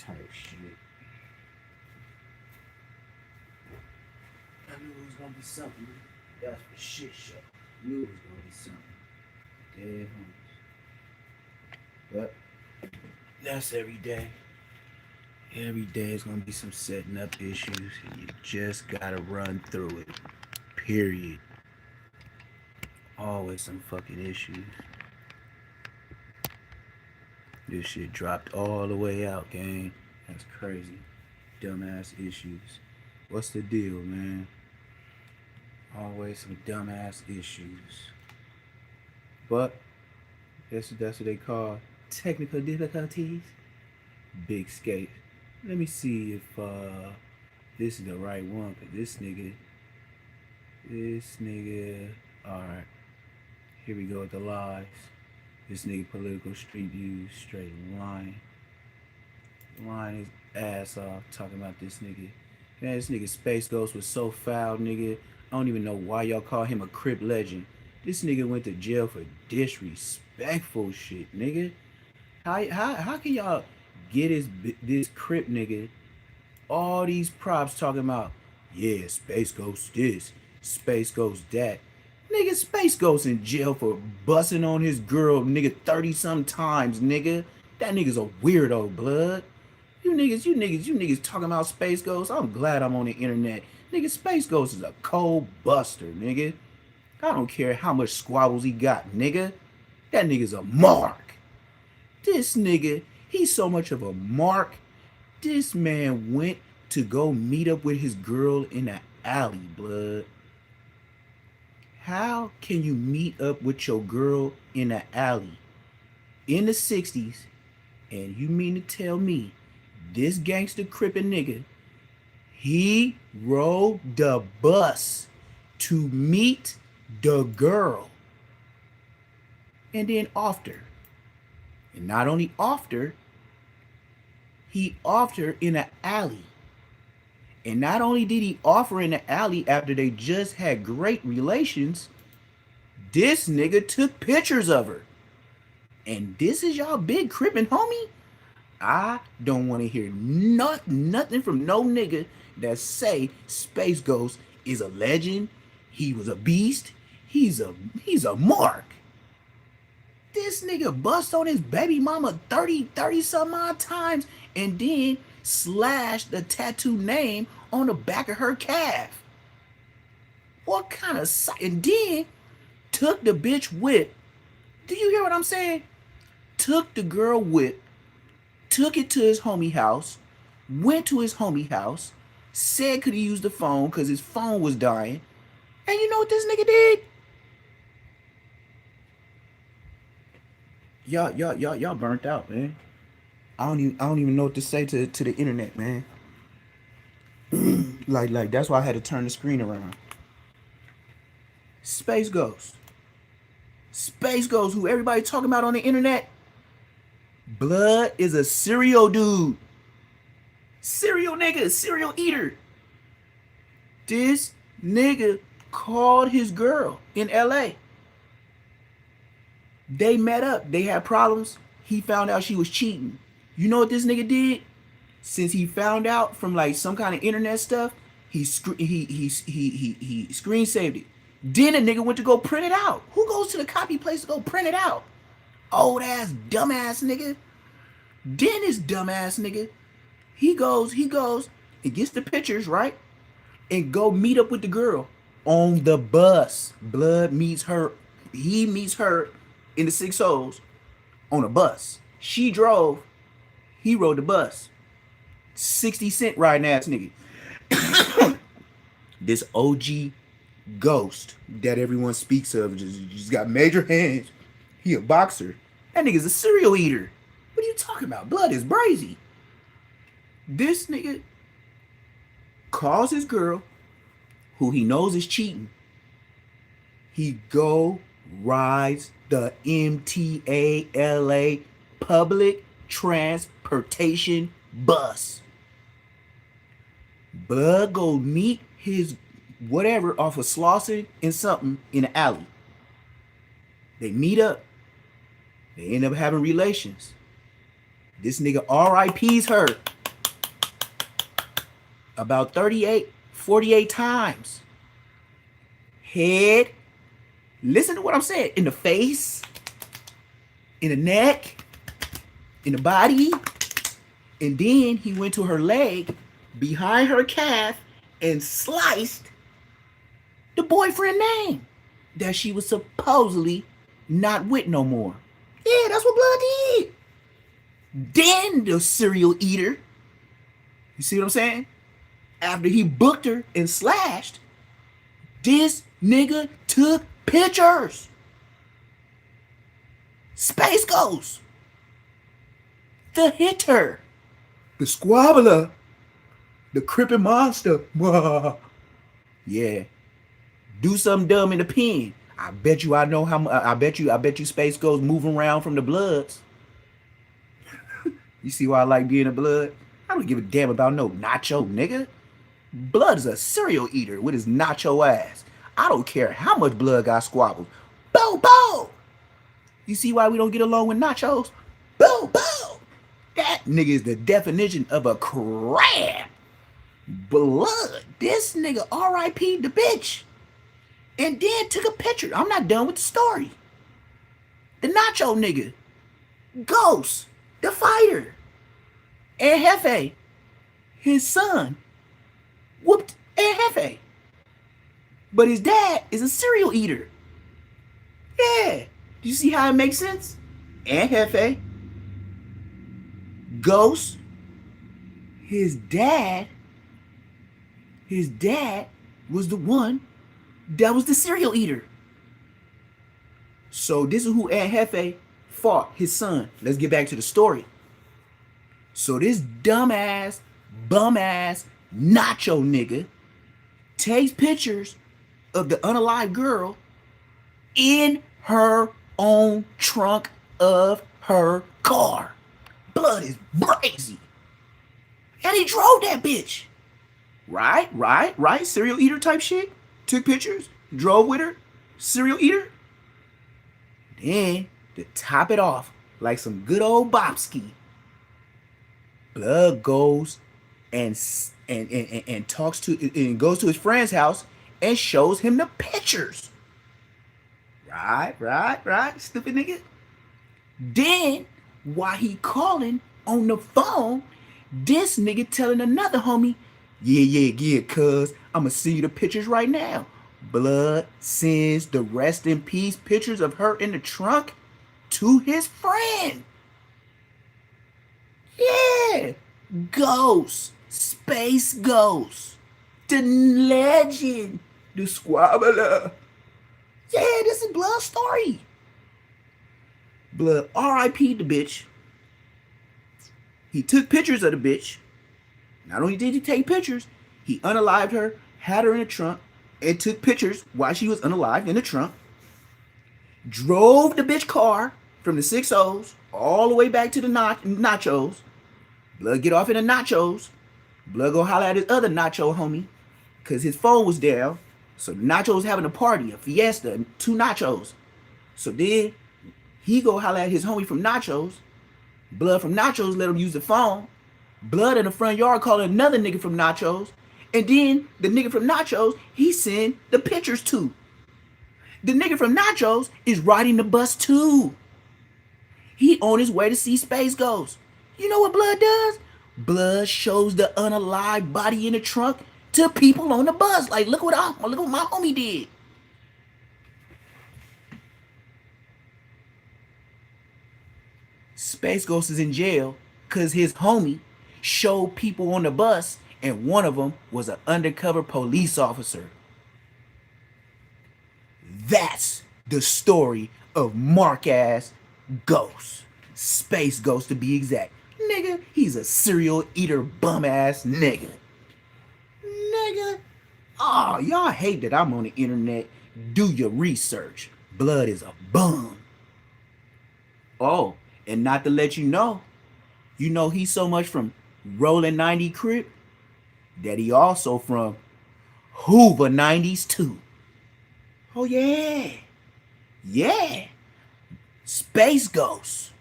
Type shit. I knew it was gonna be something. That's for shit show. Knew it was gonna be something. Dead homies. But that's every day. Every day is gonna be some setting up issues, and you just gotta run through it. Period. Always some fucking issues. This shit dropped all the way out, gang. That's crazy. Dumbass issues. What's the deal, man? Always some dumbass issues. But that's what they call technical difficulties. Big skate. Let me see if this is the right one. Cause this nigga. All right, here we go with the lies. This nigga political street views straight lying his ass off talking about this nigga. Man, this nigga Space Ghost was so foul, nigga. I don't even know why y'all call him a CRIP legend. This nigga went to jail for disrespectful shit, nigga. How can y'all get this CRIP nigga all these props talking about, yeah, Space Ghost this, Space Ghost that. Nigga, Space Ghost in jail for busting on his girl, nigga, 30 some times, nigga. That nigga's a weirdo, blood. You niggas talking about Space Ghost. I'm glad I'm on the internet. Nigga, Space Ghost is a cold buster, nigga. I don't care how much squabbles he got, nigga. That nigga's a mark. This nigga, he's so much of a mark. This man went to go meet up with his girl in the alley, blood. How can you meet up with your girl in the alley in the 60s and you mean to tell me this gangster crippin' nigga, he rode the bus to meet the girl and then offed her? And not only offed her, he offed her in an alley. And not only did he offer in the alley after they just had great relations, this nigga took pictures of her. And this is y'all big crippin' homie? I don't want to hear nothing from no nigga that say Space Ghost is a legend. He was a beast. He's a mark. This nigga bust on his baby mama 30 some odd times and then slashed the tattoo name on the back of her calf. What kind of and then took the bitch whip. Do you hear what I'm saying? Took the girl whip, took it to his homie house, went to his homie house, said could he use the phone because his phone was dying. And you know what this nigga did? Y'all burnt out, man. I don't even know what to say to the internet, man. like that's why I had to turn the screen around. Space Ghost, who everybody talking about on the internet, blood is a serial dude, serial nigga, serial eater. This nigga called his girl in LA. They met up. They had problems. He found out she was cheating. You know what this nigga did? Since he found out from like some kind of internet stuff, he screen saved it. Then a nigga went to go print it out. Who goes to the copy place to go print it out? Old ass dumbass nigga. Then this dumbass nigga, he goes and gets the pictures, right? And go meet up with the girl on the bus. Blood meets her. He meets her in the 6 O's on a bus. She drove. He rode the bus. 60 Cent riding ass nigga. This OG Ghost that everyone speaks of just got major hands. He a boxer. That nigga's a serial eater. What are you talking about? Blood is brazy. This nigga calls his girl, who he knows is cheating. He go rides the MTALA public transportation bus. Bud go meet his whatever off of Slauson and something in the alley. They meet up. They end up having relations. This nigga RIPs her. about 38, 48 times. Head, listen to what I'm saying, in the face, in the neck, in the body, and then he went to her leg, behind her calf, and sliced the boyfriend name that she was supposedly not with no more. Yeah, that's what Blood did. Then the serial eater, you see what I'm saying? After he booked her and slashed, this nigga took pictures. Space Ghost, the hitter, the squabbler, the crippin' monster. Yeah. Do something dumb in the pen. I bet you I know how. I bet you Space Ghost moving around from the Bloods. You see why I like being a Blood? I don't give a damn about no nacho nigga. Blood is a serial eater with his nacho ass. I don't care how much blood got squabbled. Bo bo. You see why we don't get along with nachos? Bo bo. That nigga is the definition of a crab. Blood. This nigga R.I.P. the bitch. And then took a picture. I'm not done with the story. The nacho nigga. Ghost. The fighter. And Jefe. His son. Whooped and Jefe. But his dad is a serial eater. Yeah. Do you see how it makes sense? And Jefe. Ghost. His dad was the one that was the serial eater. So this is who Aunt Jefe fought his son. Let's get back to the story. So this dumbass, bum-ass, nacho nigga takes pictures of the unalive girl in her own trunk of her car. Blood is crazy. And he drove that bitch. Right? Serial eater type shit. Took pictures, drove with her, serial eater. Then, to top it off, like some good old Bobski, Blood goes and talks to and goes to his friend's house and shows him the pictures. Right, stupid nigga. Then, while he calling on the phone, this nigga telling another homie, yeah, cuz I'ma send you the pictures right now. Blood sends the rest in peace pictures of her in the trunk to his friend. Yeah, Ghost, Space Ghost, the legend, the squabbler. Yeah, this is Blood's story. Blood R.I.P. the bitch. He took pictures of the bitch. Not only did he take pictures, he unalived her, had her in the trunk, and took pictures while she was unalived in the trunk. Drove the bitch car from the 6-O's all the way back to the nachos. Blood get off in the nachos. Blood go holler at his other nacho homie because his phone was down. So the nachos having a party, a fiesta, and 2 nachos. So then he go holler at his homie from nachos. Blood from nachos let him use the phone. Blood in the front yard calling another nigga from nachos. And then the nigga from nachos, he send the pictures to. The nigga from nachos is riding the bus too. He on his way to see Space Ghost. You know what Blood does? Blood shows the unalive body in the trunk to people on the bus. Like, look what my homie did. Space Ghost is in jail because his homie showed people on the bus, and one of them was an undercover police officer. That's the story of Mark-ass Ghost. Space Ghost to be exact. Nigga, he's a serial eater bum-ass nigga. Oh, y'all hate that I'm on the internet. Do your research. Blood is a bum. Oh, and not to let you know he's so much from Rolling 90 CRIP that he also from HOOVER 90's too. Oh yeah. Space Ghost.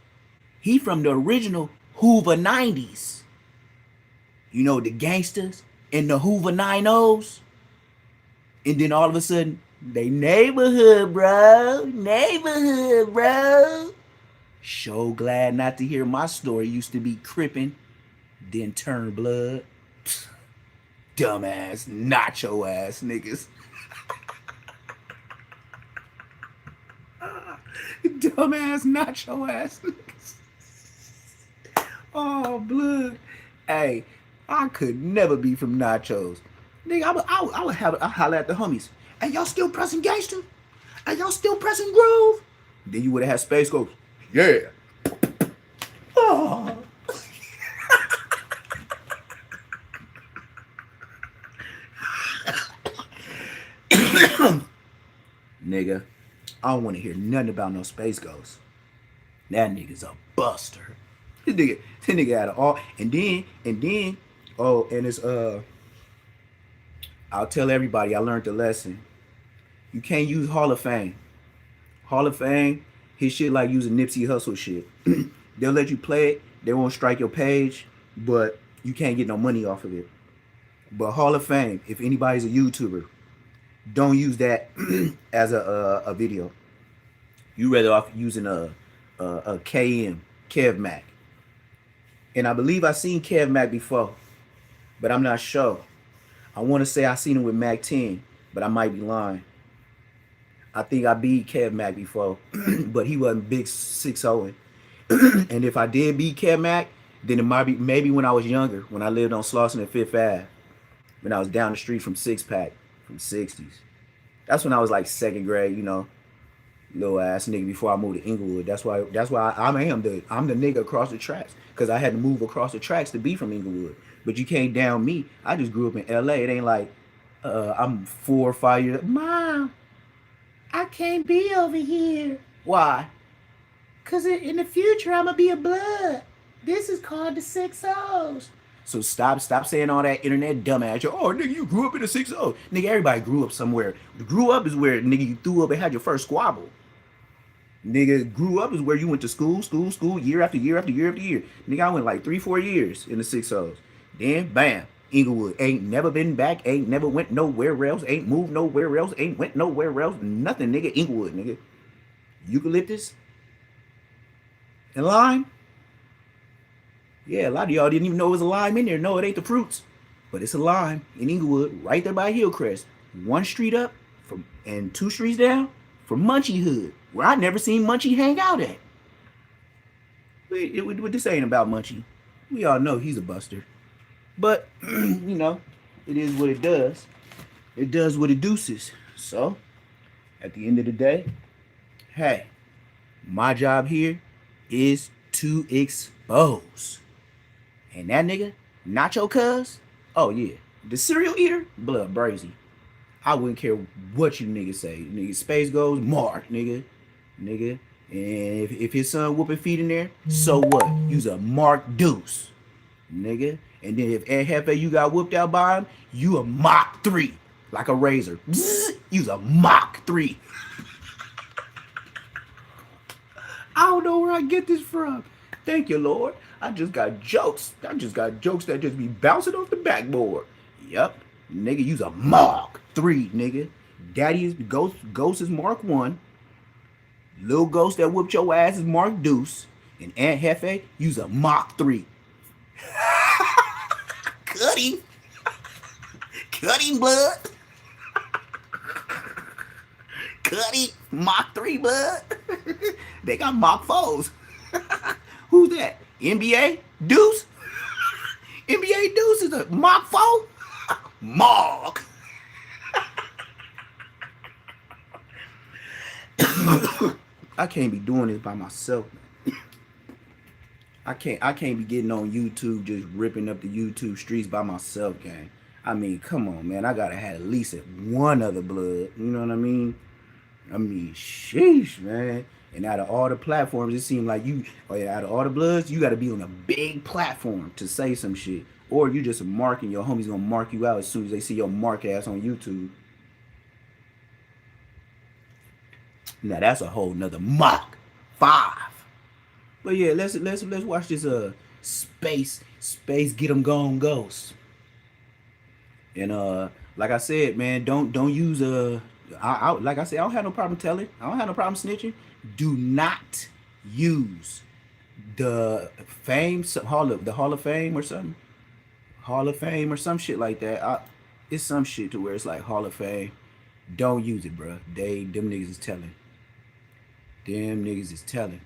He from the original HOOVER 90's. You know, the gangsters, in the Hoover 90's, and then all of a sudden, they neighborhood, bro. Neighborhood, bro. So glad not to hear my story used to be crippin', then turn blood. Dumbass, nacho ass niggas. Dumbass, nacho ass niggas. Oh, blood. Hey, I could never be from nachos. Nigga, I would holler at the homies. Hey, y'all still pressing gangster? Hey, y'all still pressing groove? Then you would have had Space Ghost. Yeah. Oh. Nigga, I don't want to hear nothing about no Space Ghost. That nigga's a buster. This nigga had it all. And then, oh, and it's I'll tell everybody I learned the lesson. You can't use Hall of Fame. Hall of Fame, his shit like using Nipsey Hussle shit. They'll let you play it. They won't strike your page, but you can't get no money off of it. But Hall of Fame, if anybody's a YouTuber, don't use that as a video. You rather off using a KM, Kev Mac. And I believe I seen Kev Mac before, but I'm not sure. I want to say I seen him with Mac 10, but I might be lying. I think I beat Kev Mac before, but he wasn't big 6-0. And if I did beat Kev Mac, then it might be maybe when I was younger, when I lived on Slauson and Fifth Ave, when I was down the street from Six Pack, from 60's. That's when I was like second grade, you know, little ass nigga before I moved to Inglewood. That's why I'm the nigga across the tracks, because I had to move across the tracks to be from Inglewood. But you can't down me. I just grew up in LA. It ain't like I'm 4 or 5 years. Mom, I can't be over here. Why? Because in the future, I'm going to be a blood. This is called the 6-0s. So stop saying all that internet dumbass. Oh, nigga, you grew up in the 6-0. Nigga, everybody grew up somewhere. Grew up is where, nigga, you threw up and had your first squabble. Nigga, grew up is where you went to school, year after year after year after year. Nigga, I went like 3-4 years in the 6-0s. Then, bam, Inglewood. Ain't never been back. Ain't never went nowhere else. Ain't moved nowhere else. Ain't went nowhere else. Nothing, nigga. Inglewood, nigga. Eucalyptus and lime. Yeah, a lot of y'all didn't even know it was a lime in there. No, it ain't the fruits. But it's a lime in Inglewood, right there by Hillcrest. 1 street up and 2 streets down from Munchie Hood, where I never seen Munchie hang out at. What this ain't about Munchie. We all know he's a buster. But, you know, it is what it does. It does what it deuces. So, at the end of the day, hey, my job here is to expose. And that nigga, Nacho Cuz, oh yeah, the cereal eater, blood brazy. I wouldn't care what you niggas say. Nigga, Space goes, Mark, nigga. And if his son whooping feet in there, so what? Use a Mark Deuce, nigga. And then if Aunt Hefe you got whooped out by him, you a Mach 3, like a razor. Bzz, use a Mach 3. I don't know where I get this from. Thank you, Lord. I just got jokes. that just be bouncing off the backboard. Yup. Nigga, use a Mach 3, nigga. Daddy is Ghost is Mark 1. Little Ghost that whooped your ass is Mark Deuce. And Aunt Hefe, use a Mach 3. Cut him. Cut him, blood. Cut him. Mach 3, blood. They got Mach 4s. Who's that? NBA Deuce? NBA Deuce is a Mach 4? Mach. I can't be doing this by myself. I can't be getting on YouTube just ripping up the YouTube streets by myself, gang. I mean, come on, man. I gotta have at least one other blood. You know what I mean? Sheesh, man. And out of all the platforms, it seems like out of all the bloods, you gotta be on a big platform to say some shit. Or you just a mark and your homies gonna mark you out as soon as they see your mark ass on YouTube. Now that's a whole nother Mach 5. But yeah, let's watch this space get 'em gone ghost. And like I said, man, don't use like I said, I don't have no problem telling. I don't have no problem snitching. Do not use the Hall of Fame or something. Hall of Fame or some shit like that. It's some shit to where it's like Hall of Fame. Don't use it, bro. Them niggas is telling. Them niggas is telling.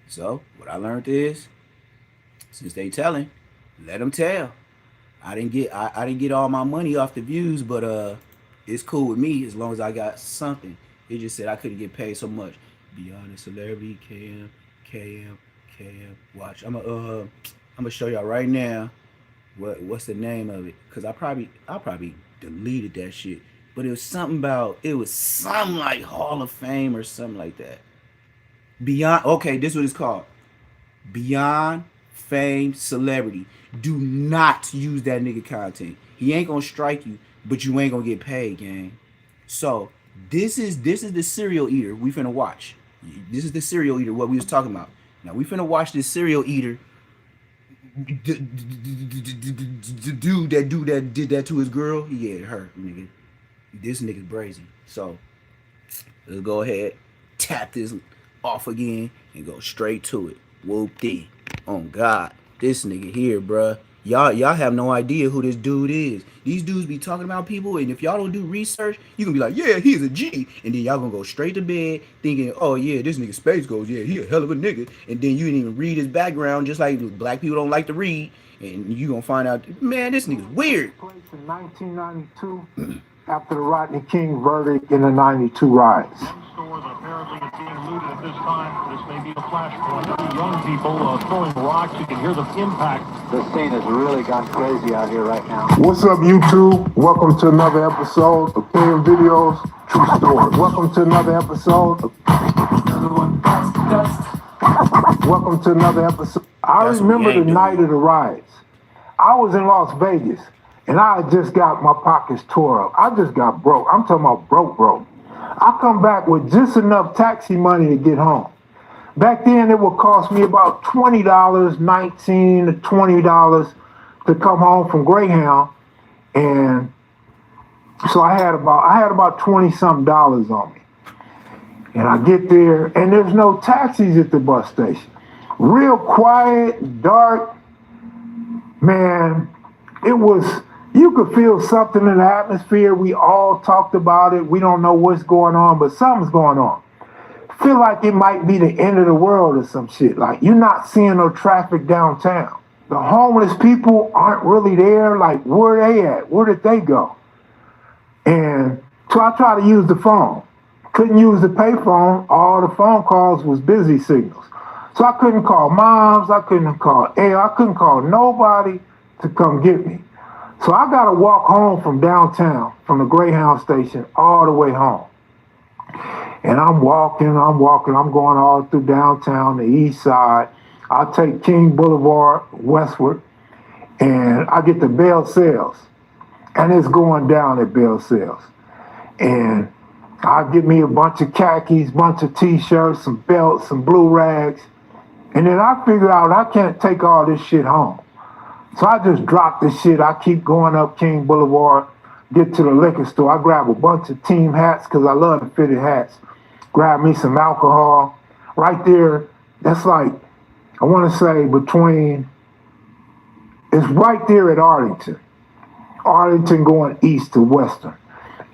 So what I learned is, since they telling, let them tell. I didn't get all my money off the views, but it's cool with me as long as I got something. It just said I couldn't get paid so much. Beyond a celebrity, KM. Watch, I'm gonna show y'all right now what's the name of it, cause I probably deleted that shit. But it was something like Hall of Fame or something like that. Beyond, okay, this is what it's called. Beyond Fame Celebrity. Do not use that nigga content. He ain't gonna strike you, but you ain't gonna get paid, gang. So this is the serial eater we finna watch. This is the serial eater, what we was talking about. Now we finna watch this serial eater dude that did that to his girl. Yeah, her nigga. This nigga's brazy. So let's go ahead, tap this off again, and go straight to it. Whoop dee. Oh God, this nigga here, bruh. Y'all have no idea who this dude is. These dudes be talking about people, and if y'all don't do research, you gonna be like, yeah, he's a G, and then y'all gonna go straight to bed thinking, oh yeah, this nigga Space goes, yeah, he a hell of a nigga, and then you didn't even read his background, just like black people don't like to read, and you gonna find out, man, this nigga's weird. Place in 1992 after the Rodney King verdict in the 92 riots. Stores apparently is being looted at this time. This may be a flashpoint. Young people throwing rocks. You can hear the impact. The scene has really gone crazy out here right now. What's up, YouTube? Welcome to another episode of KM Videos True Story. Welcome to another episode of... Welcome to another episode. I remember the night of the riots. I was in Las Vegas, and I had just got my pockets tore up. I just got broke. I'm talking about broke. I come back with just enough taxi money to get home. Back then, it would cost me about $20, $19 to $20 to come home from Greyhound, and so I had about 20-something dollars on me. And I get there, and there's no taxis at the bus station. Real quiet, dark. Man, it was, you could feel something in the atmosphere. We all talked about it. We don't know what's going on, but something's going on. Feel like it might be the end of the world or some shit. Like, you're not seeing no traffic downtown. The homeless people aren't really there. Like, where are they at? Where did they go? And so I tried to use the phone. Couldn't use the payphone. All the phone calls was busy signals. So I couldn't call moms. I couldn't call air. I couldn't call nobody to come get me. So I got to walk home from downtown, from the Greyhound station, all the way home. And I'm walking, I'm going all through downtown, the east side. I take King Boulevard westward, and I get to Bell Sales. And it's going down at Bell Sales. And I get me a bunch of khakis, bunch of t-shirts, some belts, some blue rags. And then I figure out I can't take all this shit home. So I just drop this shit. I keep going up King Boulevard, get to the liquor store. I grab a bunch of team hats because I love the fitted hats. Grab me some alcohol. Right there, that's like, I want to say it's right there at Arlington. Arlington going east to Western.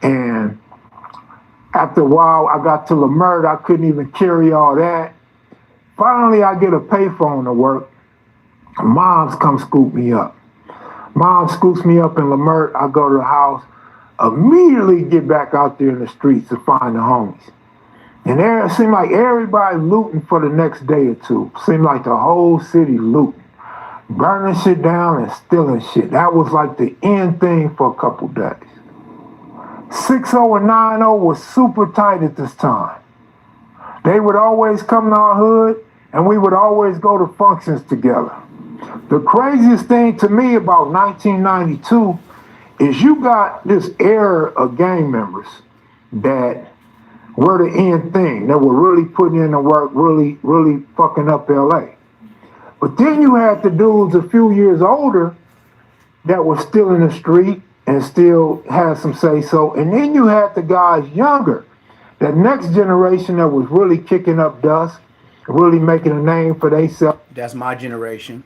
And after a while, I got to Lamert. I couldn't even carry all that. Finally, I get a payphone to work. Moms come scoop me up. Mom scoops me up in Lamert. I go to the house. Immediately get back out there in the streets to find the homies. And there, it seemed like everybody looting for the next day or two. Seemed like the whole city looting. Burning shit down and stealing shit. That was like the end thing for a couple days. 60 and 90 was super tight at this time. They would always come to our hood, and we would always go to functions together. The craziest thing to me about 1992 is you got this era of gang members that were the end thing, that were really putting in the work, really fucking up LA. But then you had the dudes a few years older that were still in the street and still had some say so. And then you had the guys younger, that next generation that was really kicking up dust, really making a name for themselves. That's my generation.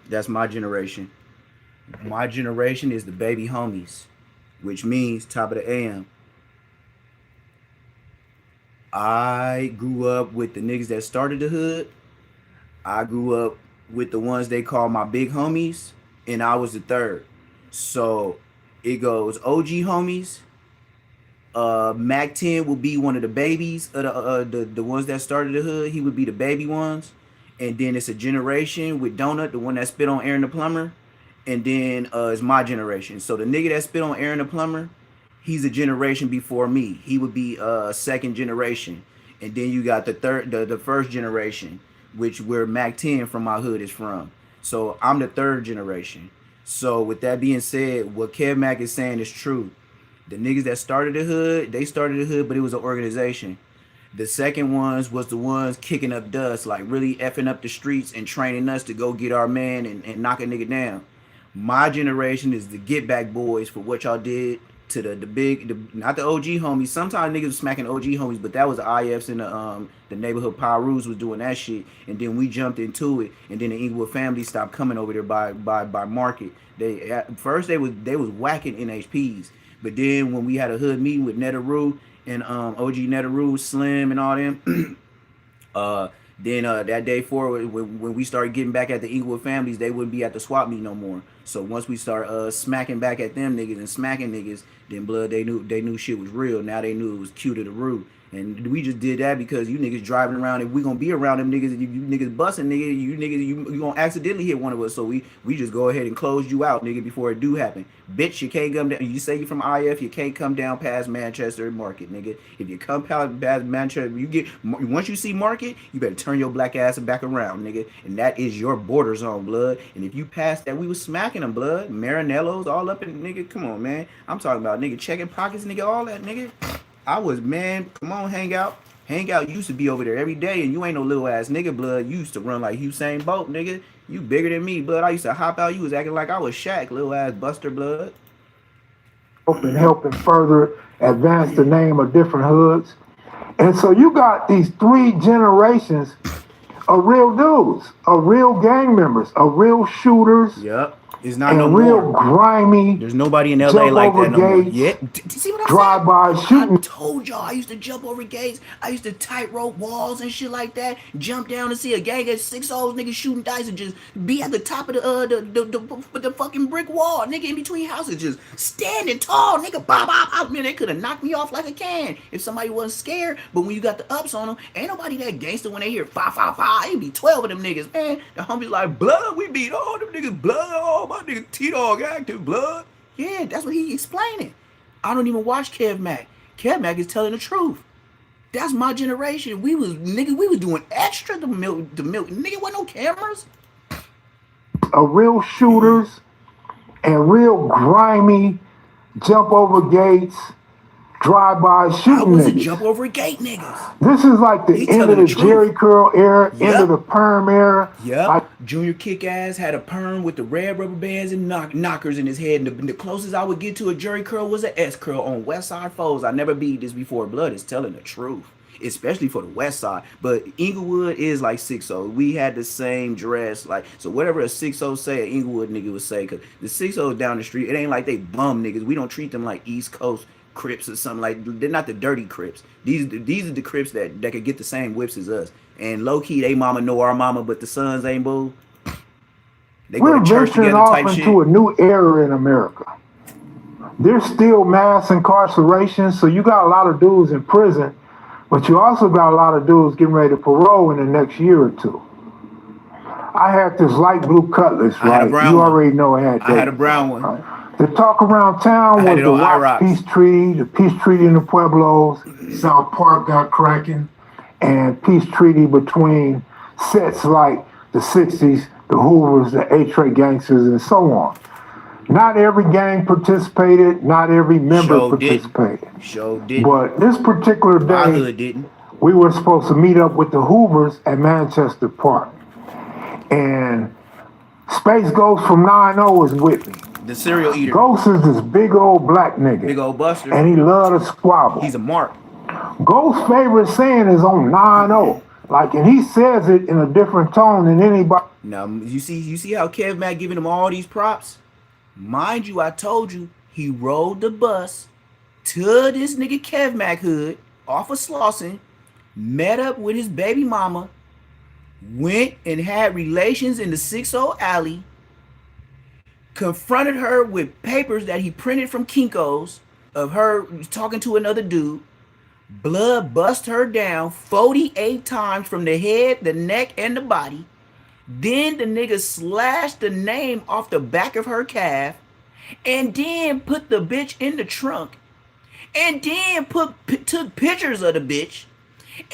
That's my generation. My generation is the baby homies, which means top of the AM. I grew up with the niggas that started the hood. I grew up with the ones they call my big homies, and I was the third. So it goes OG homies. Mac 10 will be one of the babies of the ones that started the hood. He would be the baby ones. And then it's a generation with Donut, the one that spit on Aaron the Plumber. And then it's my generation. So the nigga that spit on Aaron the Plumber, he's a generation before me. He would be second generation. And then you got the first generation, which where Mac 10 from my hood is from. So I'm the third generation. So with that being said, what Kev Mac is saying is true. The niggas that started the hood, they started the hood, but it was an organization. The second ones was the ones kicking up dust, like really effing up the streets and training us to go get our man and knock a nigga down. My generation is the get back boys for what y'all did to not the OG homies. Sometimes niggas was smacking OG homies, but that was the IFs and the neighborhood Pyrus was doing that shit, and then we jumped into it, and then the Inglewood family stopped coming over there by Market. They at first they was whacking NHPs, but then when we had a hood meeting with Netaroo and OG Netaroo, Slim, and all them, then that day forward, when we started getting back at the Inglewood families, they wouldn't be at the swap meet no more. So once we start smacking back at them niggas and smacking niggas, then blood they knew shit was real. Now they knew it was cute to the root. And we just did that because you niggas driving around. If we gonna be around them niggas, you niggas busting nigga, you gonna accidentally hit one of us. So we just go ahead and close you out, nigga, before it do happen. Bitch, you can't come down. You say you from IF, you can't come down past Manchester Market, nigga. If you come past Manchester, once you see Market, you better turn your black ass back around, nigga. And that is your border zone, blood. And if you pass that, we was smacking them, blood. Marinellos all up in, nigga. Come on, man. I'm talking about nigga checking pockets, nigga, all that, nigga. I was, man, come on, hang out. Hang out used to be over there every day, and you ain't no little ass nigga, blood. You used to run like Usain Bolt, nigga. You bigger than me, blood. I used to hop out. You was acting like I was Shaq, little ass Buster, blood. Helping further advance the name of different hoods. And so you got these three generations of real dudes, of real gang members, of real shooters. Yep. It's not and no real more. Grimy. There's nobody in LA like that no more. Yeah. See what I'm drive by shooting. I told y'all I used to jump over gates. I used to tightrope walls and shit like that. Jump down and see a gang of 6 old niggas shooting dice and just be at the top of the fucking brick wall, nigga, in between houses, just standing tall, nigga. Bob, bob. Man, they could have knocked me off like a can if somebody wasn't scared. But when you got the ups on them, ain't nobody that gangster when they hear 555. It be 12 of them niggas, man. The homies like, blood, we beat all them niggas, blood, all my nigga T-Dog active, blood. Yeah, that's what he explaining. I don't even watch Kev Mac. Kev Mac is telling the truth. That's my generation. We was doing extra to milk. Nigga, wasn't no cameras. Real shooters and real grimy jump over gates, drive-by shooting niggas. I was a jump over gate niggas. This is like the end of the Jerry Curl era, end of the perm era. Yep. Junior Kick-Ass had a perm with the red rubber bands and knockers in his head. And the closest I would get to a Jerry Curl was an S-Curl on West Side Foes. I never beat this before. Blood is telling the truth, especially for the West Side. But Inglewood is like 6-0. We had the same dress. Like, so whatever a 6-0 say, an Inglewood nigga would say. Because the 6-0 down the street, it ain't like they bum niggas. We don't treat them like East Coast Crips or something. Like, they're not the dirty Crips. These are the Crips that could get the same whips as us. And low key, they mama know our mama, but the sons ain't boo. They We're venturing off into a new era in America. There's still mass incarceration, so you got a lot of dudes in prison, but you also got a lot of dudes getting ready to parole in the next year or two. I had this light blue Cutlass, right? You already know I had that. I had a brown one. Right. The talk around town was the Watts Peace Treaty, the Peace Treaty in the Pueblos, South Park got cracking, and peace treaty between sets like the 60s, the Hoovers, the A-Tray gangsters, and so on. Not every gang participated, not every member participated. Didn't. But this particular day, we were supposed to meet up with the Hoovers at Manchester Park. And Space Ghost from 90 is with me. The serial eater. Ghost is this big old black nigga. Big old buster. And he love to squabble. He's a mark. Ghost's favorite saying is on 9-0. Like, and he says it in a different tone than anybody. Now, you see how Kev Mack giving him all these props? Mind you, I told you, he rode the bus to this nigga Kev Mack hood off of Slauson, met up with his baby mama, went and had relations in the 6-0 alley, confronted her with papers that he printed from Kinko's of her talking to another dude, blood bust her down 48 times from the head, the neck, and the body. Then the nigga slashed the name off the back of her calf, and then put the bitch in the trunk, and then took pictures of the bitch,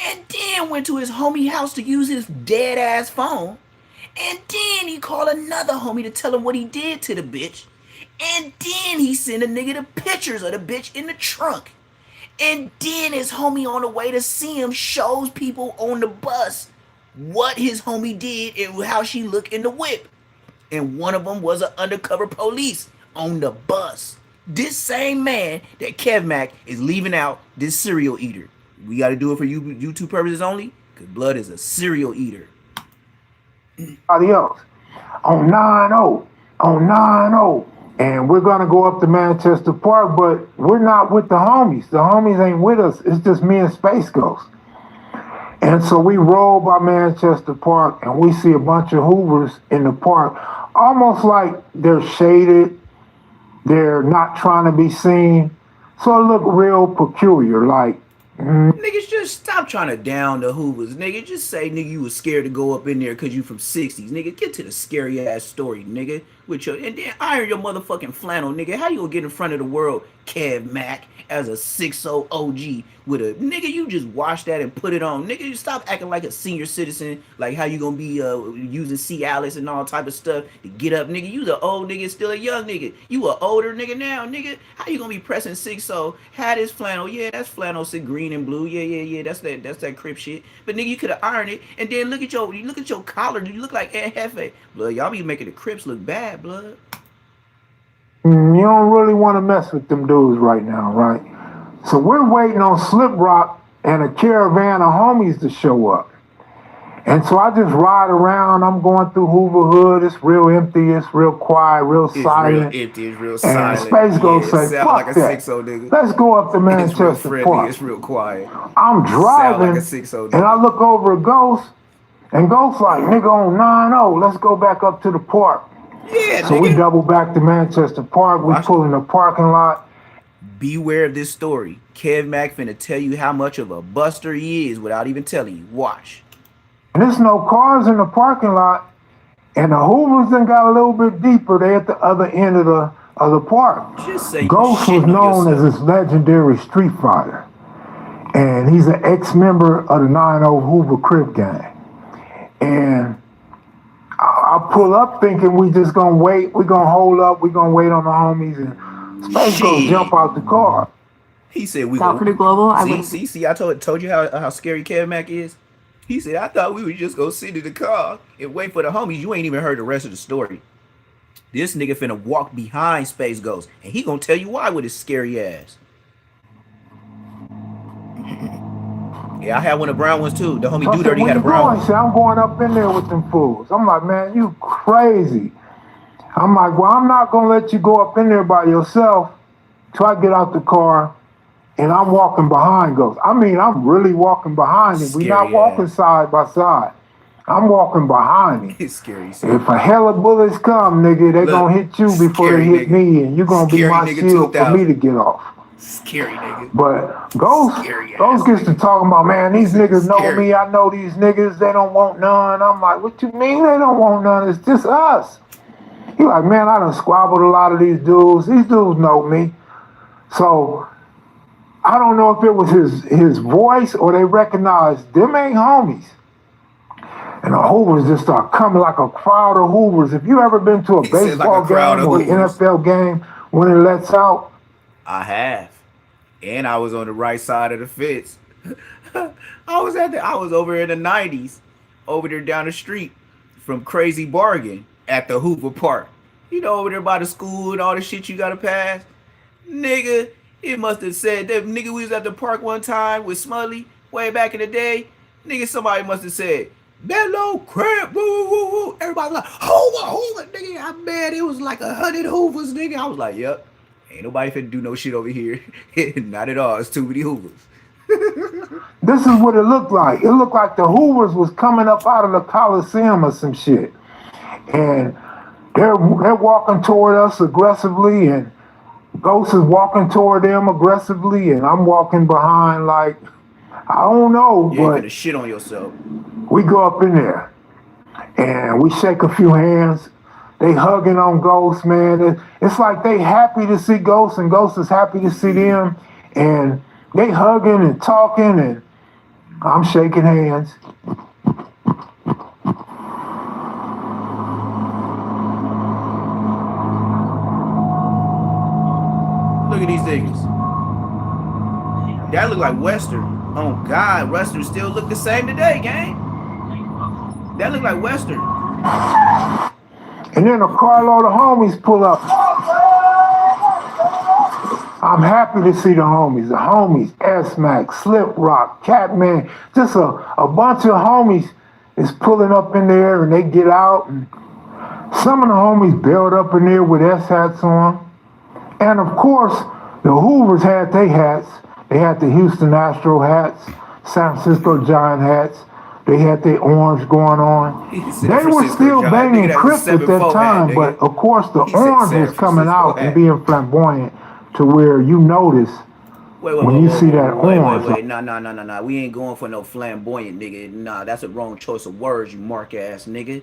and then went to his homie house to use his dead ass phone, and then he called another homie to tell him what he did to the bitch, and then he sent a nigga the pictures of the bitch in the trunk, and then his homie on the way to see him shows people on the bus what his homie did and how she looked in the whip, and one of them was an undercover police on the bus. This same man that Kev Mack is leaving out, this serial eater. We got to do it for YouTube purposes only, because Blood is a serial eater. Else on 9-0, on 9-0. And we're going to go up to Manchester Park, but we're not with the homies. The homies ain't with us. It's just me and Space Ghost. And so we roll by Manchester Park, and we see a bunch of Hoovers in the park, almost like they're shaded. They're not trying to be seen. So it looked real peculiar, like, Niggas, just stop trying to down the Hoovers, nigga. Just say, nigga, you was scared to go up in there because you from 60s, nigga. Get to the scary ass story, nigga. With your, and then iron your motherfucking flannel, nigga. How you gonna get in front of the world, Kev Mack, as a 6-0 OG with a, nigga, you just wash that and put it on. Nigga, you stop acting like a senior citizen, like how you gonna be using Cialis and all type of stuff to get up, nigga. You the old nigga, still a young nigga. You a older nigga now, nigga. How you gonna be pressing 6-0? Had this flannel, yeah, that's flannel, sit green and blue, yeah, that's that CRIP shit. But nigga, you could have ironed it, and then look at your collar. You look like Aunt Hefe. Blood, y'all be making the Crips look bad, blood. you don't really want to mess with them dudes right now, right? So we're waiting on Slip Rock and a caravan of homies to show up. And so I just ride around. I'm going through Hoover Hood. It's real empty. It's real quiet, real silent. It's real empty. It's real silent. And Space Ghost say, fuck like a that. 6-0 nigga. Let's go up to Manchester it's real friendly. Park. It's real quiet. I'm driving, like a 6-0 and I look over at Ghost, and Ghost like, nigga, on 9-0, let's go back up to the park. Yeah, so nigga. we double back to Manchester Park. We pull in the parking lot. Beware of this story. Kev Mack finna tell you how much of a buster he is without even telling you. Watch. And there's no cars in the parking lot, and the Hoovers then got a little bit deeper. They at the other end of the park. Just say Ghost was known as this legendary street fighter, and he's an ex-member of the 9-0 Hoover Crip gang. And I pull up thinking we just gonna wait. We gonna hold up. We gonna wait on the homies, and Space gonna jump out the car. He said we Sound pretty global. See, I told you how scary Kev Mack is. He said, I thought we would just go sit in the car and wait for the homies. You ain't even heard the rest of the story. This nigga finna walk behind Space Ghost, and he gonna tell you why with his scary ass. Yeah, I had one of the brown ones too. The homie dude already had a brown one. I'm going up in there with them fools. I'm like, man, you crazy. I'm like, well, I'm not gonna let you go up in there by yourself till I get out the car. And I'm walking behind Ghost. I mean, I'm really walking behind him. We're not walking side by side. I'm walking behind him. It's scary. If a hell of bullets come, nigga, they gonna hit you before they hit me, and you're gonna be my shield for me to get off. Scary nigga. But Ghost gets to talking about, man, these niggas know me. I know these niggas. They don't want none. I'm like, what you mean they don't want none? It's just us. He like, man, I done squabbled a lot of these dudes. These dudes know me. So I don't know if it was his voice or they recognized them ain't homies. And the Hoovers just start coming like a crowd of Hoovers. If you ever been to a baseball game or an NFL game when it lets out? I have. And I was on the right side of the fence. I was over in the 90's, over there down the street from Crazy Bargain at the Hoover Park. over there by the school and all the shit you gotta pass. Nigga, it must have said that nigga we was at the park one time with Smully way back in the day. Nigga, somebody must have said, Bellow crap, woo woo woo. Everybody was like, Hoover, nigga. I bet it was like 100 Hoovers, nigga. I was like, yep. Ain't nobody finna do no shit over here. Not at all. It's too many Hoovers. This is what it looked like. It looked like the Hoovers was coming up out of the Coliseum or some shit. And they're walking toward us aggressively, and Ghost is walking toward them aggressively, and I'm walking behind like, I don't know, You ain't but finna shit on yourself. we go up in there and we shake a few hands. They hugging on Ghost, man. It's like they happy to see Ghost, and Ghost is happy to see them. And they hugging and talking, and I'm shaking hands. Look at these niggas. That look like Western. Oh God, Western still look the same today, gang. That look like Western. And then a carload of homies pull up. I'm happy to see the homies. The homies, S-Mac, Slip Rock, Catman, just a bunch of homies is pulling up in there, and they get out. And some of the homies bailed up in there with S-hats on. And of course, the Hoovers had their hats. They had the Houston Astro hats, San Francisco Giant hats. They had their orange going on. They were still banging CRIP at that time, but of course the orange was coming out and being flamboyant to where you notice when you see that orange. Wait. Nah. We ain't going for no flamboyant, nigga. Nah, that's a wrong choice of words, you mark ass nigga.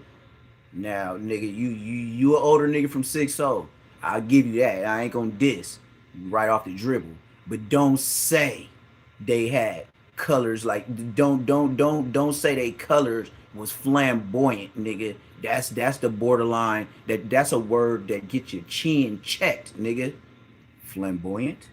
Now, nigga, you an older nigga from 6'0". I'll give you that. I ain't gonna diss right off the dribble. But don't say they had colors like don't say they colors was flamboyant, nigga. That's the borderline. That's a word that gets your chin checked, nigga. Flamboyant.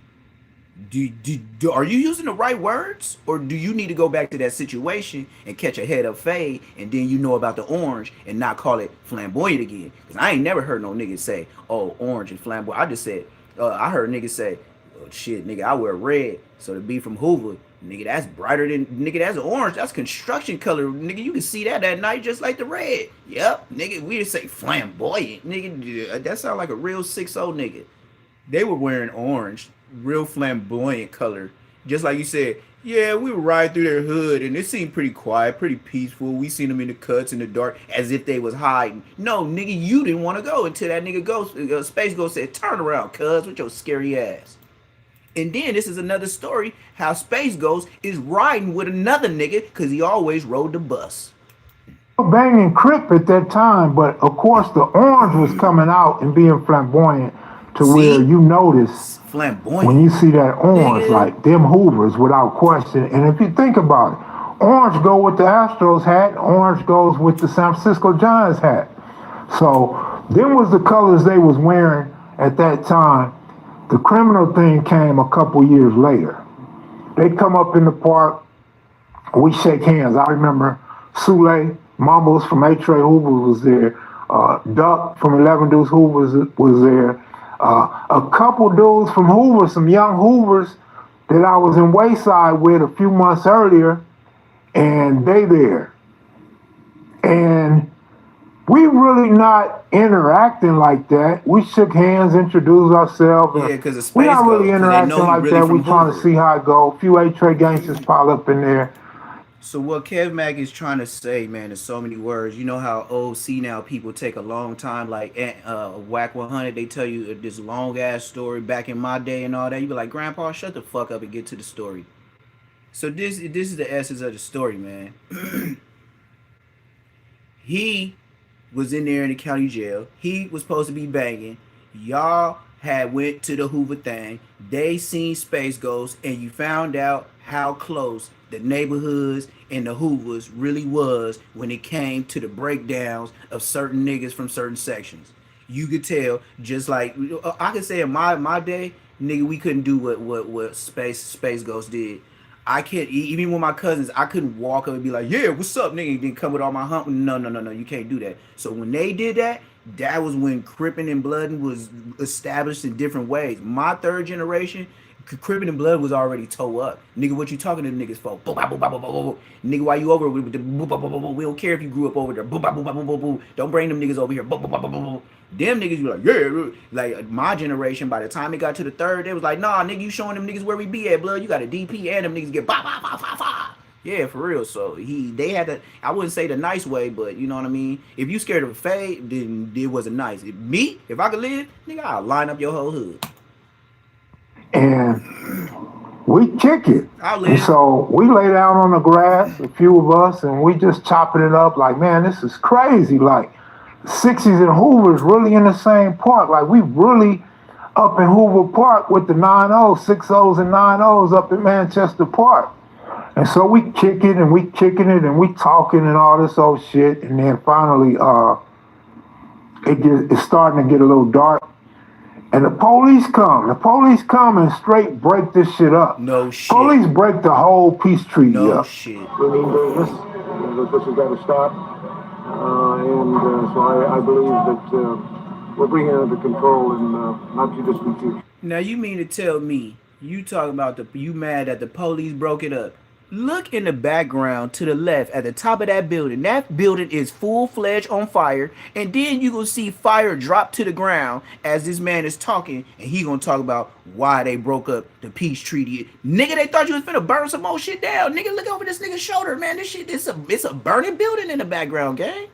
Are you using the right words, or do you need to go back to that situation and catch a head up fade, and then you know about the orange and not call it flamboyant again? Because I ain't never heard no niggas say, oh, orange and flamboyant. I just said, I heard niggas say, oh, shit, nigga, I wear red, so to be from Hoover, nigga, that's brighter than, nigga, that's orange. That's construction color, nigga. You can see that at night just like the red. Yep, nigga, we just say flamboyant, nigga. That sound like a real 6'0" nigga. They were wearing orange, real flamboyant color. Just like you said, yeah, we were riding through their hood and it seemed pretty quiet, pretty peaceful. We seen them in the cuts in the dark as if they was hiding. No, nigga, you didn't want to go until that nigga Ghost, Space Ghost said, turn around, cuz, with your scary ass. And then this is another story how Space Ghost is riding with another nigga because he always rode the bus. Banging CRIP at that time, but of course the orange was coming out and being flamboyant to where you notice flamboyant when you see that orange, nigga. like them Hoovers without question. And if you think about it, orange go with the Astros hat, orange goes with the San Francisco Giants hat. So them was the colors they was wearing at that time. The criminal thing came a couple years later. They come up in the park, we shake hands. I remember Sule Mumbles from H.O. Hoover was there. Duck from 11 Deuce Hoover was there. A couple dudes from Hoover, some young Hoovers that I was in Wayside with a few months earlier, and they there. And we really not interacting like that. We shook hands, introduced ourselves. Yeah, because we're not really interacting like that. We trying to see how it go. A few A-Tray gangsters pile up in there. So what Kev Mack is trying to say, man, is so many words. You know how old senile people take a long time, like Whack 100, they tell you this long ass story back in my day and all that. You be like, Grandpa, shut the fuck up and get to the story. So this is the essence of the story, man. He was in there in the county jail. He was supposed to be banging. Y'all had went to the Hoover thing. They seen Space Ghost, and you found out how close the neighborhoods and the Hoovers really was when it came to the breakdowns of certain niggas from certain sections. You could tell, just like I could say in my day, nigga, we couldn't do what Space Ghost did. I can't, even with my cousins, I couldn't walk up and be like, yeah, what's up, nigga? And then come with all my hump. No, you can't do that. So when they did that, that was when cripping and blooding was established in different ways. My third generation, cripping and blood was already toe up. Nigga, what you talking to the niggas for? Boop, boop, boop, boop, boop, boop. Nigga, why you over with the boop, boop, boop, boop. We don't care if you grew up over there. Boop, boop, boop, boop, boop, boop. Don't bring them niggas over here. Boop, boop, boop, boop, boop. Them niggas be like, yeah. Like my generation, by the time it got to the third, they was like, nah, nigga, you showing them niggas where we be at, blood. You got a DP and them niggas get bah, bah, bah, bah, bah. Yeah, for real. So they had to. I wouldn't say the nice way, but you know what I mean. If you scared of a fade, then it wasn't nice. If I could live, nigga, I'll line up your whole hood. And we kick it. I'll And live. so we lay down on the grass, a few of us, and we just chopping it up like, man, this is crazy. Like 60's and Hoover's really in the same park. Like we really up in Hoover Park with the 90's, 60's and 90's up in Manchester Park. And so we kick it and we kicking it and we talking and all this old shit. And then finally, it's starting to get a little dark. And the police come. The police come and straight break this shit up. No shit. Police break the whole peace treaty No up. shit. We mean business. This has got to stop. So I believe that we're bringing it under control in not too distant future. Now you mean to tell me you talking about you mad that the police broke it up? Look in the background to the left at the top of that building. That building is full-fledged on fire. And then you gonna see fire drop to the ground as this man is talking. And he gonna talk about why they broke up the peace treaty. Nigga, they thought you was finna burn some more shit down. Nigga, look over this nigga's shoulder, man. This shit, it's a burning building in the background, gang.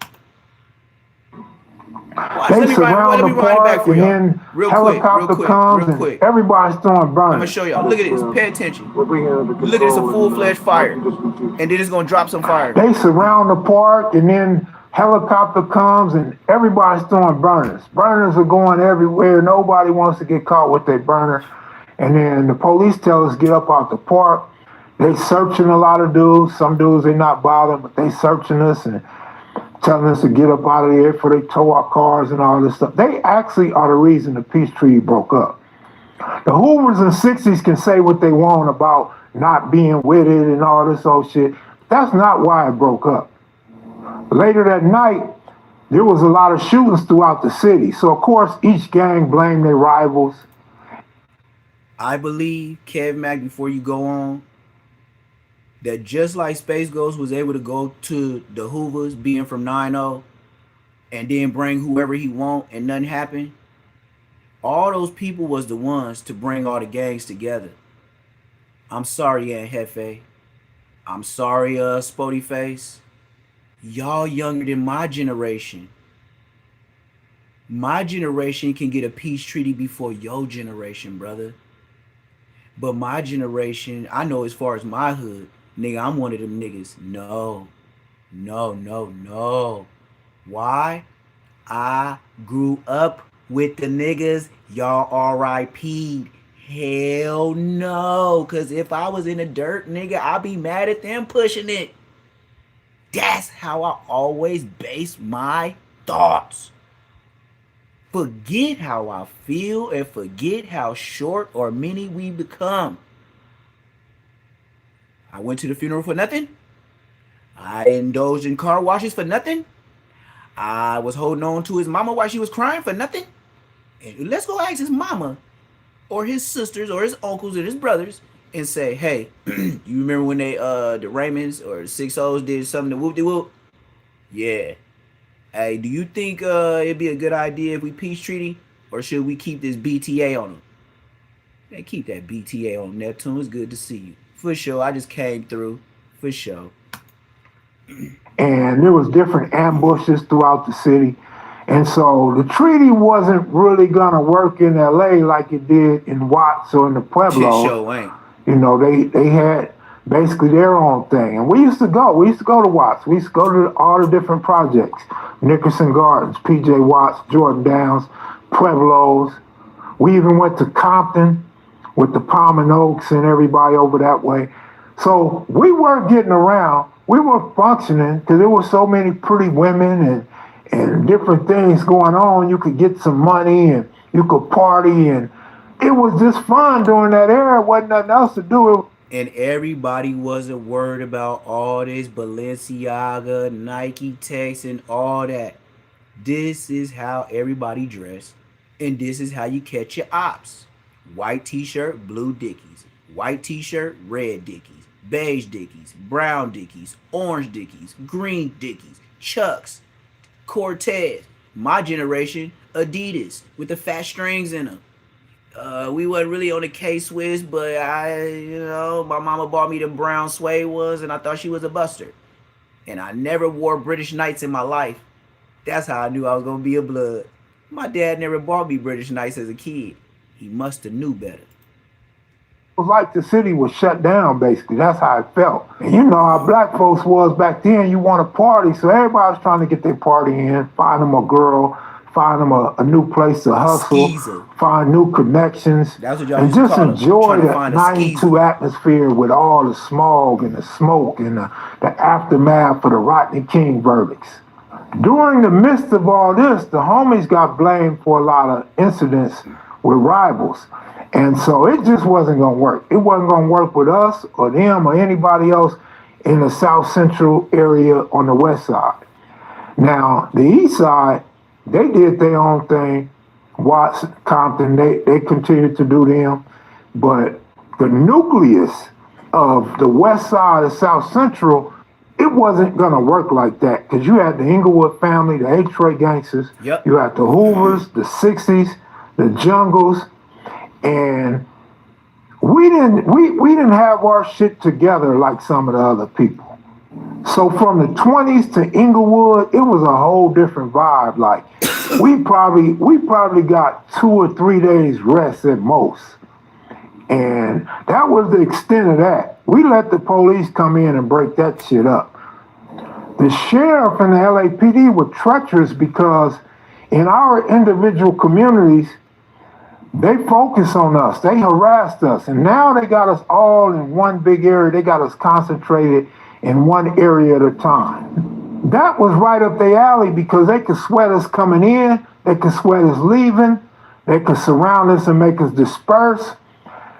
Watch, They surround the park and then helicopter comes and everybody's throwing burners. I'm gonna show y'all. Look at this. Pay attention. We're bringing it under control. Look at this, a full-fledged fire. And then it's gonna drop some fire. They surround the park and then helicopter comes and everybody's throwing burners. Burners are going everywhere. Nobody wants to get caught with their burner. And then the police tell us get up out the park. They searching a lot of dudes. Some dudes they not bothering, but they searching us and telling us to get up out of there before they tow our cars and all this stuff. They actually are the reason the peace treaty broke up. The Hoovers and 60's can say what they want about not being with it and all this old shit. That's not why it broke up. Later that night, there was a lot of shootings throughout the city. So, of course, each gang blamed their rivals. I believe, Kev Mack, before you go on, that just like Space Ghost was able to go to the Hoovers, being from 90, and then bring whoever he want and nothing happened, all those people was the ones to bring all the gangs together. I'm sorry, Aunt Hefe. I'm sorry, Spody Face. Y'all younger than my generation. My generation can get a peace treaty before your generation, brother. But my generation, I know as far as my hood, nigga, I'm one of them niggas. No. Why? I grew up with the niggas. Y'all R.I.P. Hell no. Because if I was in the dirt, nigga, I'd be mad at them pushing it. That's how I always base my thoughts. Forget how I feel and forget how short or many we become. I went to the funeral for nothing. I indulged in car washes for nothing. I was holding on to his mama while she was crying for nothing. And let's go ask his mama or his sisters or his uncles or his brothers and say, hey, you remember when they the Raymonds or the 6-O's did something to whoop-de-whoop? Yeah. Hey, do you think it'd be a good idea if we peace treaty, or should we keep this BTA on them? Hey, keep that BTA on Neptune. It's good to see you. For sure. I just came through. For sure. And there was different ambushes throughout the city. And so the treaty wasn't really going to work in LA like it did in Watts or in the Pueblo. Show ain't. You know, they had basically their own thing. And we used to go to Watts. We used to go to all the different projects. Nickerson Gardens, PJ Watts, Jordan Downs, Pueblos. We even went to Compton with the Palm and Oaks and everybody over that way. So we weren't getting around. We were functioning because there were so many pretty women and different things going on. You could get some money and you could party, and it was just fun during that era. Wasn't nothing else to do. And everybody wasn't worried about all this Balenciaga, Nike Techs, and all that. This is how everybody dressed, and this is how you catch your ops. White t-shirt, blue dickies. White t-shirt, red dickies. Beige dickies, brown dickies, orange dickies, green dickies, Chucks, Cortez. My generation, Adidas with the fat strings in them. We wasn't really on the K-Swiss, but my mama bought me the brown suede ones, and I thought she was a buster. And I never wore British Knights in my life. That's how I knew I was gonna be a blood. My dad never bought me British Knights as a kid. He must have knew better. It was like the city was shut down, basically. That's how it felt. And you know how black folks was back then. You want to party, so everybody was trying to get their party in, find them a girl, find them a new place to hustle, Skeezer. find new connections, That's what y'all and used to just call them. enjoy Trying to the find a 92 skeezer. atmosphere with all the smog and the smoke and the aftermath of the Rodney King verdicts. During the midst of all this, the homies got blamed for a lot of incidents with rivals. And so it just wasn't going to work. It wasn't going to work with us or them or anybody else in the South Central area on the West Side. Now, the East Side, they did their own thing. Watts, Compton, they continued to do them. But the nucleus of the West Side of South Central, it wasn't gonna work like that because you had the Inglewood family, the H-Ray gangsters, Yep. you had the Hoovers, the 60s, the Jungles, and we didn't have our shit together like some of the other people. So from the 20s to Inglewood, it was a whole different vibe. Like we probably got 2 or 3 days rest at most. And that was the extent of that. We let the police come in and break that shit up. The sheriff and the LAPD were treacherous because in our individual communities, they focused on us. They harassed us. And now they got us all in one big area. They got us concentrated in one area at a time. That was right up their alley because they could sweat us coming in. They could sweat us leaving. They could surround us and make us disperse.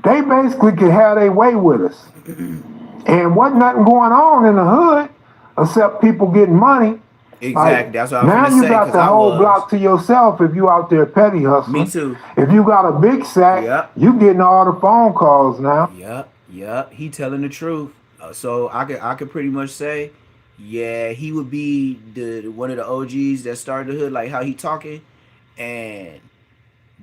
They basically could have their way with us. And wasn't nothing going on in the hood except people getting money. Exactly. That's what I was Now gonna you say. got Cause the I whole was. block to yourself if you out there petty hustling. Me too. If you got a big sack, Yep. you getting all the phone calls now. Yep. Yep. He telling the truth. So I could pretty much say, yeah, he would be the one of the OGs that started the hood, like how he talking, and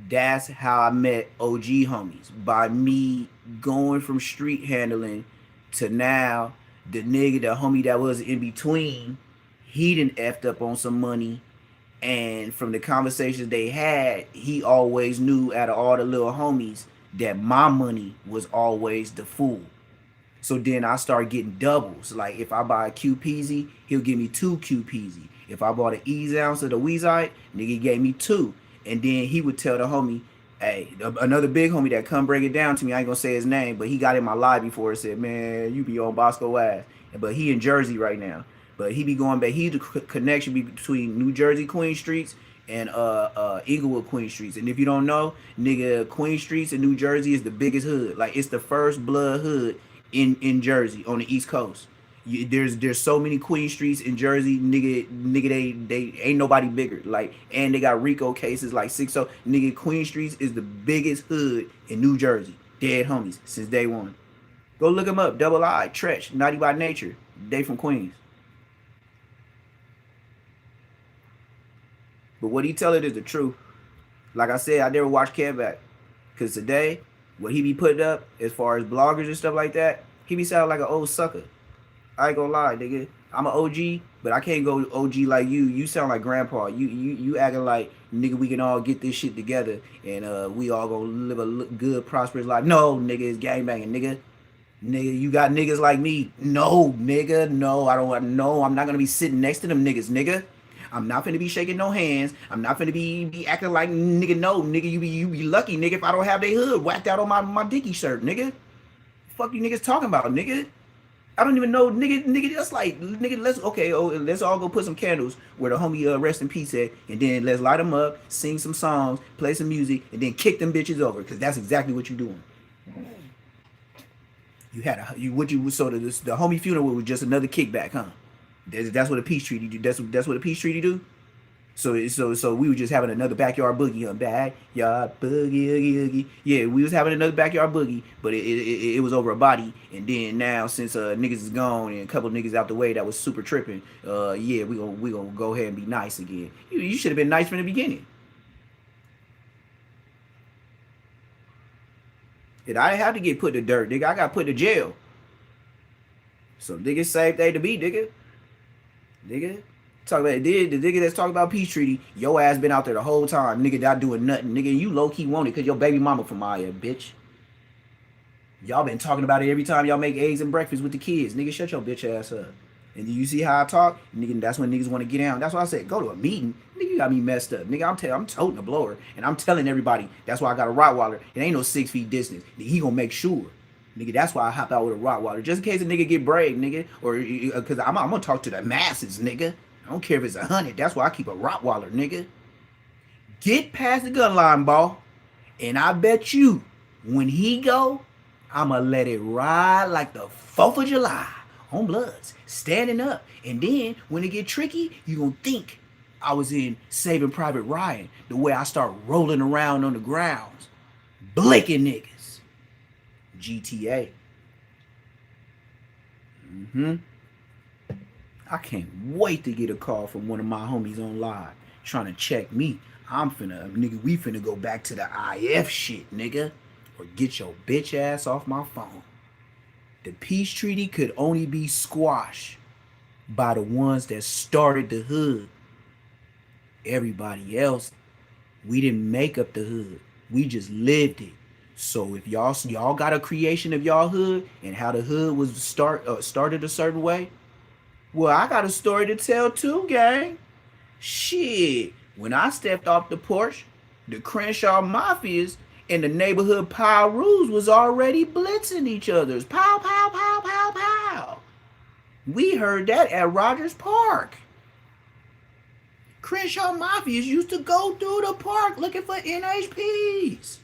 that's how I met OG homies by me going from street handling to now the nigga, the homie that was in between, he done effed up on some money. And from the conversations they had, he always knew out of all the little homies that my money was always the fool. So then I start getting doubles. Like if I buy a QPZ, he'll give me two QPZ. If I bought an Ease ounce of the Weezite, nigga gave me two. And then he would tell the homie, hey, another big homie that come break it down to me. I ain't gonna say his name, but he got in my live before and said, man, you be on Bosco ass. But he in Jersey right now. But he be going back. He the connection between New Jersey Queen Streets and Inglewood Queen Streets. And if you don't know, nigga, Queen Streets in New Jersey is the biggest hood. Like it's the first blood hood in Jersey on the East Coast. There's so many Queen Streets in Jersey, nigga. They ain't nobody bigger. Like, and they got RICO cases like 6-0. Nigga, Queen Streets is the biggest hood in New Jersey. Dead homies since day one. Go look them up. Double I, Tretch, Naughty by Nature. They from Queens. But what he tell it is the truth. Like I said, I never watched Back. Cause today, what he be putting up as far as bloggers and stuff like that, he be sounding like an old sucker. I ain't gonna lie, nigga. I'm an OG, but I can't go OG like you. You sound like grandpa. You acting like, nigga, we can all get this shit together and we all gonna live a good, prosperous life. No, nigga, it's gangbanging, nigga. Nigga, you got niggas like me. No, nigga, no, I don't know. I'm not gonna be sitting next to them niggas, nigga. I'm not finna be shaking no hands. I'm not finna be acting like nigga. No, nigga, you be lucky, nigga, if I don't have they hood whacked out on my dicky shirt, nigga. Fuck you niggas talking about, nigga. I don't even know, nigga. That's like, nigga. Let's all go put some candles where the homie rest in peace at, and then let's light them up, sing some songs, play some music, and then kick them bitches over, cause that's exactly what you doing. You had the homie funeral was just another kickback, huh? That's what a peace treaty do. That's what a peace treaty do. So we were just having another backyard boogie on backyard boogie, oogie. Yeah, we was having another backyard boogie, but it was over a body. And then now since niggas is gone and a couple niggas out the way that was super tripping, yeah, we gonna go ahead and be nice again. You should have been nice from the beginning. And I didn't have to get put to dirt, nigga. I got put to jail. So nigga, same thing to me, nigga. Nigga. Talk about the nigga that's talking about peace treaty. Your ass been out there the whole time, nigga. Not doing nothing, nigga. You low key want it because your baby mama from Maya, bitch. Y'all been talking about it every time y'all make eggs and breakfast with the kids, nigga. Shut your bitch ass up. And do you see how I talk, nigga? That's when niggas want to get down. That's why I said go to a meeting, nigga. You got me messed up, nigga. I'm toting a blower, and I'm telling everybody that's why I got a Rottweiler. It ain't no 6 feet distance. Nigga, he gonna make sure. Nigga, that's why I hop out with a Rottweiler. Just in case a nigga get brave, nigga. Or, because I'm gonna talk to the masses, nigga. I don't care if it's 100. That's why I keep a Rottweiler, nigga. Get past the gun line, ball. And I bet you, when he go, I'ma let it ride like the 4th of July. On Bloods. Standing up. And then, when it get tricky, you gonna think I was in Saving Private Ryan. The way I start rolling around on the grounds. Blicking niggas. GTA. I can't wait to get a call from one of my homies on live trying to check me. Nigga, we finna go back to the IF shit, nigga. Or get your bitch ass off my phone. The peace treaty could only be squashed by the ones that started the hood. Everybody else, we didn't make up the hood. We just lived it. So if y'all got a creation of y'all hood and how the hood was started a certain way, well, I got a story to tell too, gang. Shit, when I stepped off the porch, the Crenshaw Mafias and the neighborhood Pyrus was already blitzing each other's. Pow, pow, pow, pow, pow. We heard that at Rogers Park. Crenshaw Mafias used to go through the park looking for NHPs.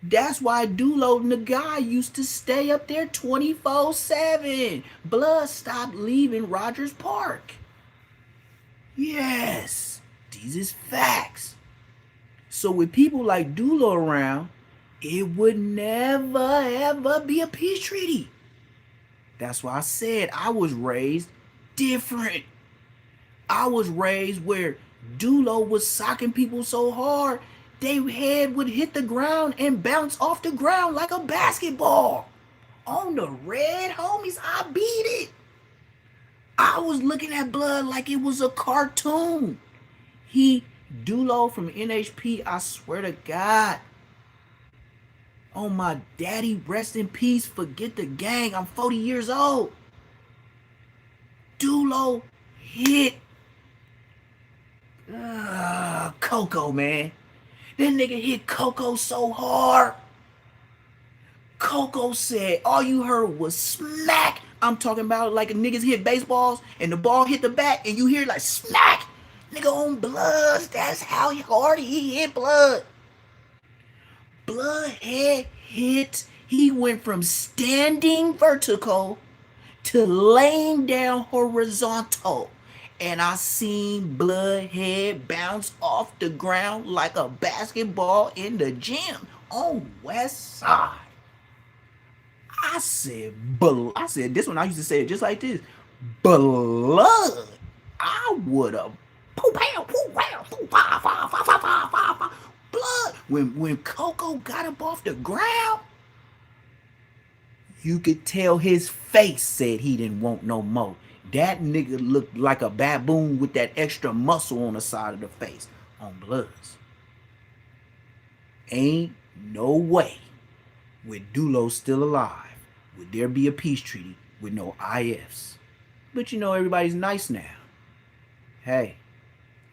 That's why Dulo and the guy used to stay up there 24/7. Blood stopped leaving Rogers Park. Yes, these is facts. So with people like Dulo around, it would never ever be a peace treaty. That's why I said I was raised different. I was raised where Dulo was socking people so hard their head would hit the ground and bounce off the ground like a basketball. On the red, homies, I beat it. I was looking at Blood like it was a cartoon. Dulo from NHP, I swear to God. Oh my daddy, rest in peace, forget the gang. I'm 40 years old. Dulo hit Coco, man. That nigga hit Coco so hard. Coco said all you heard was smack. I'm talking about like niggas hit baseballs and the ball hit the bat and you hear like smack. Nigga on Bloods. That's how hard he hit Blood. Blood had hit. He went from standing vertical to laying down horizontal. And I seen Bloodhead bounce off the ground like a basketball in the gym on West Side. I said, this one I used to say it just like this. Blood. I would have Blood. When Coco got up off the ground, you could tell his face said he didn't want no more. That nigga looked like a baboon with that extra muscle on the side of the face on Bloods. Ain't no way, with Dulo still alive, would there be a peace treaty with no IFs. But you know everybody's nice now. Hey,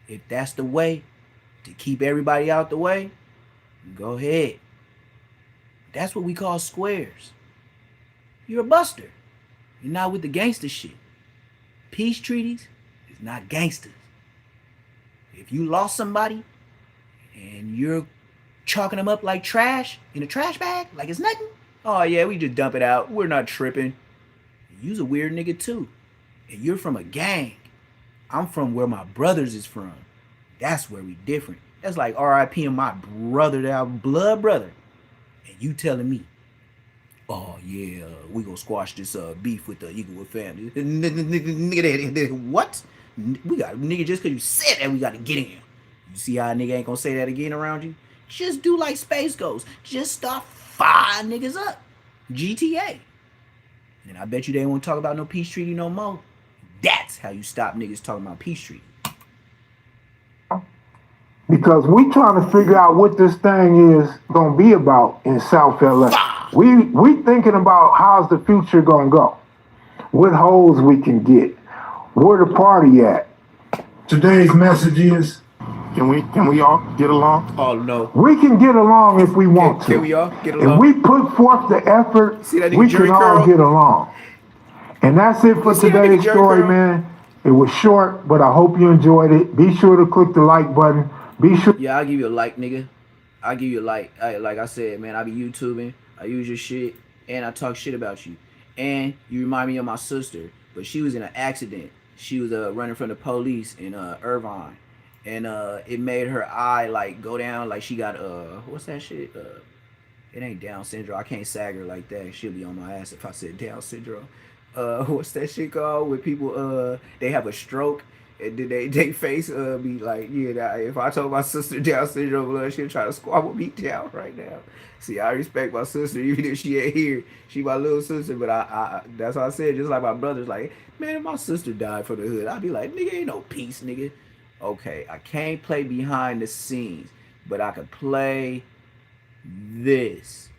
if that's the way to keep everybody out the way, go ahead. That's what we call squares. You're a buster. You're not with the gangster shit. Peace treaties is not gangsters. If you lost somebody and you're chalking them up like trash in a trash bag, like it's nothing, oh yeah, we just dump it out. We're not tripping. You's a weird nigga too. And you're from a gang. I'm from where my brothers is from. That's where we different. That's like R.I.P. and my brother, our blood brother. And you telling me, oh yeah, we gonna squash this beef with the Eaglewood family. Nigga, what? We got nigga just cause you said that we gotta get in. You see how a nigga ain't gonna say that again around you? Just do like Space Ghost. Just start firing niggas up. GTA. And I bet you they won't talk about no peace treaty no more. That's how you stop niggas talking about peace treaty. Because we trying to figure out what this thing is gonna be about in South LA. We thinking about how's the future gonna go, what holes we can get, where the party at. Today's message is, can we all get along? Oh no. We can get along if we want to. Can we all get along? If we put forth the effort, See that nigga we Jerry can all curl? get along. And that's it for You see that nigga today's Jerry story, curl? man. It was short, but I hope you enjoyed it. Be sure to click the like button. Be sure. Yeah, I'll give you a like, nigga. I'll give you a like. Like I said, man, I be YouTubing. I use your shit, and I talk shit about you. And you remind me of my sister, but she was in an accident. She was running from the police in Irvine, and it made her eye like go down, like she got what's that shit? It ain't Down syndrome. I can't sag her like that. She'll be on my ass if I said Down syndrome. What's that shit called? When people they have a stroke and then they face be like, yeah, if I told my sister Down syndrome, she'll try to squabble me down right now. See, I respect my sister even if she ain't here. She my little sister, but I that's what I said. Just like my brother's like, man, if my sister died for the hood, I'd be like, nigga, ain't no peace, nigga. Okay, I can't play behind the scenes, but I could play this.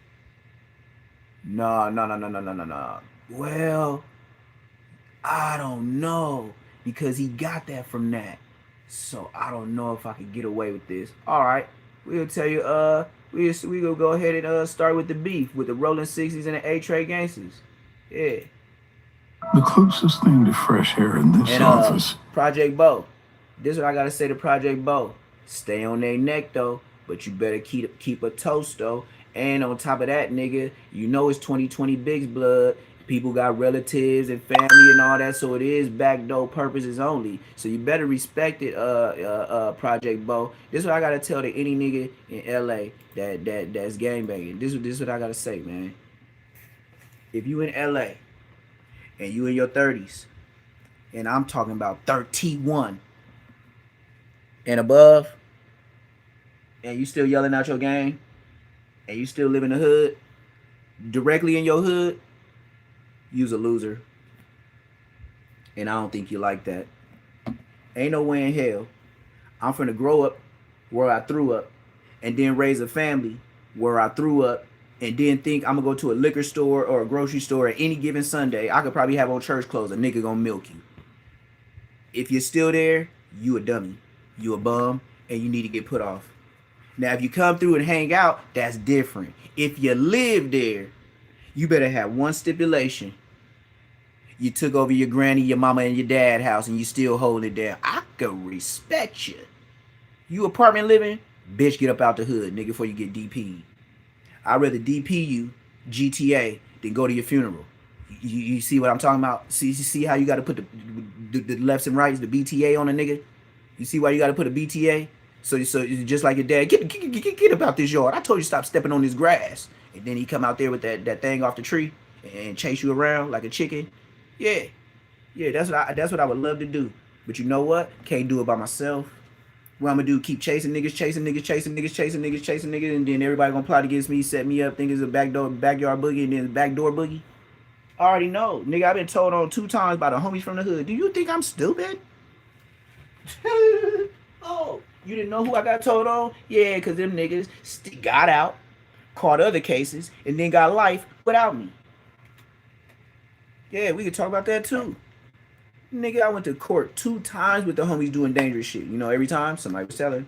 No. Well, I don't know because he got that from that. So I don't know if I could get away with this. All right, we'll tell you. We gonna go ahead and start with the beef with the Rolling 60s and the A-Tray Gangsters. Yeah. The closest thing to fresh air in this office. Project Bo. This is what I gotta say to Project Bo. Stay on their neck though, but you better keep a toast though. And on top of that, nigga, you know it's 2020 Big's blood. People got relatives and family and all that, so it is backdoor purposes only. So you better respect it, Project Bo. This is what I gotta tell to any nigga in LA that's gangbanging. This is what I gotta say, man. If you in LA and you in your 30s, and I'm talking about 31 and above, and you still yelling out your game, and you still live in the hood, directly in your hood, you's a loser. And I don't think you like that. Ain't no way in hell I'm finna grow up where I threw up and then raise a family where I threw up and then think I'm gonna go to a liquor store or a grocery store at any given Sunday. I could probably have on church clothes. A nigga gonna milk you. If you're still there, you a dummy. You a bum and you need to get put off. Now, if you come through and hang out, that's different. If you live there, you better have one stipulation. You took over your granny, your mama, and your dad house, and you still holding it down. I could respect you. You apartment living? Bitch, get up out the hood, nigga, before you get DP'd. I'd rather DP you, GTA, than go to your funeral. You see what I'm talking about? See how you got to put the lefts and rights, the BTA on a nigga? You see why you got to put a BTA? So just like your dad, get up out this yard. I told you stop stepping on this grass. And then he come out there with that thing off the tree and chase you around like a chicken. Yeah, that's what I would love to do. But you know what? Can't do it by myself. What I'm gonna do? Keep chasing niggas, and then everybody gonna plot against me, set me up, think it's a backyard boogie, and then backdoor boogie. I already know, nigga. I've been told on 2 times by the homies from the hood. Do you think I'm stupid? Oh. You didn't know who I got told on? Yeah, because them niggas got out, caught other cases, and then got life without me. Yeah, we could talk about that too. Nigga, I went to court 2 times with the homies doing dangerous shit. You know, every time somebody was telling.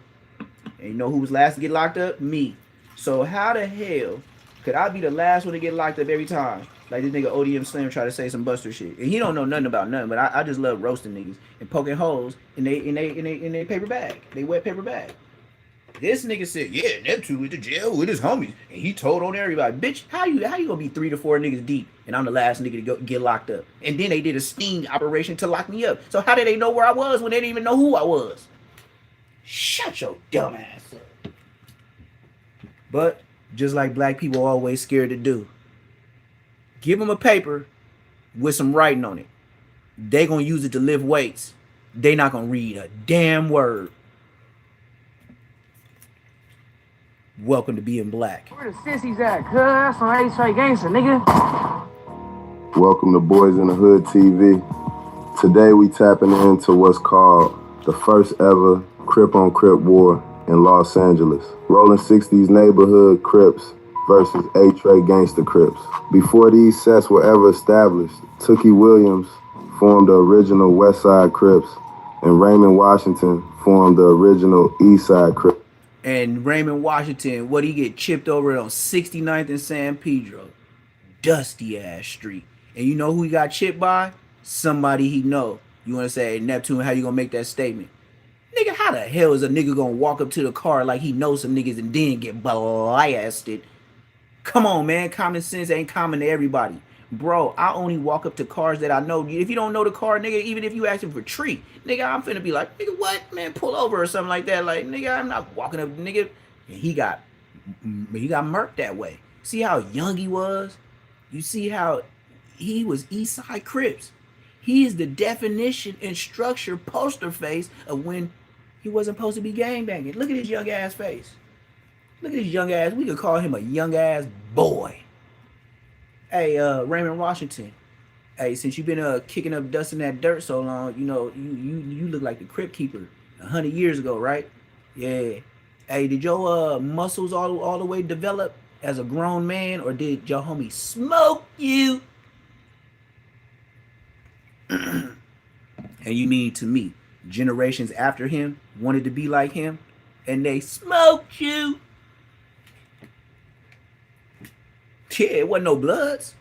And you know who was last to get locked up? Me. So how the hell could I be the last one to get locked up every time? Like this nigga ODM Slim try to say some Buster shit. And he don't know nothing about nothing, but I just love roasting niggas and poking holes in they paper bag. They wet paper bag. This nigga said, yeah, Neptune went to jail with his homies. And he told on everybody. Bitch, how you gonna be 3 to 4 niggas deep and I'm the last nigga to get locked up? And then they did a sting operation to lock me up. So how did they know where I was when they didn't even know who I was? Shut your dumb ass up. But just like black people are always scared to do, give them a paper with some writing on it. They gonna use it to lift weights. They not gonna read a damn word. Welcome to being black. Where the sissies at, cuz? That's some 8 straight gangster, nigga. Welcome to Boys in the Hood TV. Today we tapping into what's called the first ever Crip on Crip war in Los Angeles. Rolling 60s neighborhood Crips versus 8-Tray gangster Crips. Before these sets were ever established, Tookie Williams formed the original West Side Crips and Raymond Washington formed the original East Side Crips. And Raymond Washington, what he get chipped over on 69th and San Pedro. Dusty ass street. And you know who he got chipped by? Somebody he know. You want to say, hey, Neptune, how you gonna make that statement? Nigga, how the hell is a nigga gonna walk up to the car like he knows some niggas and then get blasted? Come on, man. Common sense ain't common to everybody. Bro, I only walk up to cars that I know. If you don't know the car, nigga, even if you asking for treat, nigga, I'm finna be like, nigga, what? Man, pull over or something like that. Like, nigga, I'm not walking up, nigga. And he got murked that way. See how young he was? You see how he was East Side Crips. He is the definition and structure poster face of when he wasn't supposed to be gangbanging. Look at his young ass face. Look at his young ass. We could call him a young ass boy. Hey, Raymond Washington. Hey, since you've been kicking up dust in that dirt so long, you know, you look like the Crypt Keeper 100 years ago, right? Yeah. Hey, did your muscles all the way develop as a grown man, or did your homie smoke you? And you mean to me, generations after him wanted to be like him, and they smoked you? Yeah, it wasn't no bloods.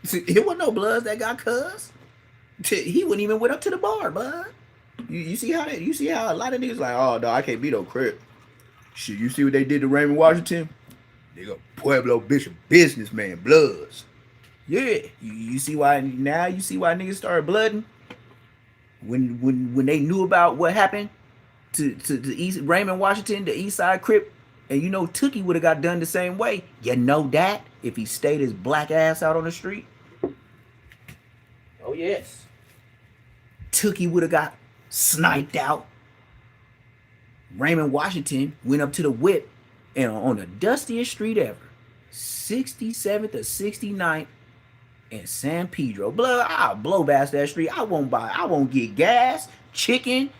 It wasn't no bloods that got cussed. He wouldn't even went up to the bar, bud. You see how a lot of niggas like, oh no, I can't be no Crip. Shit, you see what they did to Raymond Washington? They go Pueblo Bishop businessman, bloods. Yeah, you see why now? You see why niggas started blooding when they knew about what happened to East Raymond Washington, the East Side Crip, and you know Tookie would have got done the same way. You know that if he stayed his black ass out on the street. Oh yes, Tookie would have got sniped out. Raymond Washington went up to the whip and on the dustiest street ever, 67th or 69th in San Pedro. Blood, I'll blow past that street. I won't get gas, chicken.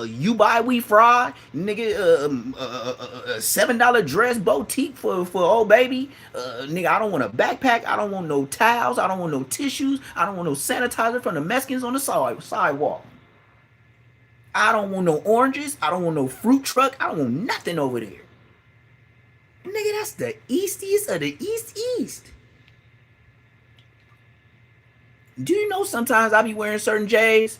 You buy, we fry, nigga. $7 dress boutique for old baby. Nigga, I don't want a backpack. I don't want no towels. I don't want no tissues. I don't want no sanitizer from the Mexicans on the sidewalk. I don't want no oranges. I don't want no fruit truck. I don't want nothing over there. Nigga, that's the Easties of the East. Do you know sometimes I be wearing certain J's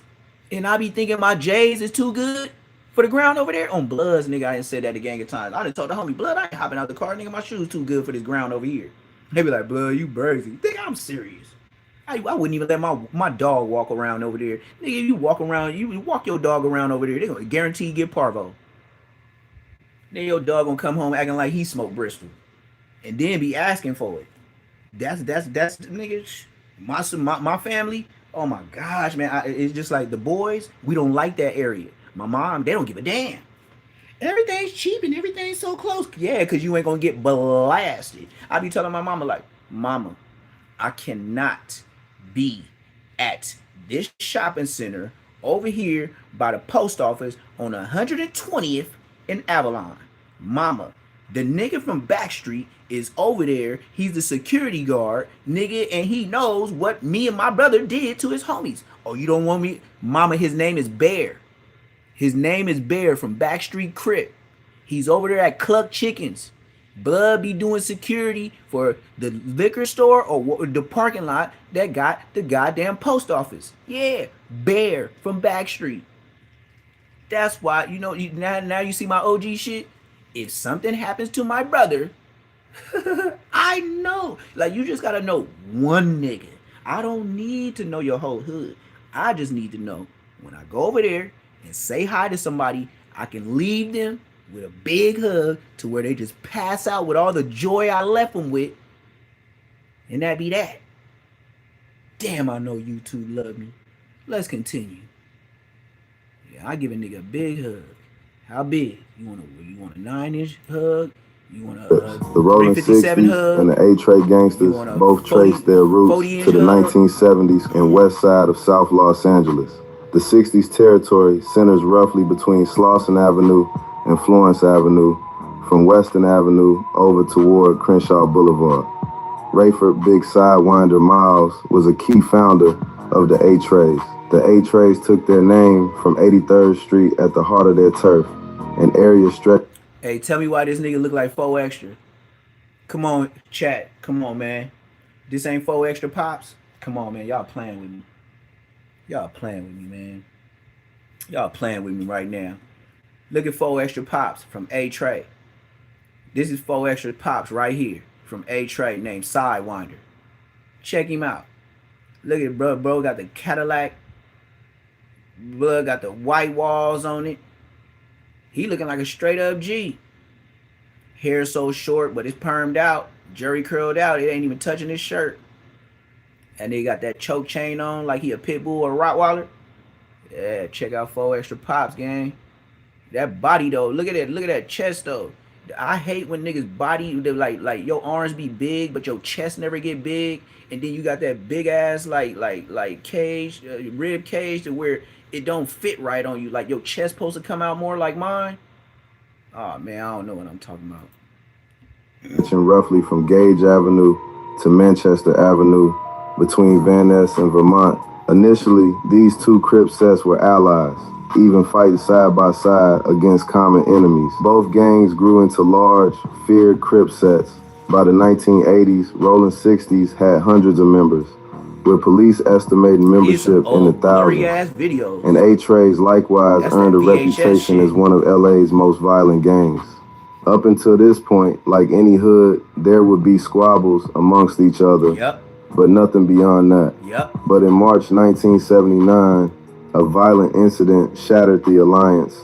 and I be thinking my J's is too good for the ground over there? On Bloods, nigga, I done said that a gang of times. I done told the homie, Blood, I ain't hopping out the car, nigga, my shoes too good for this ground over here. They be like, Blood, you crazy. Think I'm serious. I wouldn't even let my dog walk around over there. Nigga, you walk your dog around over there, they gonna guarantee get parvo. Then your dog gonna come home acting like he smoked Bristol. And then be asking for it. That's nigga, my family, oh my gosh, man. It's just like the boys, we don't like that area. My mom, they don't give a damn. Everything's cheap and everything's so close. Yeah, because you ain't gonna get blasted. I be telling my mama, like, Mama, I cannot be at this shopping center over here by the post office on 120th in Avalon. Mama, the nigga from Backstreet is over there. He's the security guard, nigga, and he knows what me and my brother did to his homies. Oh, you don't want me? Mama, his name is Bear. His name is Bear from Backstreet Crip. He's over there at Cluck Chickens. Blood be doing security for the liquor store or the parking lot that got the goddamn post office. Yeah, Bear from Backstreet. That's why, you know, now you see my OG shit. If something happens to my brother, I know. Like, you just gotta know one nigga. I don't need to know your whole hood. I just need to know when I go over there and say hi to somebody, I can leave them with a big hug to where they just pass out with all the joy I left them with, and that be that. Damn, I know YouTube love me. Let's continue. Yeah, I give a nigga a big hug. How big? You want a 9-inch hug? You want a The Rolling 357 60s and hug? the A-Tray gangsters want a both 40 traced their roots 40-inch to the hug? 1970s and west side of South Los Angeles. The 60s territory centers roughly between Slauson Avenue and Florence Avenue, from Western Avenue over toward Crenshaw Boulevard. Rayford Big Sidewinder Miles was a key founder of the A-Trays. The A-Trays took their name from 83rd Street at the heart of their turf, an area stretched. Hey, tell me why this nigga look like 4 Extra. Come on, chat. Come on, man. This ain't 4 Extra Pops. Come on, man. Y'all playing with me. Y'all playing with me, man. Y'all playing with me right now. Look at 4 Extra Pops from A-Tray. This is 4 Extra Pops right here from A-Tray named Sidewinder. Check him out. Look at bro. Bro got the Cadillac. Bro got the white walls on it. He looking like a straight up G. Hair so short, but it's permed out. Jerry curled out. It ain't even touching his shirt. And they got that choke chain on like he a pit bull or a Rottweiler. Yeah, check out 4 Extra Pops, gang. That body though, look at it. Look at that chest though. I hate when niggas body like your arms be big, but your chest never get big, and then you got that big ass like cage, rib cage, to where it don't fit right on you. Like your chest supposed to come out more like mine. Oh man, I don't know what I'm talking about. Roughly from Gage Avenue to Manchester Avenue, between Van Ness and Vermont. Initially, these two Crip sets were allies, even fighting side by side against common enemies. Both gangs grew into large, feared Crip sets. By the 1980s, Rolling 60s had hundreds of members, with police estimating membership in the thousands. And A-Trays likewise earned a reputation as one of LA's most violent gangs. Up until this point, like any hood, there would be squabbles amongst each other. Yep. But nothing beyond that. Yep. But in March 1979, a violent incident shattered the alliance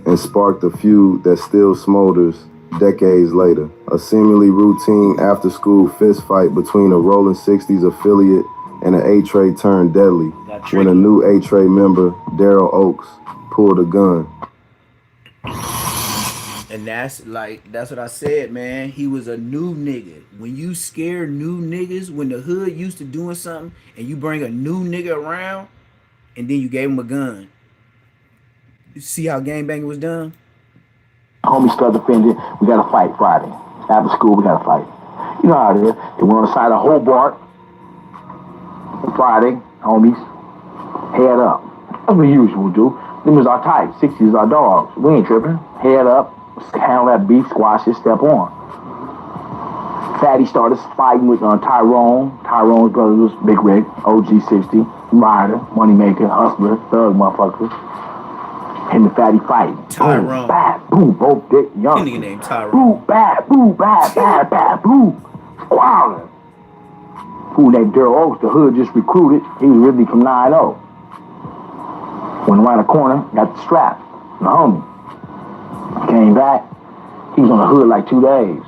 and sparked a feud that still smolders decades later. A seemingly routine after-school fistfight between a Rolling 60s affiliate and an A-Tray turned deadly when a new A-Tray member, Daryl Oaks, pulled a gun. And that's what I said, man. He was a new nigga. When you scare new niggas, when the hood used to doing something and you bring a new nigga around and then you gave him a gun. You see how gangbanging was done? Homie started offended. We got to fight Friday. After school, we got to fight. You know how it is. They went on the side of Hobart. Friday, homies, head up. That's what we usually do. Them is our type. 60s our dogs. We ain't tripping. Head up. Handle that beef, squash it, step on. Fatty started fighting with Tyrone. Tyrone's brother was Big Rick, OG 60, rider, moneymaker, hustler, thug motherfucker. Him and Fatty fighting. Tyrone. Boom, bad, boom, both dick young. Nigga named Tyrone. Boom, bad, boom. Squalling. Who named Daryl Oaks, the hood just recruited. He was really from 9-0. Went around the corner, got the strap. The homie. Came back, he was on the hood like 2 days.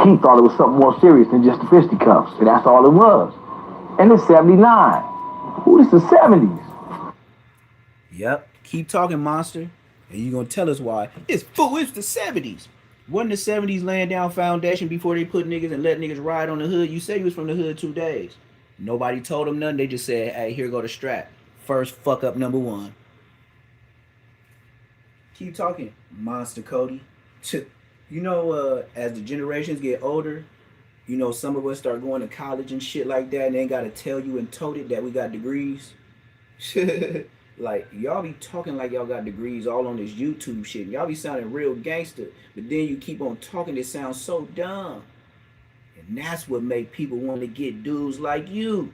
He thought it was something more serious than just the fisticuffs, and that's all it was. And it's 79. Who is the 70s? Yep. Keep talking, monster. And you gonna tell us why. It's the 70s. Wasn't the 70s laying down foundation before they put niggas and let niggas ride on the hood? You said you was from the hood 2 days. Nobody told them nothing. They just said, hey, here go the strap. First fuck up number 1. Keep talking, Monster Cody. You know, as the generations get older, you know, some of us start going to college and shit like that, and they gotta tell you and tote it that we got degrees. Like, y'all be talking like y'all got degrees all on this YouTube shit. Y'all be sounding real gangster, but then you keep on talking, it sounds so dumb. And that's what make people want to get dudes like you.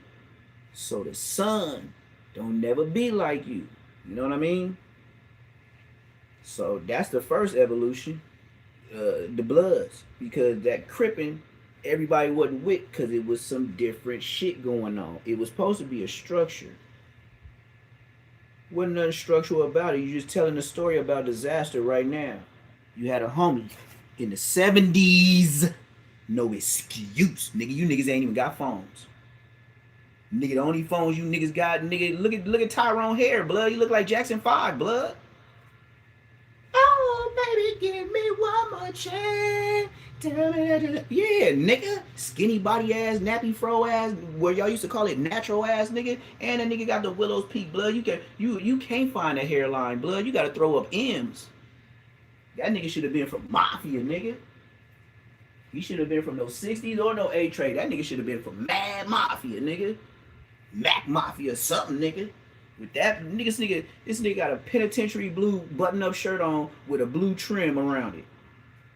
So the son don't never be like you. You know what I mean? So that's the first evolution, the Bloods, because that Crippin', everybody wasn't with because it was some different shit going on. It was supposed to be a structure. Wasn't nothing structural about it. You just telling a story about disaster right now. You had a homie in the 70s. No excuse. Nigga, you niggas ain't even got phones. Nigga, the only phones you niggas got, nigga, look at Tyrone hair, blood. You look like Jackson 5, blood. Oh, baby, give me one more chance. Yeah, nigga. Skinny body ass, nappy fro ass, where y'all used to call it natural ass, nigga. And a nigga got the Willow's Peak, blood. You can't find a hairline, blood. You gotta throw up M's. That nigga should have been from Mafia, nigga. He should have been from no 60s or no A-Trade. That nigga should have been from Mad Mafia, nigga. Mac Mafia something, nigga. With that this nigga got a penitentiary blue button-up shirt on with a blue trim around it.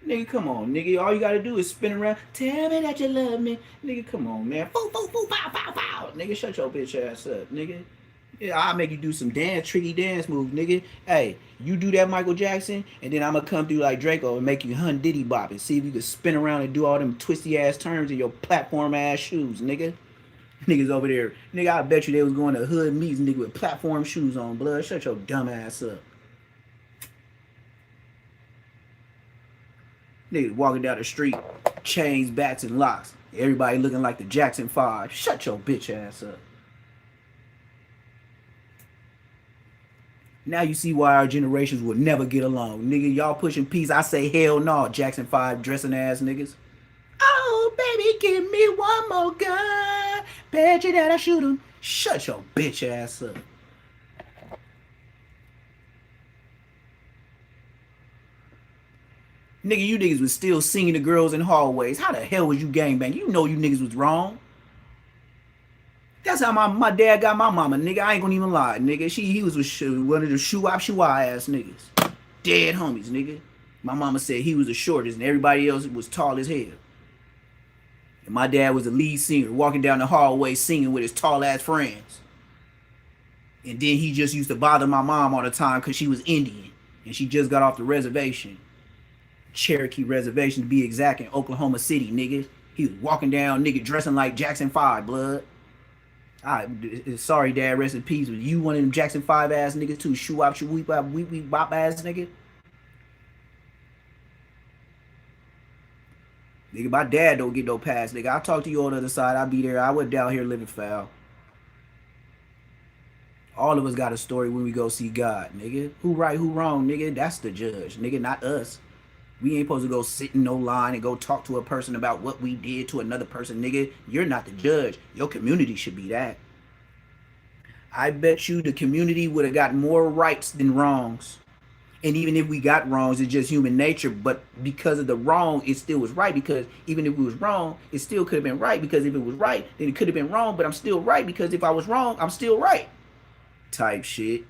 Nigga, come on, nigga. All you gotta do is spin around. Tell me that you love me. Nigga, come on, man. Foo, foo, foo, pow, pow, pow. Nigga, shut your bitch ass up, nigga. Yeah, I'll make you do some tricky dance moves, nigga. Hey, you do that Michael Jackson, and then I'm gonna come through like Draco and make you hun diddy bop and see if you can spin around and do all them twisty ass turns in your platform ass shoes, nigga. Niggas over there, nigga, I bet you they was going to hood meets, nigga, with platform shoes on, blood. Shut your dumb ass up. Niggas walking down the street, chains, bats, and locks. Everybody looking like the Jackson 5. Shut your bitch ass up. Now you see why our generations will never get along. Nigga, y'all pushing peace. I say hell no, Jackson 5 dressing ass niggas. Oh, baby, give me one more gun. Bet you that I shoot him. Shut your bitch ass up. Nigga, you niggas was still singing to girls in hallways. How the hell was you gangbang? You know you niggas was wrong. That's how my dad got my mama, nigga. I ain't gonna even lie, nigga. He was with one of the shoo-wop ass niggas. Dead homies, nigga. My mama said he was the shortest and everybody else was tall as hell. And my dad was the lead singer, walking down the hallway singing with his tall ass friends. And then he just used to bother my mom all the time because she was Indian and she just got off the reservation. Cherokee reservation to be exact, in Oklahoma City, nigga. He was walking down, nigga, dressing like Jackson 5, blood. Sorry, Dad, rest in peace. Was you one of them Jackson 5 ass niggas too? Shoo-wop, shoo-weep-wop, weep-weep-bop ass nigga? Nigga, my dad don't get no pass, nigga. I'll talk to you on the other side. I'll be there. I went down here living foul. All of us got a story when we go see God, nigga. Who right, who wrong, nigga? That's the judge, nigga, not us. We ain't supposed to go sit in no line and go talk to a person about what we did to another person, nigga. You're not the judge. Your community should be that. I bet you the community would have got more rights than wrongs. And even if we got wrongs, it's just human nature. But because of the wrong, it still was right. Because even if it was wrong, it still could have been right. Because if it was right, then it could have been wrong. But I'm still right. Because if I was wrong, I'm still right. Type shit.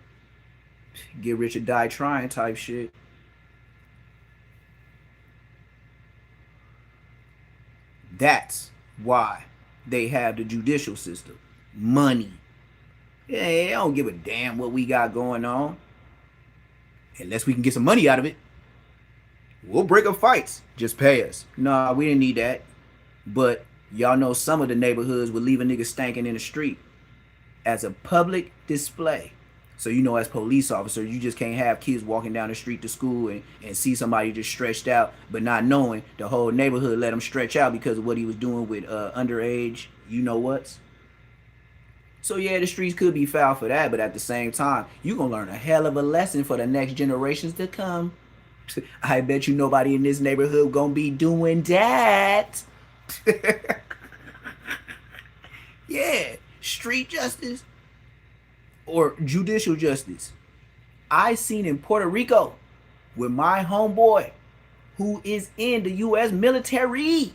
Get rich or die trying type shit. That's why they have the judicial system. Money. Yeah, they don't give a damn what we got going on. Unless we can get some money out of it. We'll break up fights. Just pay us. Nah, we didn't need that. But y'all know some of the neighborhoods would leave a nigga stanking in the street as a public display. So you know, as police officers, you just can't have kids walking down the street to school and see somebody just stretched out, but not knowing the whole neighborhood let him stretch out because of what he was doing with underage, you know what's. So yeah, the streets could be foul for that, but at the same time, you're going to learn a hell of a lesson for the next generations to come. I bet you nobody in this neighborhood going to be doing that. Yeah, street justice. Or judicial justice. I seen in Puerto Rico with my homeboy who is in the U.S. military.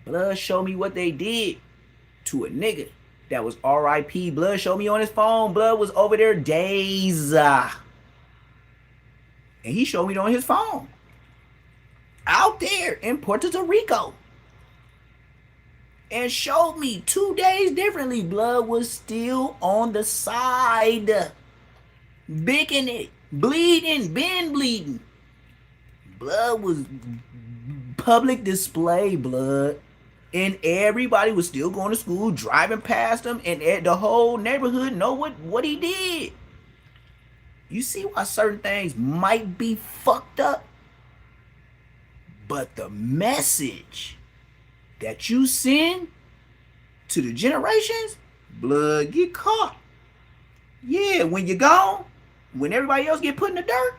Blood showed me what they did to a nigga that was R.I.P. Blood showed me on his phone. Blood was over there days. And he showed me on his phone. Out there in Puerto Rico. And showed me 2 days differently. Blood was still on the side. Bicking it. Bleeding. Been bleeding. Blood was public display, blood. And everybody was still going to school, driving past him. And the whole neighborhood know what he did. You see why certain things might be fucked up? But the message that you send to the generations, blood, get caught. Yeah, when you're gone, when everybody else get put in the dirt,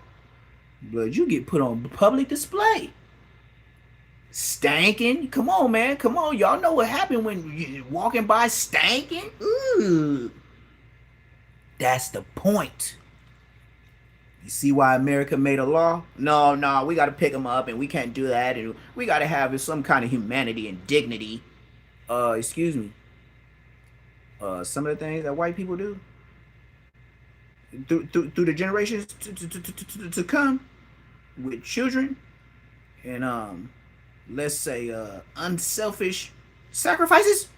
blood, you get put on public display. Stanking. Come on, man. Come on. Y'all know what happened when you walking by stanking? Ooh. That's the point. You see why America made a law? No, we got to pick them up and we can't do that. And we got to have some kind of humanity and dignity. Excuse me. Some of the things that white people do through the generations to come with children and let's say unselfish sacrifices.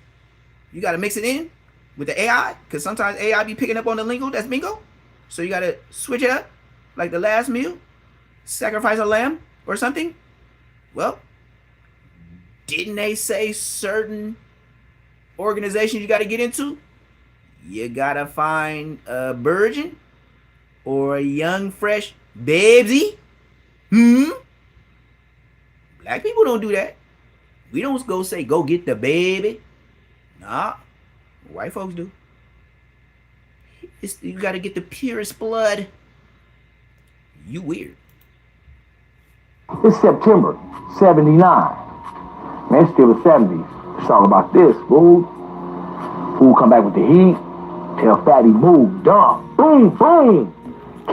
You got to mix it in with the AI because sometimes AI be picking up on the lingo that's bingo. So you got to switch it up, like the last meal, sacrifice a lamb or something. Well, didn't they say certain organizations you got to get into? You got to find a virgin or a young, fresh baby. Black people don't do that. We don't go say, go get the baby. Nah, white folks do. You got to get the purest blood. You weird. It's September 79. Man, it's still the 70s. It's all about this, fool. Fool come back with the heat. Tell Fatty move, dump, boom, boom.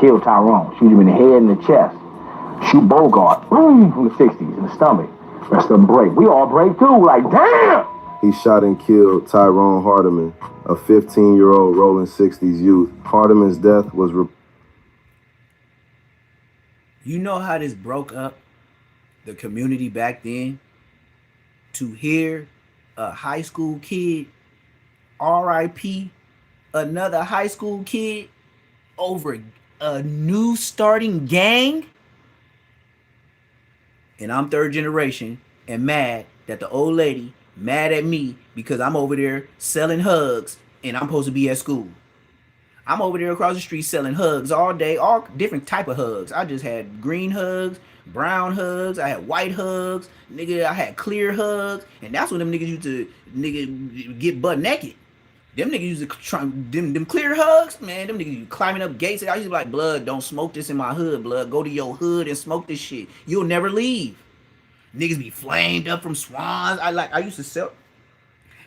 Kill Tyrone. Shoot him in the head and the chest. Shoot Bogart, boom, from the 60s in the stomach. Rest of them break. We all break too, like, damn! He shot and killed Tyrone Hardiman, a 15-year-old rolling 60s youth. Hardiman's death was... You know how this broke up the community back then? To hear a high school kid, RIP, another high school kid over a new starting gang? And I'm third generation and mad that the old lady mad at me because I'm over there selling hugs and I'm supposed to be at school. I'm over there across the street selling hugs all day, all different type of hugs. I just had green hugs, brown hugs, I had white hugs, nigga, I had clear hugs, and that's when them niggas used to get butt naked. Them niggas used to try them clear hugs, man. Them niggas climbing up gates. I used to be like, blood, don't smoke this in my hood, blood. Go to your hood and smoke this shit. You'll never leave. Niggas be flamed up from swans. I used to sell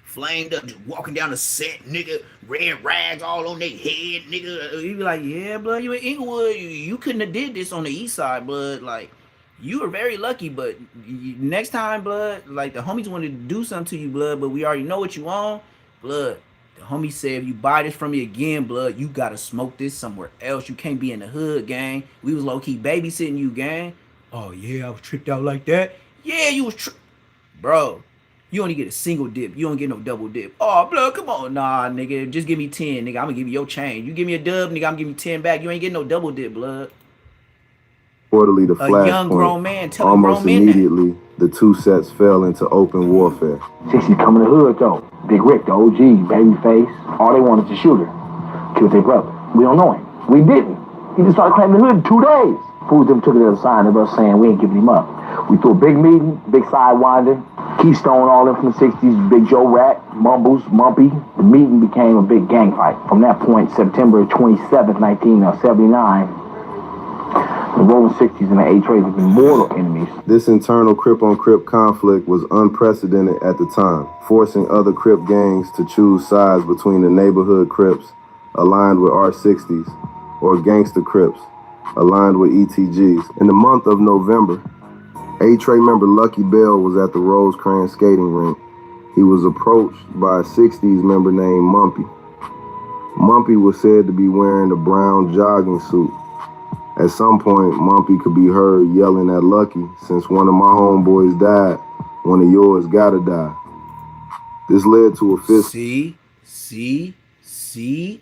flamed up, just walking down the set, nigga, red rags all on their head, nigga. You be like, yeah, blood, you in Inglewood. You couldn't have did this on the east side, blood. Like, you were very lucky, but next time, blood, like the homies wanted to do something to you, blood, but we already know what you on, blood. The homie said, if you buy this from me again, blood, you gotta smoke this somewhere else. You can't be in the hood, gang. We was low-key babysitting you, gang. Oh, yeah, I was tricked out like that? Yeah, you was bro, you only get a single dip. You don't get no double dip. Oh, blood, come on. Nah, nigga, just give me 10, nigga. I'm gonna give you your change. You give me a dub, nigga, I'm gonna give you 10 back. You ain't getting no double dip, blood. Reportedly, the a young grown man telling almost grown men immediately, the two sets fell into open warfare. 60 coming to the hood, though. Big Rick, the OG, babyface. All they wanted to shoot her. Killed their brother. We don't know him. We didn't. He just started claiming the hood in 2 days. Fools them took it as a sign of us saying we ain't giving him up. We threw a big meeting, big sidewinder. Keystone, all them from the 60s, Big Joe Rat, Mumbles, Mumpy. The meeting became a big gang fight. From that point, September 27th, 1979, the Rolling 60s and the H-Rays have been mortal enemies. This internal Crip-on-Crip conflict was unprecedented at the time, forcing other Crip gangs to choose sides between the neighborhood Crips, aligned with R60s, or gangster Crips, aligned with ETGs. In the month of November, H-Ray member Lucky Bell was at the Rosecrans skating rink. He was approached by a 60s member named Mumpy. Mumpy was said to be wearing a brown jogging suit. At some point, Mumpy could be heard yelling at Lucky, since one of my homeboys died, one of yours gotta die. This led to a fist. See,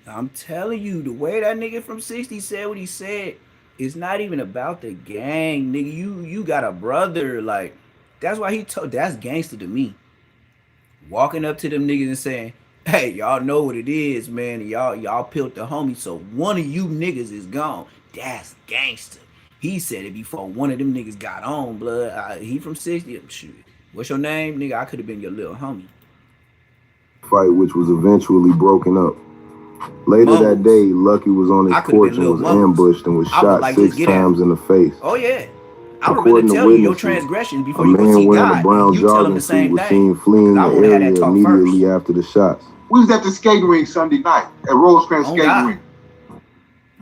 I'm telling you, the way that nigga from 60 said what he said, it's not even about the gang, nigga. You got a brother, like, that's why he told, that's gangster to me. Walking up to them niggas and saying, hey, y'all know what it is, man. Y'all peeled the homie, so one of you niggas is gone. That's gangster. He said it before one of them niggas got on, blood. He from 60. Shoot. What's your name, nigga? I could have been your little homie. Fight, which was eventually broken up. Later that day, Lucky was on his porch and was ambushed and was shot 6 times in the face. Oh yeah. I would rather tell you your transgression before you go see God. A man wearing a brown jogging suit was seen fleeing the area immediately after the shots. We was at the skating rink Sunday night at Rosecrans skating rink.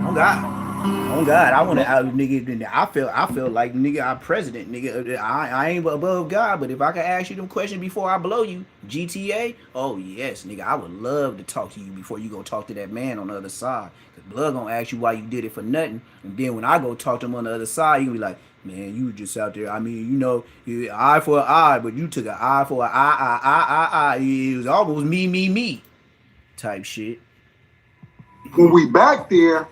Oh God, I want to nigga. I feel like nigga, our president, nigga. I ain't above God, but if I could ask you them questions before I blow you, GTA. Oh yes, nigga, I would love to talk to you before you go talk to that man on the other side. Cause Blood gonna ask you why you did it for nothing, and then when I go talk to him on the other side, you gonna be like, man, you were just out there. I mean, you know, eye for an eye, but you took an eye for an eye. It was almost me type shit. When we back there,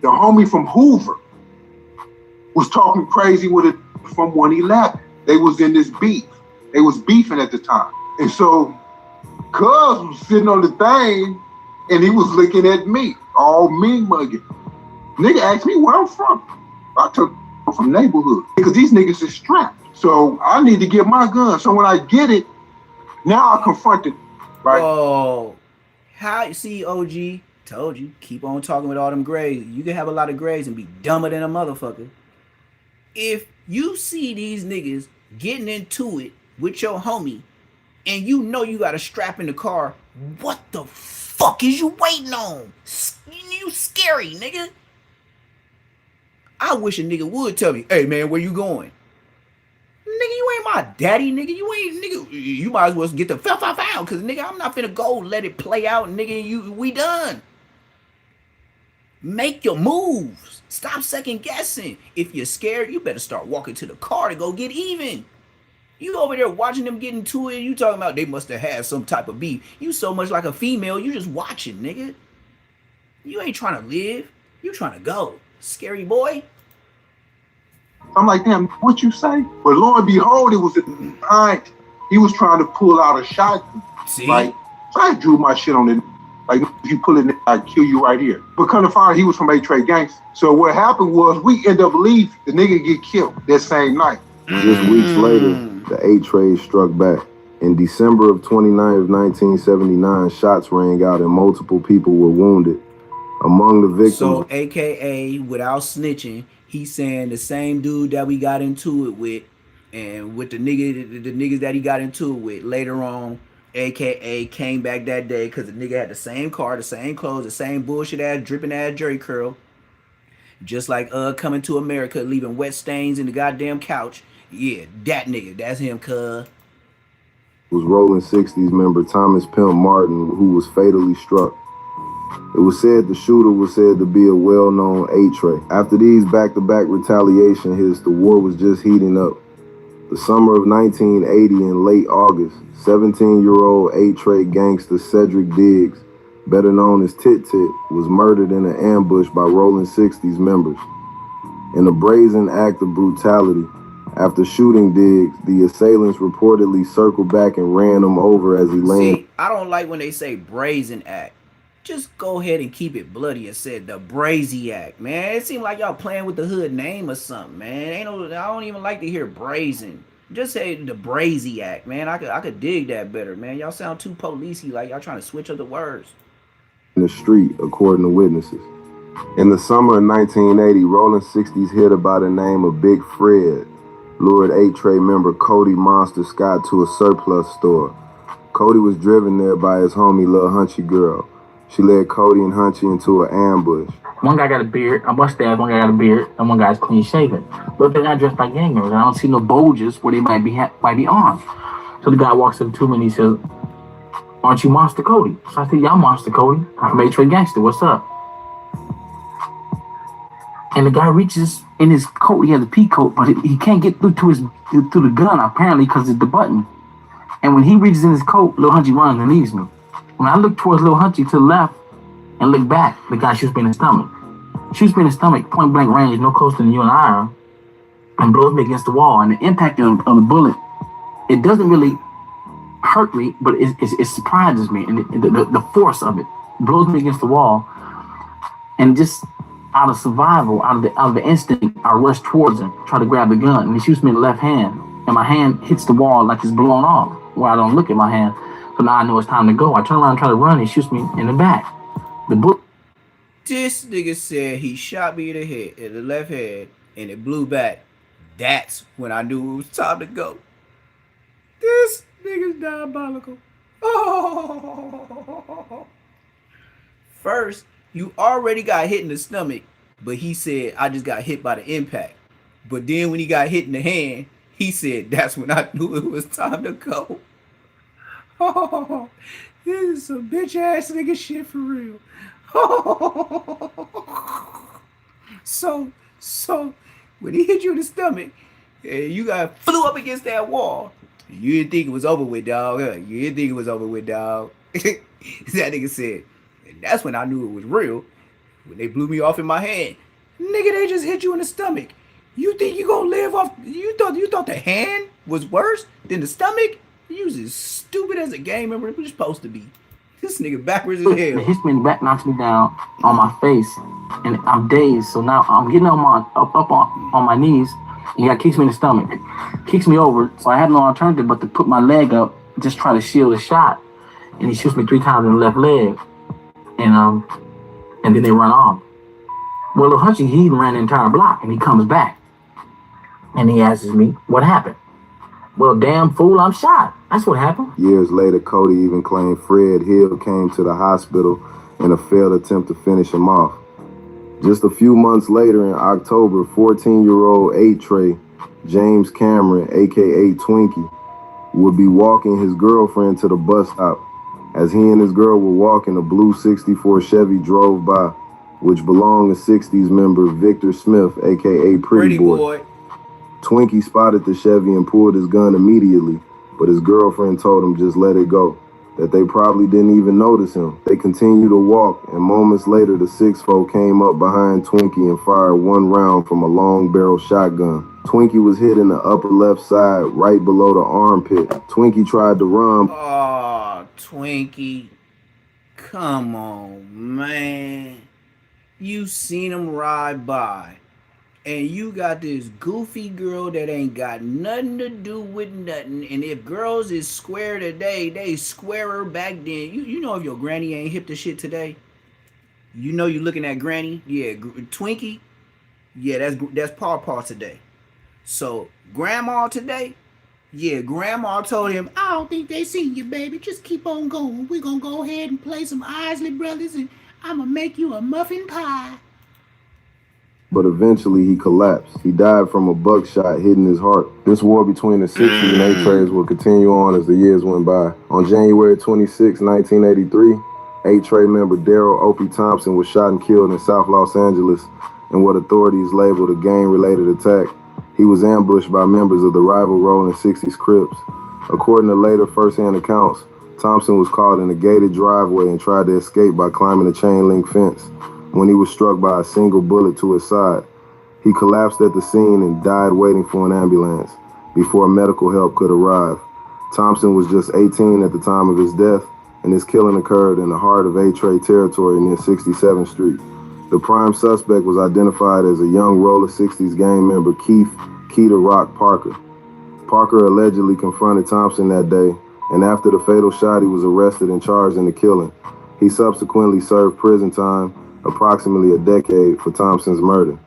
the homie from Hoover was talking crazy with it from 111. They was in this beef. They was beefing at the time. And so Cuz was sitting on the thing and he was looking at me, all mean mugging. Nigga asked me where I'm from. I took from neighborhood because these niggas is strapped. So I need to get my gun. So when I get it, now I confront it. Right? Oh, how you see, OG? Told you, keep on talking with all them grades. You can have a lot of grades and be dumber than a motherfucker. If you see these niggas getting into it with your homie and you know you got a strap in the car, what the fuck is you waiting on? You scary, nigga. I wish a nigga would tell me, hey man, where you going? Nigga, you ain't my daddy, nigga. You ain't, nigga. You might as well get the foul, cause nigga, I'm not finna go let it play out, nigga. We done. Make your moves. Stop second guessing. If you're scared, you better start walking to the car to go get even. You over there watching them get into it. You talking about they must have had some type of beef. You so much like a female. You just watching, nigga. You ain't trying to live. You trying to go. Scary boy. I'm like, damn, what you say? But lo and behold, it was behind. He was trying to pull out a shotgun. See? Right? So I drew my shit on it. Like, if you pull it, I'd kill you right here. But kind of find he was from A-Trade Gangster. So what happened was we end up leaving. The nigga get killed that same night. Just weeks later, the A-Trade struck back. In December of 1979, shots rang out and multiple people were wounded. Among the victims... So, AKA, without snitching, he's saying the same dude that we got into it with, and with the niggas that he got into it with later on, AKA came back that day because the nigga had the same car, the same clothes, the same bullshit ass, dripping ass jerry curl. Just like Coming to America, leaving wet stains in the goddamn couch. Yeah, that nigga, that's him, cuz. Was Rolling 60s member Thomas Pimp Martin, who was fatally struck. It was said the shooter was said to be a well-known A-Tray. After these back-to-back retaliation hits, the war was just heating up. The summer of 1980 in late August, 17-year-old A-Tray gangster Cedric Diggs, better known as Tit Tit, was murdered in an ambush by Rolling 60s members. In a brazen act of brutality, after shooting Diggs, the assailants reportedly circled back and ran him over as he landed. See, I don't like when they say brazen act. Just go ahead and keep it bloody and said the Brazy Act, man. It seemed like y'all playing with the hood name or something, man. I don't even like to hear brazen. Just say the Brazy Act, man. I could dig that better, man. Y'all sound too policey, like y'all trying to switch up the words. In the street, according to witnesses. In the summer of 1980, Rolling 60s hit by the name of Big Fred lured A-Tray member Cody Monster Scott to a surplus store. Cody was driven there by his homie Lil Hunchy Girl. She led Cody and Hunchy into an ambush. One guy got a beard, a mustache, one guy got a beard, and one guy's clean shaven. But they're not dressed like gang members. I don't see no bulges where they might be armed. So the guy walks up to him and he says, "Aren't you Monster Cody?" So I said, "Yeah, I'm Monster Cody. I'm from A-Trade Gangster. What's up?" And the guy reaches in his coat. He has a pea coat, but he can't get through to the gun apparently because it's the button. And when he reaches in his coat, Lil Hunchy runs and leaves me. When I look towards Lil Hunchy to the left and look back, the guy shoots me in the stomach. Shoots me in the stomach, point blank range, no closer than you and I are, and blows me against the wall. And the impact of the bullet, it doesn't really hurt me, but it surprises me. And the force of it blows me against the wall. And just out of survival, out of the instinct, I rush towards him, try to grab the gun, and he shoots me in the left hand, and my hand hits the wall like it's blown off, where I don't look at my hand. So now I know it's time to go. I turn around and try to run, and he shoots me in the back. The bullet. This nigga said he shot me in the head, in the left head, and it blew back. That's when I knew it was time to go. This nigga's diabolical. Oh. First, you already got hit in the stomach, but he said, I just got hit by the impact. But then when he got hit in the hand, he said, that's when I knew it was time to go. Oh, this is some bitch ass nigga shit for real. So when he hit you in the stomach and you got flew up against that wall, you didn't think it was over with, dog. Huh? You didn't think it was over with, dog. That nigga said, and that's when I knew it was real. When they blew me off in my hand. Nigga, they just hit you in the stomach. You think you gonna live off? You thought the hand was worse than the stomach? You was as stupid as a game member was supposed to be. This nigga backwards as hell. It hits me in the back, knocks me down on my face, and I'm dazed. So now I'm getting on my knees. And he kicks me in the stomach, kicks me over. So I have no alternative but to put my leg up, just try to shield the shot. And he shoots me 3 times in the left leg, and then they run off. Well, Lil Hunchy, he ran the entire block, and he comes back, and he asks me, what happened? Well, damn fool, I'm shot. That's what happened. Years later, Cody even claimed Fred Hill came to the hospital in a failed attempt to finish him off. Just a few months later in October, 14-year-old 8-Trey, James Cameron, a.k.a. Twinkie, would be walking his girlfriend to the bus stop. As he and his girl were walking, a blue 64 Chevy drove by, which belonged to 60s member Victor Smith, a.k.a. Pretty Boy. Twinkie spotted the Chevy and pulled his gun immediately, but his girlfriend told him just let it go, that they probably didn't even notice him. They continued to walk, and moments later, the 6-4 came up behind Twinkie and fired 1 round from a long-barrel shotgun. Twinkie was hit in the upper left side, right below the armpit. Twinkie tried to run. Oh, Twinkie. Come on, man. You seen him ride by. And you got this goofy girl that ain't got nothing to do with nothing. And if girls is square today, they squarer back then. You know if your granny ain't hip to shit today, you know you looking at granny. Yeah, Twinkie. Yeah, that's Paw today. So grandma today, yeah, grandma told him, I don't think they seen you, baby. Just keep on going. We're gonna go ahead and play some Isley Brothers, and I'm gonna make you a muffin pie. But eventually he collapsed. He died from a buckshot hitting his heart. This war between the 60s and 8-Trays will continue on as the years went by. On January 26, 1983, 8-Tray member Daryl Opie Thompson was shot and killed in South Los Angeles in what authorities labeled a gang-related attack. He was ambushed by members of the rival Rolling 60s Crips. According to later first-hand accounts, Thompson was caught in a gated driveway and tried to escape by climbing a chain-link fence when he was struck by a single bullet to his side. He collapsed at the scene and died waiting for an ambulance before medical help could arrive. Thompson was just 18 at the time of his death, and his killing occurred in the heart of 8-Tray territory near 67th Street. The prime suspect was identified as a young Roller 60s gang member, Keita Rock Parker. Parker allegedly confronted Thompson that day, and after the fatal shot, he was arrested and charged in the killing. He subsequently served prison time, approximately a decade, for Thompson's murder.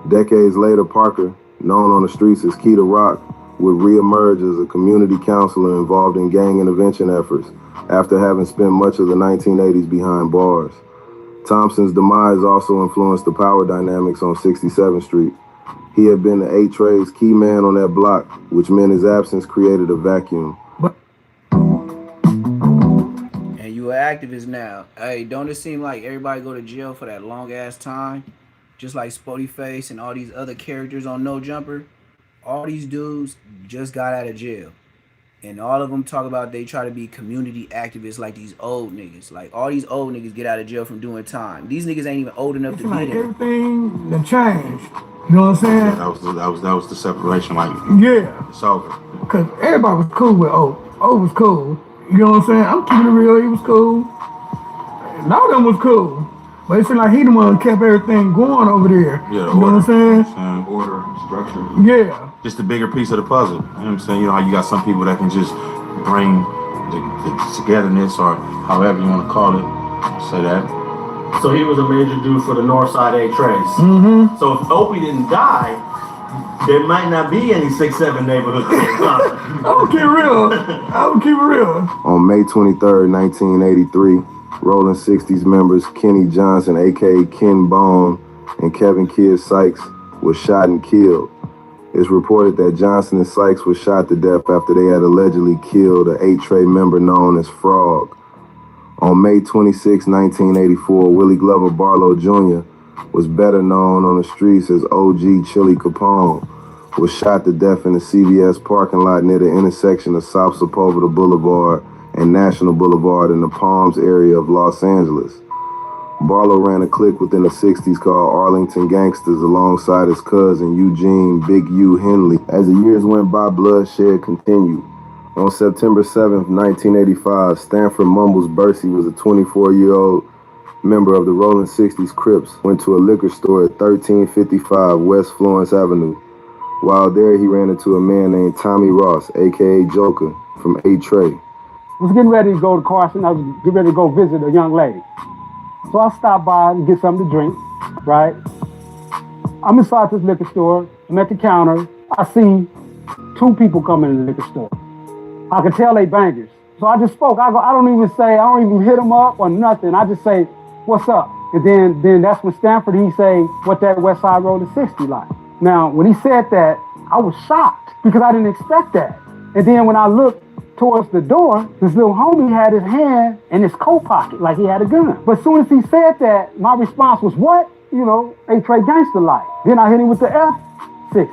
Decades later, Parker, known on the streets as Keita Rock, would reemerge as a community counselor involved in gang intervention efforts after having spent much of the 1980s behind bars. Thompson's demise also influenced the power dynamics on 67th Street. He had been the 8-Tray's key man on that block, which meant his absence created a vacuum. You an activist now. Hey, don't it seem like everybody go to jail for that long ass time? Just like Spotty Face and all these other characters on No Jumper. All these dudes just got out of jail. And all of them talk about they try to be community activists like these old niggas. Like all these old niggas get out of jail from doing time. These niggas ain't even old enough to be there. Everything that changed. You know what I'm saying? That was the separation. Like, yeah, it's over. Cause everybody was cool with O. O was cool. You know what I'm saying? I'm keeping it real. He was cool. And all of them was cool. But it seemed like he the one who kept everything going over there. Yeah, you know what I'm saying? Order, structure. Yeah. Just a bigger piece of the puzzle. You know what I'm saying? You know how you got some people that can just bring the togetherness, or however you want to call it. Say that. So he was a major dude for the Northside A trace. Mm-hmm. So if Opie didn't die, there might not be any 6-7 neighborhood kids. I'll keep it real. I'll keep it real. On May 23rd, 1983, Rolling 60s members Kenny Johnson, a.k.a. Ken Bone, and Kevin Kid Sykes were shot and killed. It's reported that Johnson and Sykes were shot to death after they had allegedly killed an 8-Tray member known as Frog. On May 26, 1984, Willie Glover Barlow Jr., was better known on the streets as OG Chili Capone, was shot to death in the CVS parking lot near the intersection of South Sepulveda Boulevard and National Boulevard in the Palms area of Los Angeles. Barlow ran a clique within the 60s called Arlington Gangsters alongside his cousin Eugene Big U Henley. As the years went by, bloodshed continued. On September 7th, 1985, Stanford Mumbles Bursey was a 24-year-old member of the Rolling 60s Crips, went to a liquor store at 1355 West Florence Avenue. While there, he ran into a man named Tommy Ross, a.k.a. Joker, from 8-Tray. I was getting ready to go to Carson. I was getting ready to go visit a young lady. So I stopped by and get something to drink, right? I'm inside this liquor store. I'm at the counter. I see two people coming in the liquor store. I could tell they bangers. So I just spoke. I don't even hit them up or nothing. I just say, what's up? And then that's when Stanford, he say, what that West Side Road is 60 like. Now, when he said that, I was shocked because I didn't expect that. And then when I looked towards the door, this little homie had his hand in his coat pocket like he had a gun. But as soon as he said that, my response was, what? You know, 8-Tray gangster like. Then I hit him with the F-60s,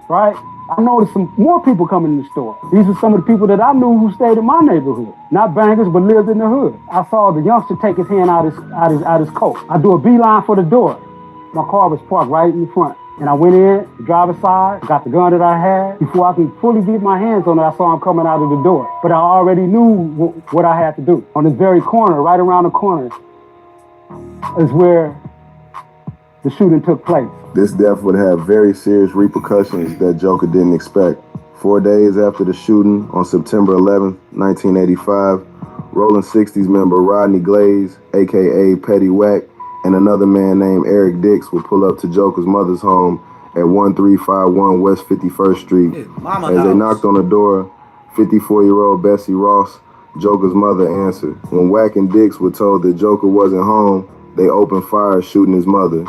right? I noticed some more people coming in the store. These are some of the people that I knew who stayed in my neighborhood. Not bangers, but lived in the hood. I saw the youngster take his hand out his coat. I do a beeline for the door. My car was parked right in the front. And I went in, the driver's side, got the gun that I had. Before I could fully get my hands on it, I saw him coming out of the door. But I already knew what I had to do. On this very corner, right around the corner, is where the shooting took place. This death would have very serious repercussions that Joker didn't expect. 4 days after the shooting, on September 11, 1985, Rolling 60s member Rodney Glaze, a.k.a. Petty Wack, and another man named Eric Dix would pull up to Joker's mother's home at 1351 West 51st Street. As they knocked on the door, 54-year-old Bessie Ross, Joker's mother, answered. When Wack and Dix were told that Joker wasn't home, they opened fire shooting his mother.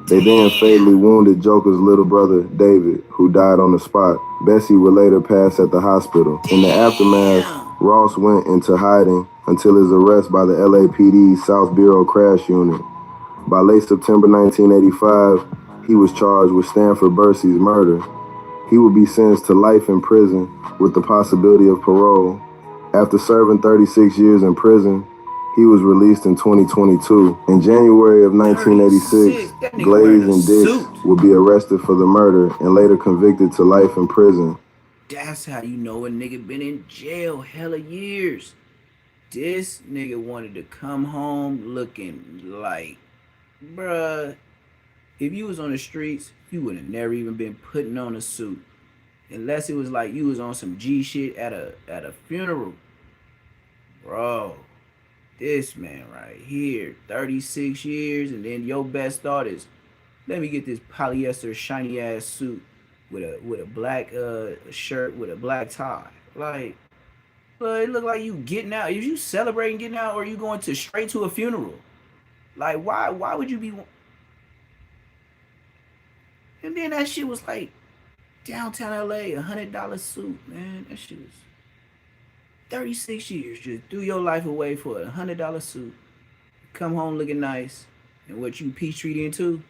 They then fatally wounded Joker's little brother, David, who died on the spot. Bessie would later pass at the hospital. In the aftermath, Ross went into hiding until his arrest by the LAPD South Bureau Crash Unit. By late September 1985, he was charged with Stanford Bursey's murder. He would be sentenced to life in prison with the possibility of parole. After serving 36 years in prison, he was released in 2022. In January of 1986, Glaze and Dix would be arrested for the murder and later convicted to life in prison. That's how you know a nigga been in jail hella years. This nigga wanted to come home looking like, bruh, if you was on the streets, you would have never even been putting on a suit. Unless it was like you was on some G shit at a funeral. Bro, this man right here, 36 years, and then your best thought is, let me get this polyester shiny ass suit with a black shirt with a black tie. Like, it look like you getting out. Is you celebrating getting out, or are you going to straight to a funeral? Like, why would you be? And then that shit was like downtown LA, $100 suit, man. That shit was 36 years. Just threw your life away for a $100 suit. Come home looking nice. And what you Peachtree into?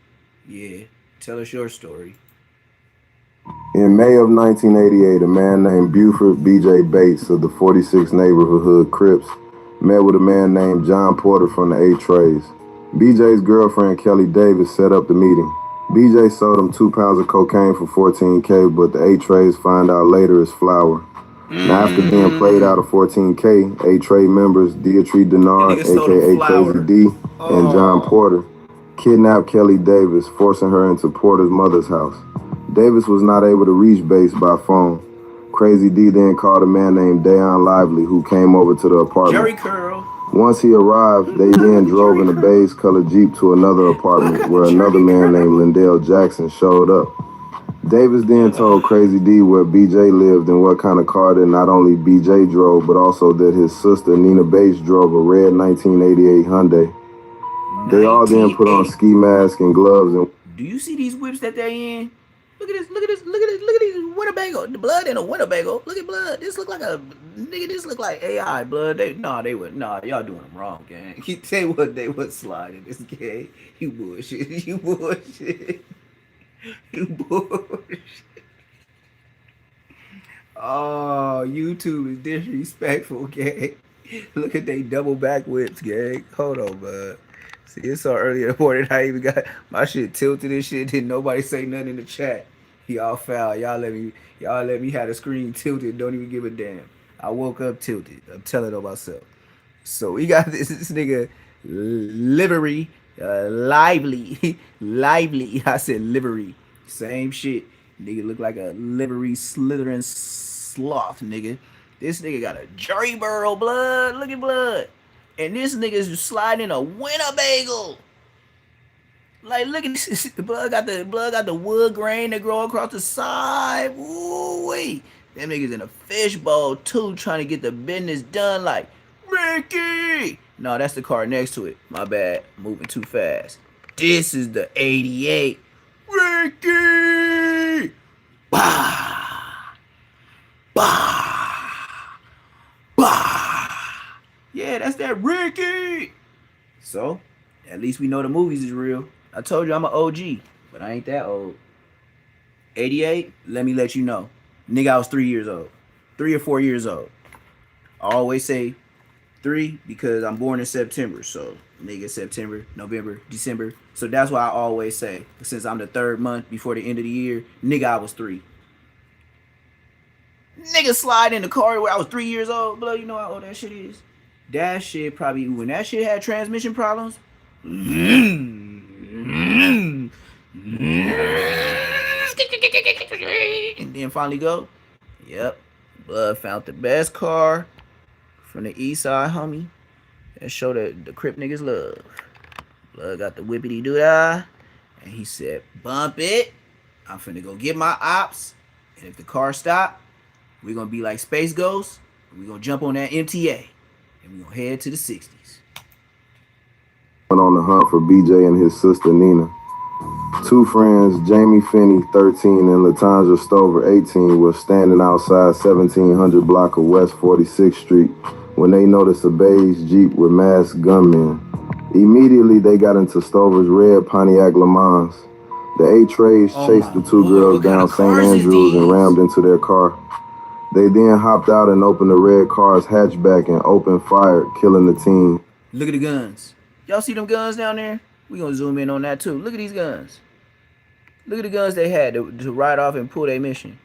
Yeah, tell us your story. In May of 1988, a man named Buford B.J. Bates of the 46 Neighborhood Hood Crips met with a man named John Porter from the 8-Trays. BJ's girlfriend, Kelly Davis, set up the meeting. BJ sold him 2 pounds of cocaine for $14K, but the 8-Trays find out later it's flour. Now, after being played out of $14K, 8-Tray members Deitrey Denard, a.k.a. Crazy D, and John Porter kidnapped Kelly Davis, forcing her into Porter's mother's house. Davis was not able to reach base by phone. Crazy D then called a man named Dayon Lively, who came over to the apartment. Jerry Curl. Once he arrived, they then drove in a beige-colored Jeep to another apartment where another man named Lindell Jackson showed up. Davis then told Crazy D where BJ lived and what kind of car that not only BJ drove, but also that his sister Nina Bates drove a red 1988 Hyundai. They all then put on ski masks and gloves. And do you see these whips that they in? Look at this, look at this, look at this, look at these Winnebago. The blood in a Winnebago. Look at blood. This look like a nigga. This look like AI blood. Y'all doing them wrong, gang. You say what they was sliding this game. You bullshit. You bullshit. You bullshit. Oh, YouTube is disrespectful, gang. Look at they double back whips, gang. Hold on, bud. See, it's so early in the morning. I even got my shit tilted and shit. Didn't nobody say nothing in the chat. Y'all foul. Y'all let me have the screen tilted. Don't even give a damn. I woke up tilted. I'm telling on myself. So we got this nigga Livery, lively. I said livery. Same shit. Nigga look like a livery slithering sloth, nigga. This nigga got a Jerry Burrow blood. Look at blood. And this nigga's sliding a Winnebago. Like, look at this. The blood got the wood grain that grow across the side. Ooh, wait. Them niggas in a fishbowl too, trying to get the business done. Like, Ricky. No, that's the car next to it. My bad. Moving too fast. This is the 88. Ricky. Bah. Bah. Bah. Yeah, that's that Ricky. So, at least we know the movies is real. I told you I'm an OG, but I ain't that old. 88, let me let you know. Nigga, I was 3 years old. 3 or 4 years old. I always say 3 because I'm born in September. So, nigga, September, November, December. So that's why I always say, since I'm the 3rd month before the end of the year, nigga, I was 3. Nigga slide in the car where I was 3 years old. Blow, you know how old that shit is? That shit probably, when that shit had transmission problems, and then finally go, yep, Blood found the best car from the east side, homie, and showed the Crip niggas love. Blood got the whippity doo dah, and he said, bump it, I'm finna go get my ops, and if the car stop, we're gonna be like Space Ghost, and we're gonna jump on that MTA, and we're gonna head to the 60s. Went on the hunt for BJ and his sister Nina. Two friends, Jamie Finney, 13, and Latanja Stover, 18, were standing outside 1700 block of West 46th Street when they noticed a beige Jeep with masked gunmen. Immediately, they got into Stover's red Pontiac Le Mans. The 8 Trays chased the two girls down St. Andrews and rammed into their car. They then hopped out and opened the red car's hatchback and opened fire, killing the teen. Look at the guns. Y'all see them guns down there? We gonna zoom in on that too. Look at these guns. Look at the guns they had to ride off and pull their mission.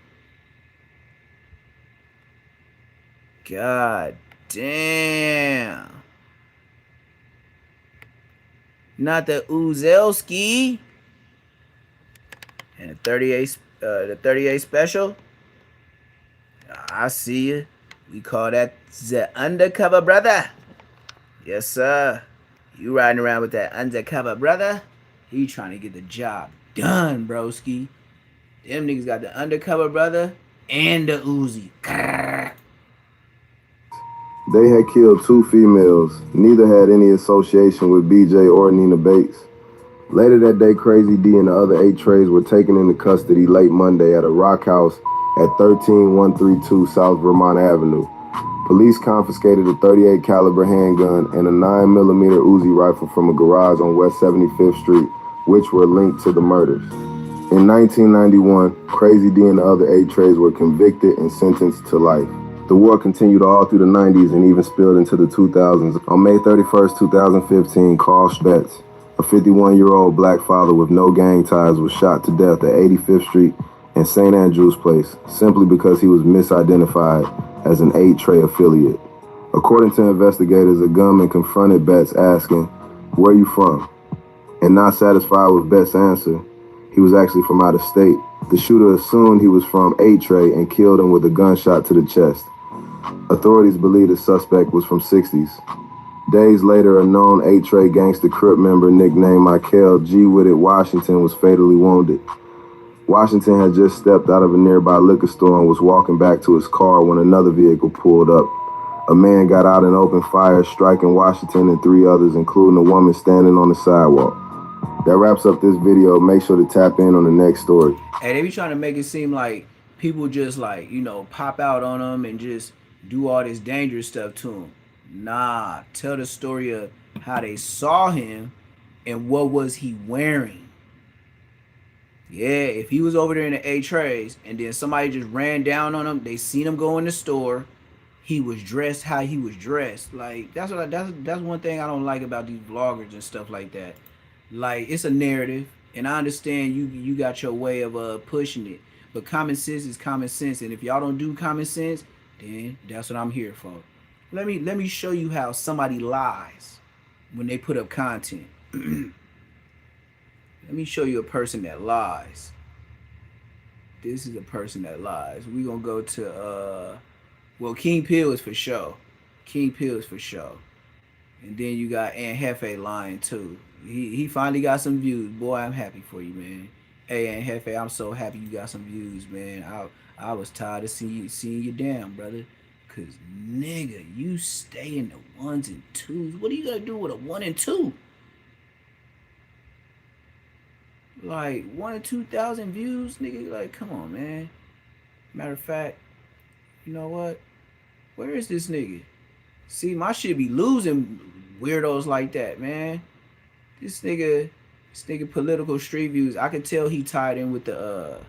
God damn. Not the Uzelski. And the 38 special. I see you. We call that the undercover brother. Yes, sir. You riding around with that undercover brother? He trying to get the job done, broski. Them niggas got the undercover brother and the Uzi. They had killed 2 females. Neither had any association with BJ or Nina Bates. Later that day, Crazy D and the other 8 Trays were taken into custody late Monday at a rock house at 13132 South Vermont Avenue. Police confiscated a .38 caliber handgun and a 9mm Uzi rifle from a garage on West 75th Street, which were linked to the murders. In 1991, Crazy D and the other 8 Trays were convicted and sentenced to life. The war continued all through the 90s and even spilled into the 2000s. On May 31st, 2015, Carl Spetz, a 51-year-old black father with no gang ties, was shot to death at 85th Street and St. Andrews Place simply because he was misidentified as an 8 Tray affiliate. According to investigators, a gunman confronted Betts asking, "Where you from?" And not satisfied with Bet's answer, he was actually from out of state. The shooter assumed he was from 8-Tray and killed him with a gunshot to the chest. Authorities believe the suspect was from 60's. Days later, a known 8-Tray gangster Crip member nicknamed Michael G. With It Washington was fatally wounded. Washington had just stepped out of a nearby liquor store and was walking back to his car when another vehicle pulled up. A man got out and opened fire, striking Washington and 3 others, including a woman standing on the sidewalk. That wraps up this video. Make sure to tap in on the next story. Hey, they be trying to make it seem like people just like, you know, pop out on them and just do all this dangerous stuff to him. Nah, tell the story of how they saw him and what was he wearing. Yeah, if he was over there in the 8-Trays and then somebody just ran down on him, they seen him go in the store, he was dressed how he was dressed. Like that's one thing I don't like about these vloggers and stuff like that. Like, it's a narrative, and I understand you got your way of pushing it, but common sense is common sense, and if y'all don't do common sense, then that's what I'm here for. Let me show you how somebody lies when they put up content. Let me show you a person that lies. This is a person that lies. We gonna go to well, King Pill is for sure. King Pill is for sure. And then you got Aunt Hefe lying too. He finally got some views. Boy, I'm happy for you, man. Hey, Aunt Hefe, I'm so happy you got some views, man. I was tired of seeing you down, brother. Cause nigga, you stay in the 1s and 2s. What are you gonna do with a 1 and 2? Like 1 or 2,000 views, nigga. Like, come on, man. Matter of fact, you know what? Where is this nigga? See, my shit be losing weirdos like that, man. This nigga political street views. I can tell he tied in with the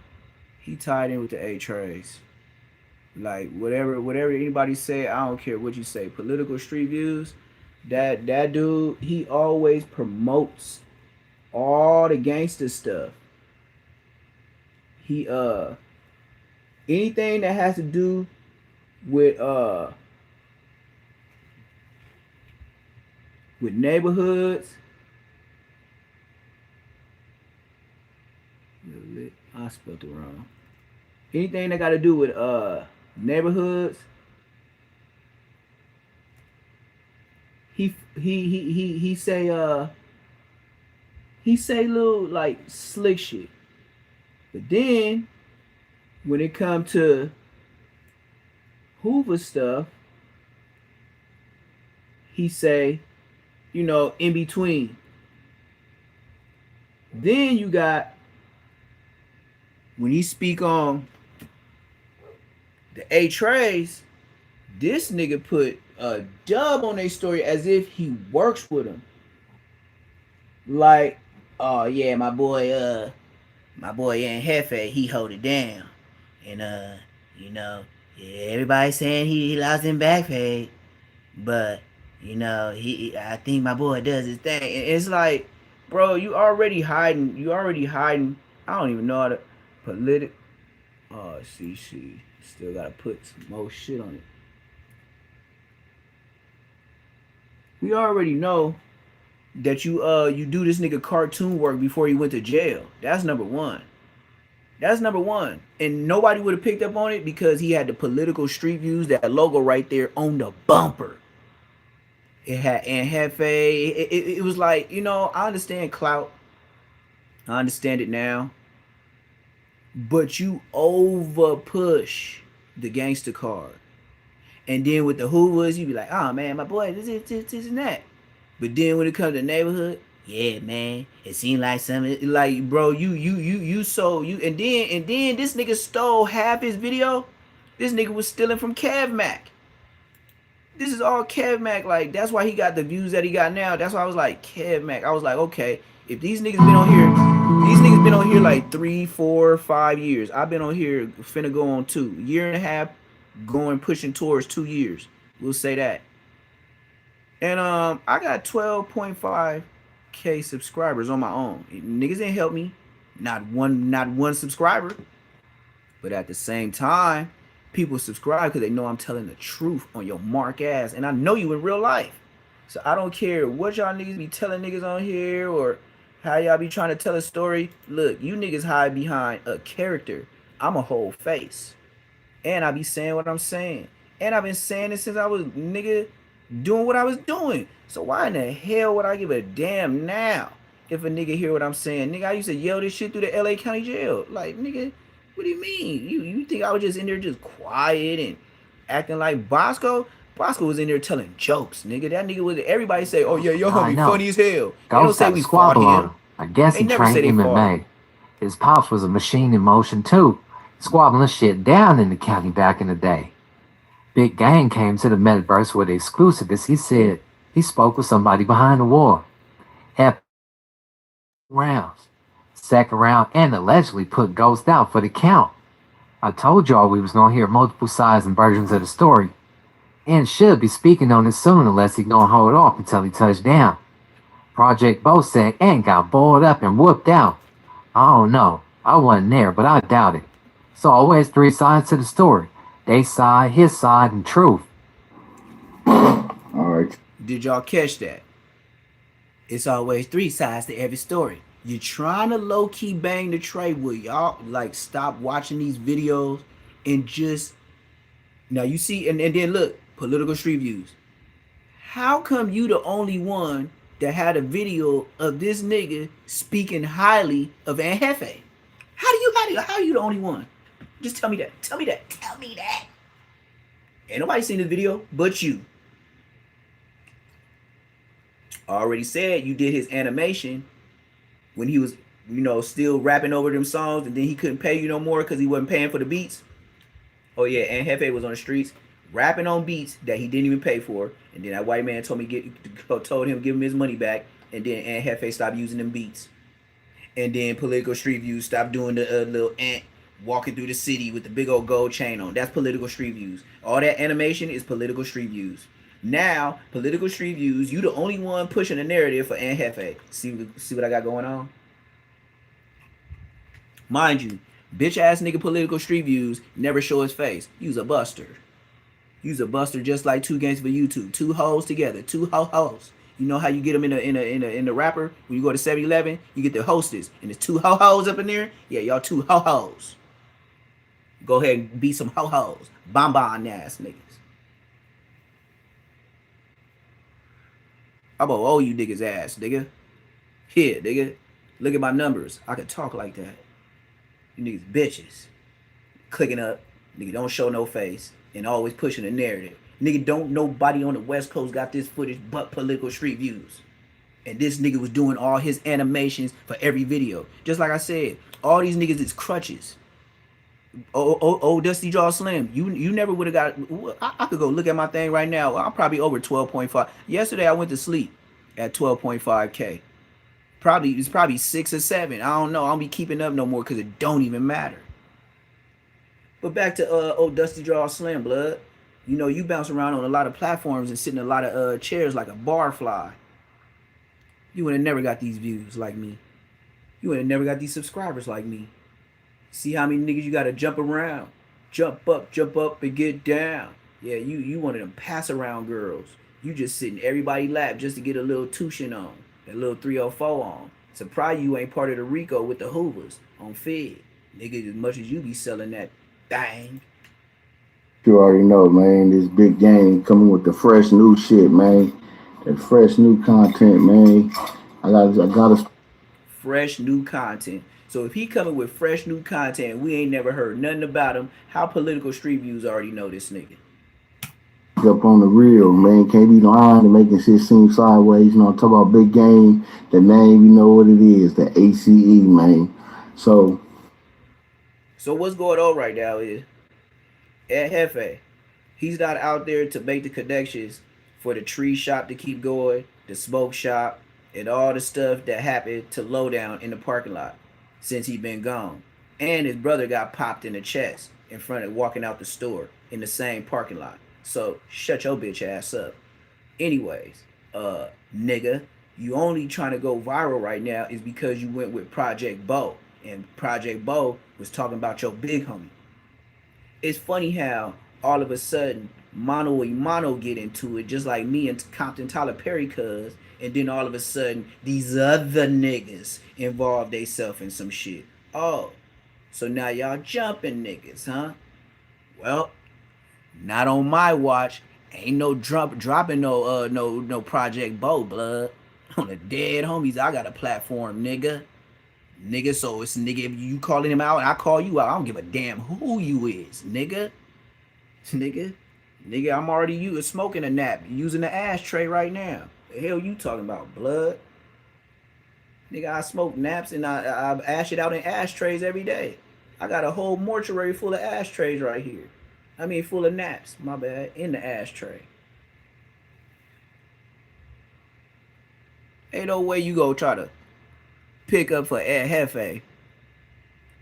8-Trays. Like whatever anybody say, I don't care what you say. Political street views. That dude, he always promotes all the gangster stuff. He anything that has to do with neighborhoods. I spelled it wrong. Anything that got to do with neighborhoods. He say little like slick shit. But then when it come to Hoover stuff, he say, you know, in between. Then you got when he speak on the 8-Trays, this nigga put a dub on their story as if he works with them. Like, oh yeah, my boy Aunt Hefe, he hold it down. And you know, yeah, everybody saying he lost in back pay. But, you know, I think my boy does his thing. And it's like, bro, you already hiding. I don't even know how to CC. Still gotta put some more shit on it. We already know that you do this nigga cartoon work before he went to jail. That's number one. And nobody would have picked up on it because he had the political street views, that logo right there on the bumper. It had Aunt Hefe. It was like, you know, I understand clout. I understand it now. But you over push the gangster card. And then with the Hoovers, you be like, oh man, my boy, this and that. But then when it comes to neighborhood, yeah, man, it seemed like something like, bro, you and then this nigga stole half his video. This nigga was stealing from Kev Mac. This is all Kev Mac. Like, that's why he got the views that he got now. That's why I was like, Kev Mac. I was like, okay, if these niggas been on here like 3, 4, 5 years. I've been on here finna go on 2. Year and a half, pushing towards 2 years. We'll say that. And I got 12.5K subscribers on my own. Niggas ain't help me. Not one subscriber. But at the same time, people subscribe because they know I'm telling the truth on your mark ass. And I know you in real life. So I don't care what y'all niggas be telling niggas on here or How y'all be trying to tell a story? Look, you niggas hide behind a character. I'm a whole face. And I be saying what I'm saying. And I've been saying it since I was nigga doing what I was doing. So why in the hell would I give a damn now if a nigga hear what I'm saying? Nigga, I used to yell this shit through the LA County Jail. Like, nigga, what do you mean? You think I was just in there just quiet and acting like Bosco? Bosco was in there telling jokes, nigga. That nigga was everybody say, oh yeah, your I homie know. funny as hell. They don't Ghost say had a we fought squabble on him. him. I guess They he never say trained they fought him. MMA. His pops was a machine in motion too, squabbling shit down in the county back in the day. Big Gang came to the metaverse with the exclusivist. He said he spoke with somebody behind the wall. Had rounds. Second round and allegedly put Ghost out for the count. I told y'all we was gonna hear multiple sides and versions of the story. And should be speaking on it soon unless he gonna hold off until he touched down. Project Bo said and got boiled up and whooped out. I don't know. I wasn't there, but I doubt it. So always three sides to the story. They side, his side, and truth. All right. Did y'all catch that? It's always three sides to every story. You're trying to low-key bang the tray. Will y'all like stop watching these videos and just now you see and then look, political street views. How come you the only one that had a video of this nigga speaking highly of Aunt Hefe? How are you the only one? Just tell me that. Tell me that. Tell me that. Ain't nobody seen the video but you. I already said you did his animation when he was, still rapping over them songs, and then he couldn't pay you no more because he wasn't paying for the beats. Oh yeah, and Hefe was on the streets rapping on beats that he didn't even pay for, and then that white man told him give him his money back, and then Aunt Hefe stopped using them beats, and then Political Street Views stopped doing the little ant walking through the city with the big old gold chain on. That's Political Street Views. All that animation is Political Street Views. Now, Political Street Views, you the only one pushing the narrative for Aunt Hefe. See what I got going on? Mind you, bitch ass nigga Political Street Views never show his face. You's a buster. You's a buster just like Two Gangs for YouTube. Two hoes together. Two ho-hos. You know how you get them in the rapper? When you go to 7-Eleven, you get the hostess. And there's two ho-hos up in there. Yeah, y'all two ho-hos. Go ahead and be some ho-hos. Bonbon ass niggas. I'm gonna owe you niggas ass, nigga. Here, nigga. Look at my numbers. I could talk like that. You niggas bitches. Clicking up. Nigga don't show no face. And always pushing a narrative. Nigga don't nobody on the West Coast got this footage but Political Street Views. And this nigga was doing all his animations for every video. Just like I said, all these niggas is crutches. Oh, Dusty Jaw Slim, you never would have got. I could go look at my thing right now. I'm probably over 12.5. Yesterday I went to sleep at 12.5K. It's probably 6 or 7. I don't know. I don't be keeping up no more because it don't even matter. But back to Dusty Jaw Slim, blood. You know, you bounce around on a lot of platforms and sit in a lot of chairs like a barfly. You would have never got these views like me. You would have never got these subscribers like me. See how many niggas you gotta jump around. Jump up, and get down. Yeah, you one of them pass around girls. You just sit in everybody's lap just to get a little tuition on. That little 304 on. Surprise you ain't part of the Rico with the Hoovers on Fed. Nigga, as much as you be selling that thing. You already know, man. This Big Gang coming with the fresh new shit, man. That fresh new content, man. I gotta. Fresh new content. So if he coming with fresh new content, we ain't never heard nothing about him. How Political Street Views already know this nigga? Up on the real, man. Can't be lying and making shit seem sideways. You know, talk about Big Game. The name, you know what it is. The ACE, man. So what's going on right now is Ed Hefe. He's not out there to make the connections for the tree shop to keep going, the smoke shop, and all the stuff that happened to Lowdown in the parking lot since he been gone. And his brother got popped in the chest in front of walking out the store in the same parking lot. So shut your bitch ass up. Anyways, nigga, you only trying to go viral right now is because you went with Project Bo. And Project Bo was talking about your big homie. It's funny how all of a sudden Mono y Mono get into it, just like me and Compton Tyler Perry cuz, and then all of a sudden these other niggas involve theyself in some shit. Oh, so now y'all jumping niggas, huh? Well, not on my watch. Ain't no dropping no Project Bow blood. On the dead homies, I got a platform, nigga. Nigga, so it's nigga, if you calling him out and I call you out, I don't give a damn who you is, nigga. Nigga, I'm already smoking a nap, using the ashtray right now. The hell you talking about, blood? Nigga, I smoke naps and I ash it out in ashtrays every day. I got a whole mortuary full of ashtrays right here. I mean, full of naps, my bad, in the ashtray. Ain't no way you go try to pick up for Ed Hefe.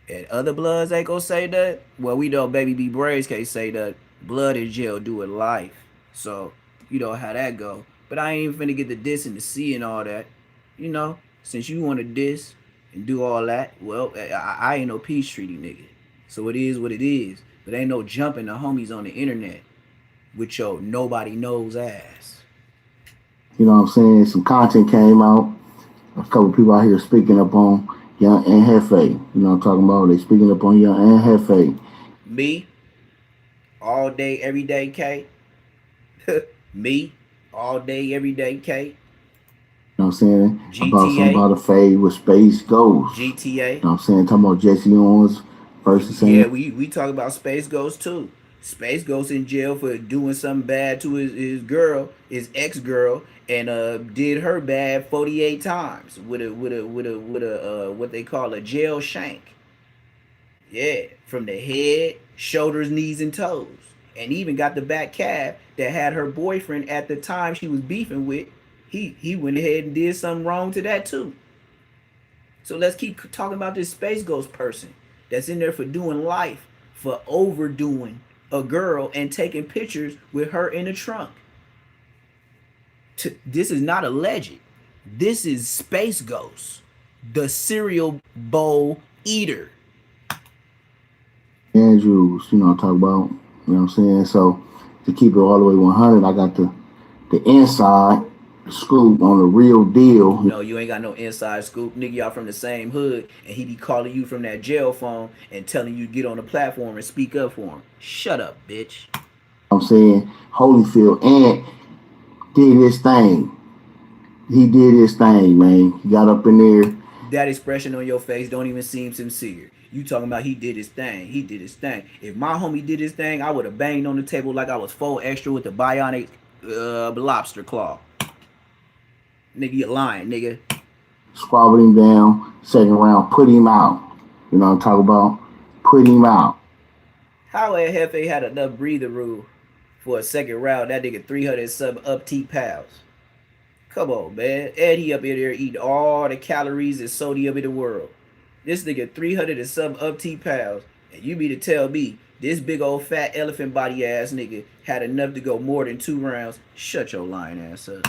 And other bloods ain't gonna say that. Well, we know Baby B Braves can't say that. Blood in jail do it life. So, you know how that go. But I ain't even finna get the diss and the C and all that. You know, since you want to diss and do all that, well, I ain't no peace treaty nigga. So it is what it is. But ain't no jumping the homies on the internet with your nobody knows ass. You know what I'm saying? Some content came out. A couple people out here speaking up on Young and Hefe. You know what I'm talking about? They speaking up on Young and Hefe. Me, all day, every day, K. Me, all day, every day, K. You know what I'm saying? GTA. About something about a fade with Space Ghost. GTA. You know what I'm saying? Talking about Jesse Owens versus saying. Yeah, we talk about Space Ghost too. Space Ghost in jail for doing something bad to his girl, his ex-girl, and did her bad 48 times with a what they call a jail shank. Yeah, from the head, shoulders, knees, and toes. And even got the back calf that had her boyfriend at the time she was beefing with. He went ahead and did something wrong to that too. So let's keep talking about this Space Ghost person that's in there for doing life, for overdoing a girl and taking pictures with her in the trunk. This is not alleged. This is Space Ghost, the cereal bowl eater. Andrews, you know what I'm talking about. You know what I'm saying? So to keep it all the way 100, I got the inside scoop on the real deal. No, you ain't got no inside scoop. Nigga, y'all from the same hood, and he be calling you from that jail phone and telling you to get on the platform and speak up for him. Shut up, bitch. I'm saying Holyfield and did his thing. He did his thing, man. He got up in there. That expression on your face don't even seem sincere. You talking about he did his thing. He did his thing. If my homie did his thing, I would have banged on the table like I was full extra with the bionic lobster claw. Nigga, you lying, nigga. Squabbled him down, second round, put him out. You know what I'm talking about? Put him out. How a Hefe had enough breather room for a second round? That nigga 300 some upteat pounds. Come on, man. Eddie up in there eating all the calories and sodium in the world. This nigga 300 and some upteat pounds. And you mean to tell me this big old fat elephant body ass nigga had enough to go more than 2 rounds? Shut your lying ass up.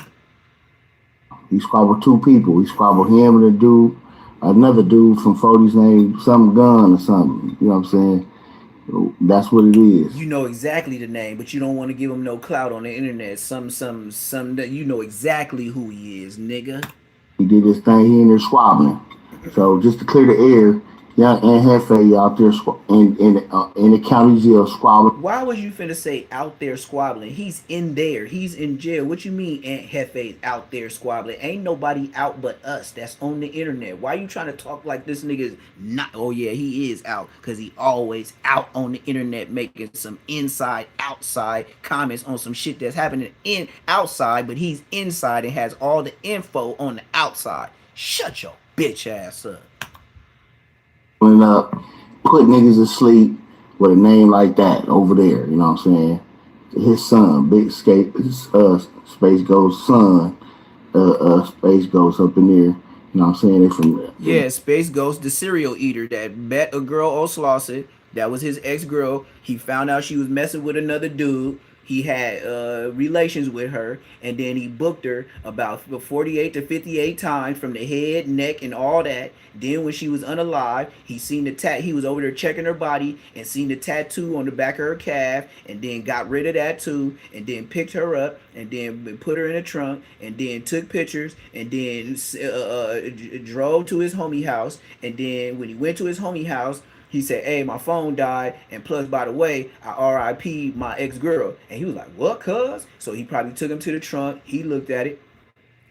He squabbled 2 people. He squabbled him and a dude, another dude from 40's name, some gun or something. You know what I'm saying? That's what it is. You know exactly the name, but you don't want to give him no clout on the internet. Some that you know exactly who he is, nigga. He did his thing. He in there squabbling. So just to clear the air, Young and Hefe out there in the county jail squabbling. Why was you finna say out there squabbling? He's in there. He's in jail. What you mean Aunt Hefe's out there squabbling? Ain't nobody out but us that's on the internet. Why you trying to talk like this nigga's not? Oh yeah, he is out because he always out on the internet making some inside outside comments on some shit that's happening in outside, but he's inside and has all the info on the outside. Shut your bitch ass up. Up, put niggas to sleep with a name like that over there. You know what I'm saying? His son, Big Space Ghost son, Space Ghost up in there. You know what I'm saying? They from yeah, Space Ghost, the serial eater that met a girl Oslawson. That was his ex-girl. He found out she was messing with another dude. he had relations with her, and then he booked her about 48 to 58 times from the head, neck, and all that. Then when she was unalive, he seen the he was over there checking her body and seen the tattoo on the back of her calf, and then got rid of that too, and then picked her up, and then put her in a trunk, and then took pictures, and then drove to his homie house. And then when he went to his homie house, he said, "Hey, my phone died, and plus, by the way, I R.I.P. my ex-girl." And he was like, "What, cuz?" So he probably took him to the trunk. He looked at it.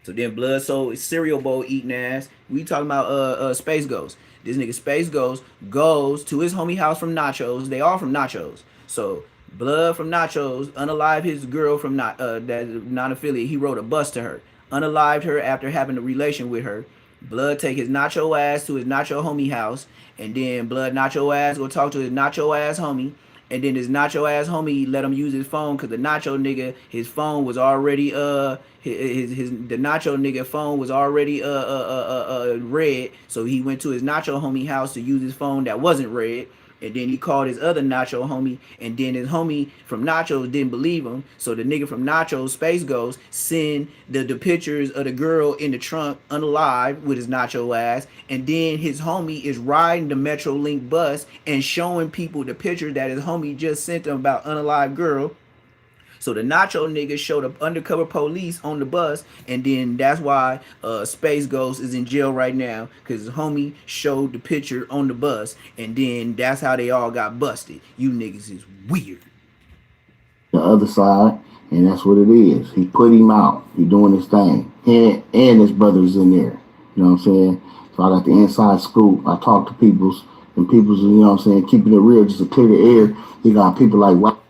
So then Blood Soul, cereal bowl eating ass. We talking about Space Ghost. This nigga Space Ghost goes to his homie house from Nachos. They all from Nachos. So Blood from Nachos unalive his girl from that non-affiliate. He rode a bus to her, unalived her after having a relation with her. Blood take his nacho ass to his nacho homie house, and then Blood nacho ass go talk to his nacho ass homie, and then his nacho ass homie let him use his phone because the nacho nigga, his phone was already the nacho nigga phone was already red, so he went to his nacho homie house to use his phone that wasn't red. And then he called his other Nacho homie, and then his homie from Nachos didn't believe him. So the nigga from Nachos, Space Ghost, send the pictures of the girl in the trunk unalive with his Nacho ass. And then his homie is riding the Metrolink bus and showing people the picture that his homie just sent him about unalive girl. So the Nacho nigga showed up undercover police on the bus, and then that's why Space Ghost is in jail right now, because his homie showed the picture on the bus, and then that's how they all got busted. You niggas is weird. The other side, and that's what it is. He put him out. He doing his thing. And his brother's in there. You know what I'm saying? So I got the inside scoop. I talk to people's, you know what I'm saying, keeping it real, just to clear the air. You got people like, what?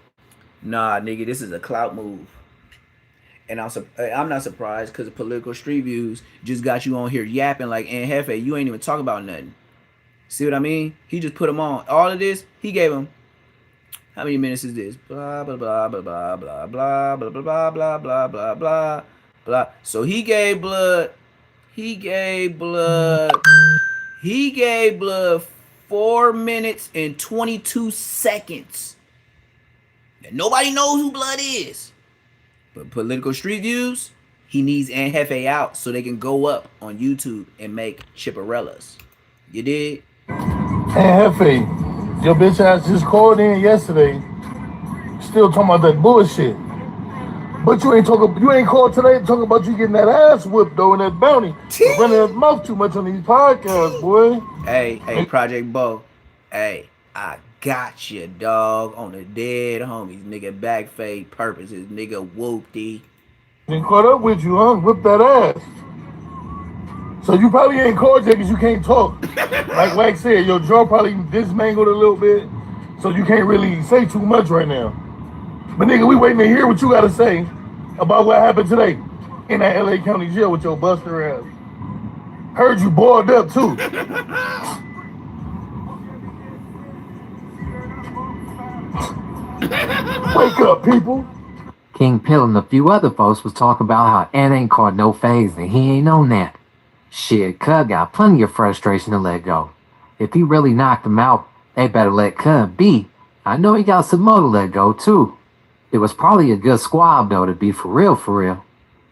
Nah, nigga, this is a clout move. And I'm not surprised, because Political Street Views just got you on here yapping like Aunt Hefe. You ain't even talk about nothing. See what I mean? He just put him on. All of this, he gave him. How many minutes is this? Blah, blah, blah, blah, blah, blah, blah, blah, blah, blah, blah, blah, blah, blah. So he gave Blood 4 minutes and 22 seconds. Nobody knows who Blood is. But Political Street Views, he needs Aunt Hefe out so they can go up on YouTube and make chipperellas. You did? Aunt Hefe, your bitch ass just called in yesterday, still talking about that bullshit. But you ain't called today talking about you getting that ass whipped though in that bounty. Running his mouth too much on these podcasts, boy. Hey, Project Bo. Hey, I got you, dog, on the dead homies. Nigga back fade purposes. Nigga whoopty. Been caught up with you, huh? Whip that ass. So you probably ain't called yet because you can't talk. Like Wax said, your jaw probably dismangled a little bit, so you can't really say too much right now. But nigga, we waiting to hear what you gotta say about what happened today in that LA County jail with your buster ass. Heard you boiled up too. Wake up, people. King Pill and a few other folks was talking about how Ant ain't caught no phase and he ain't on that. Shit, Cub got plenty of frustration to let go. If he really knocked him out, they better let Cub be. I know he got some more to let go too. It was probably a good squab though, to be for real.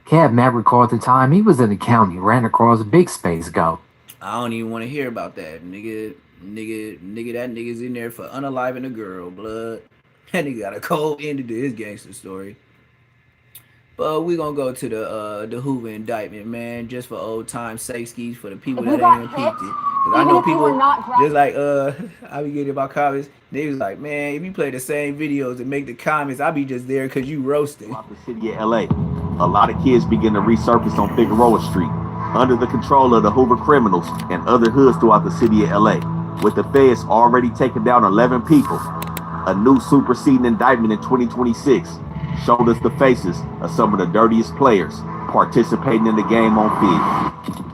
Cab never recalled the time he was in the county, ran across a big Space Go. I don't even want to hear about that. Nigga, that nigga's in there for unaliving a girl, Blood. That nigga got a cold ending to his gangster story. But we gonna go to the Hoover indictment, man, just for old time's sake, skis, for the people that ain't even peeped it. Cause I know people just like I be getting about comments. They was like, man, if you play the same videos and make the comments, I be just there because you roasted. Throughout the city of LA, a lot of kids begin to resurface on Figueroa Street under the control of the Hoover criminals and other hoods throughout the city of LA. With the feds already taking down 11 people, a new superseding indictment in 2026 showed us the faces of some of the dirtiest players participating in the game on field.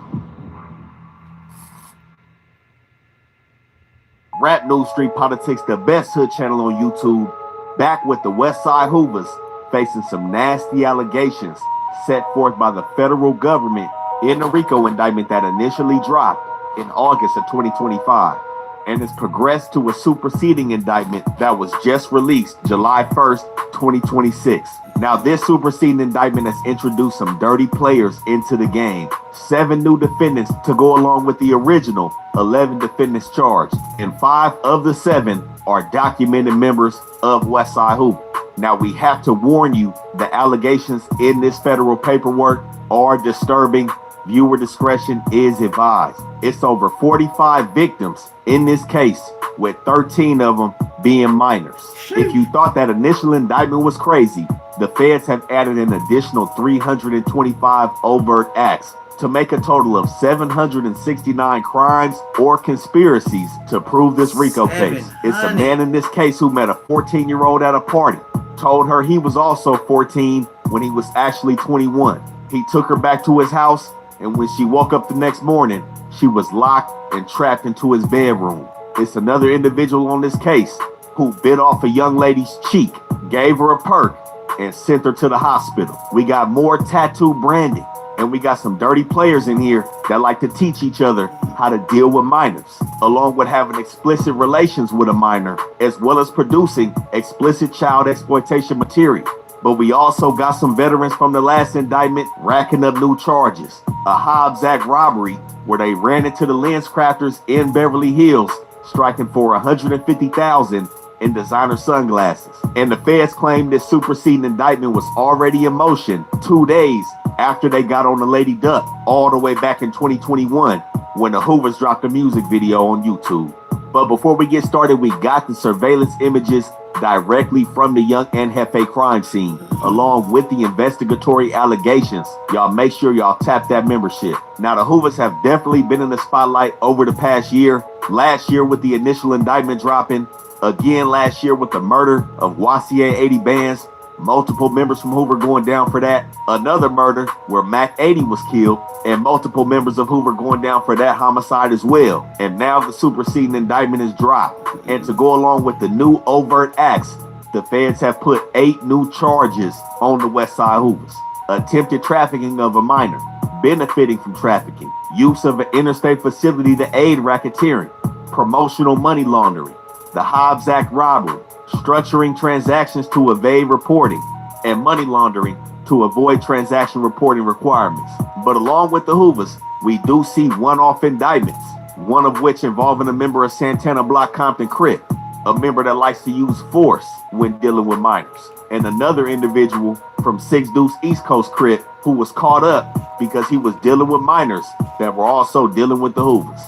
Rap News Street Politics, the best hood channel on YouTube, back with the West Side Hoovers facing some nasty allegations set forth by the federal government in the RICO indictment that initially dropped in August of 2025. and has progressed to a superseding indictment that was just released July 1st, 2026. Now, this superseding indictment has introduced some dirty players into the game. 7 new defendants to go along with the original 11 defendants charged, and 5 of the 7 are documented members of Westside Hoover. Now, we have to warn you, the allegations in this federal paperwork are disturbing. Viewer discretion is advised. It's over 45 victims in this case, with 13 of them being minors. If you thought that initial indictment was crazy, the feds have added an additional 325 overt acts to make a total of 769 crimes or conspiracies to prove this RICO case. It's a man in this case who met a 14-year-old at a party, told her he was also 14 when he was actually 21. He took her back to his house, and when she woke up the next morning, she was locked and trapped into his bedroom. It's another individual on this case who bit off a young lady's cheek, gave her a perk, and sent her to the hospital. We got more tattoo branding, and we got some dirty players in here that like to teach each other how to deal with minors, along with having explicit relations with a minor, as well as producing explicit child exploitation material. But we also got some veterans from the last indictment racking up new charges. A Hobbs Act robbery where they ran into the lens crafters in Beverly Hills, striking for $150,000 in designer sunglasses. And the feds claimed this superseding indictment was already in motion 2 days after they got on the Lady Duck, all the way back in 2021 when the Hoovers dropped a music video on YouTube. But before we get started, we got the surveillance images directly from the Young and Hefe crime scene, along with the investigatory allegations. Y'all make sure y'all tap that membership. Now, the Hoovers have definitely been in the spotlight over the past year. Last year with the initial indictment dropping, again last year with the murder of Wassier 80 Bands, multiple members from Hoover going down for that. Another murder where Mac 80 was killed, and multiple members of Hoover going down for that homicide as well. And now the superseding indictment is dropped. And to go along with the new overt acts, the feds have put 8 new charges on the Westside Hoovers. Attempted trafficking of a minor, benefiting from trafficking, use of an interstate facility to aid racketeering, promotional money laundering, the Hobbs Act robbery, structuring transactions to evade reporting, and money laundering to avoid transaction reporting requirements. But along with the Hoovers, we do see one-off indictments, one of which involving a member of Santana Block Compton CRIP, a member that likes to use force when dealing with minors, and another individual from 6 Deuce East Coast CRIP who was caught up because he was dealing with minors that were also dealing with the Hoovers.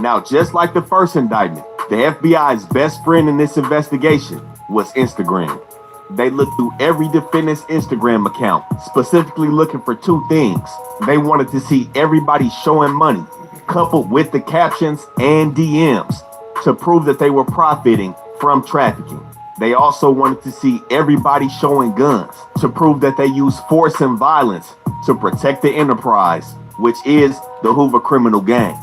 Now, just like the first indictment, the FBI's best friend in this investigation was Instagram. They looked through every defendant's Instagram account, specifically looking for 2 things. They wanted to see everybody showing money, coupled with the captions and DMs, to prove that they were profiting from trafficking. They also wanted to see everybody showing guns, to prove that they use force and violence to protect the enterprise, which is the Hoover criminal gang.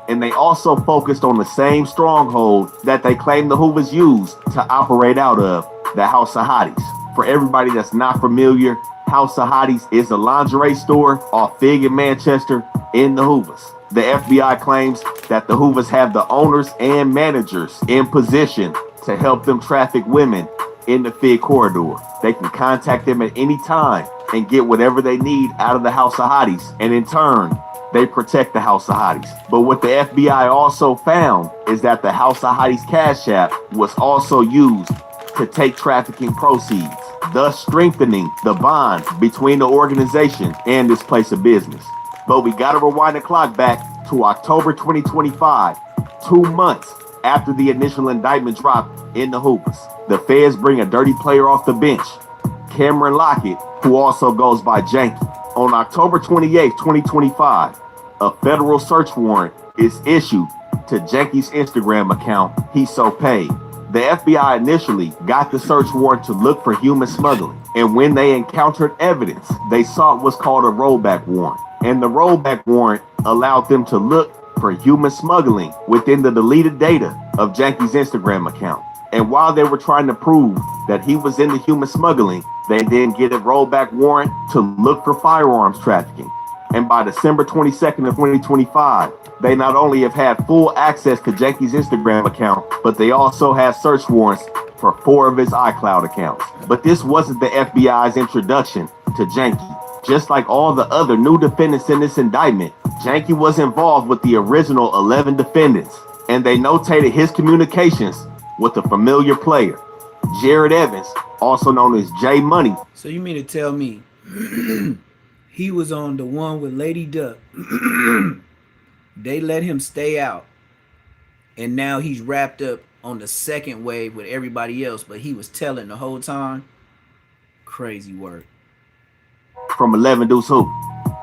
And they also focused on the same stronghold that they claim the Hoovers used to operate out of, the House of Hotties. For everybody that's not familiar, House of Hotties is a lingerie store off Fig in Manchester in the Hoovers. The FBI claims that the Hoovers have the owners and managers in position to help them traffic women in the Fig corridor. They can contact them at any time and get whatever they need out of the House of Hotties, and in turn, they protect the House of Hotties. But what the FBI also found is that the House of Hotties Cash App was also used to take trafficking proceeds, thus strengthening the bond between the organization and this place of business. But we gotta rewind the clock back to October 2025, 2 months after the initial indictment dropped in the Hoovers. The feds bring a dirty player off the bench, Cameron Lockett, who also goes by Janky. On October 28, 2025, a federal search warrant is issued to Janky's Instagram account, He's So Paid. The FBI initially got the search warrant to look for human smuggling, and when they encountered evidence, they sought what's called a rollback warrant. And the rollback warrant allowed them to look for human smuggling within the deleted data of Janky's Instagram account. And while they were trying to prove that he was into human smuggling, they then get a rollback warrant to look for firearms trafficking. And by December 22nd of 2025, they not only have had full access to Janky's Instagram account, but they also have search warrants for 4 of his iCloud accounts. But this wasn't the FBI's introduction to Janky. Just like all the other new defendants in this indictment, Janky was involved with the original 11 defendants, and they notated his communications with a familiar player, Jared Evans, also known as J Money. So you mean to tell me he was on the one with Lady Duck? They let him stay out, and now he's wrapped up on the second wave with everybody else, but he was telling the whole time? Crazy work. From 11 Deuce Hoop.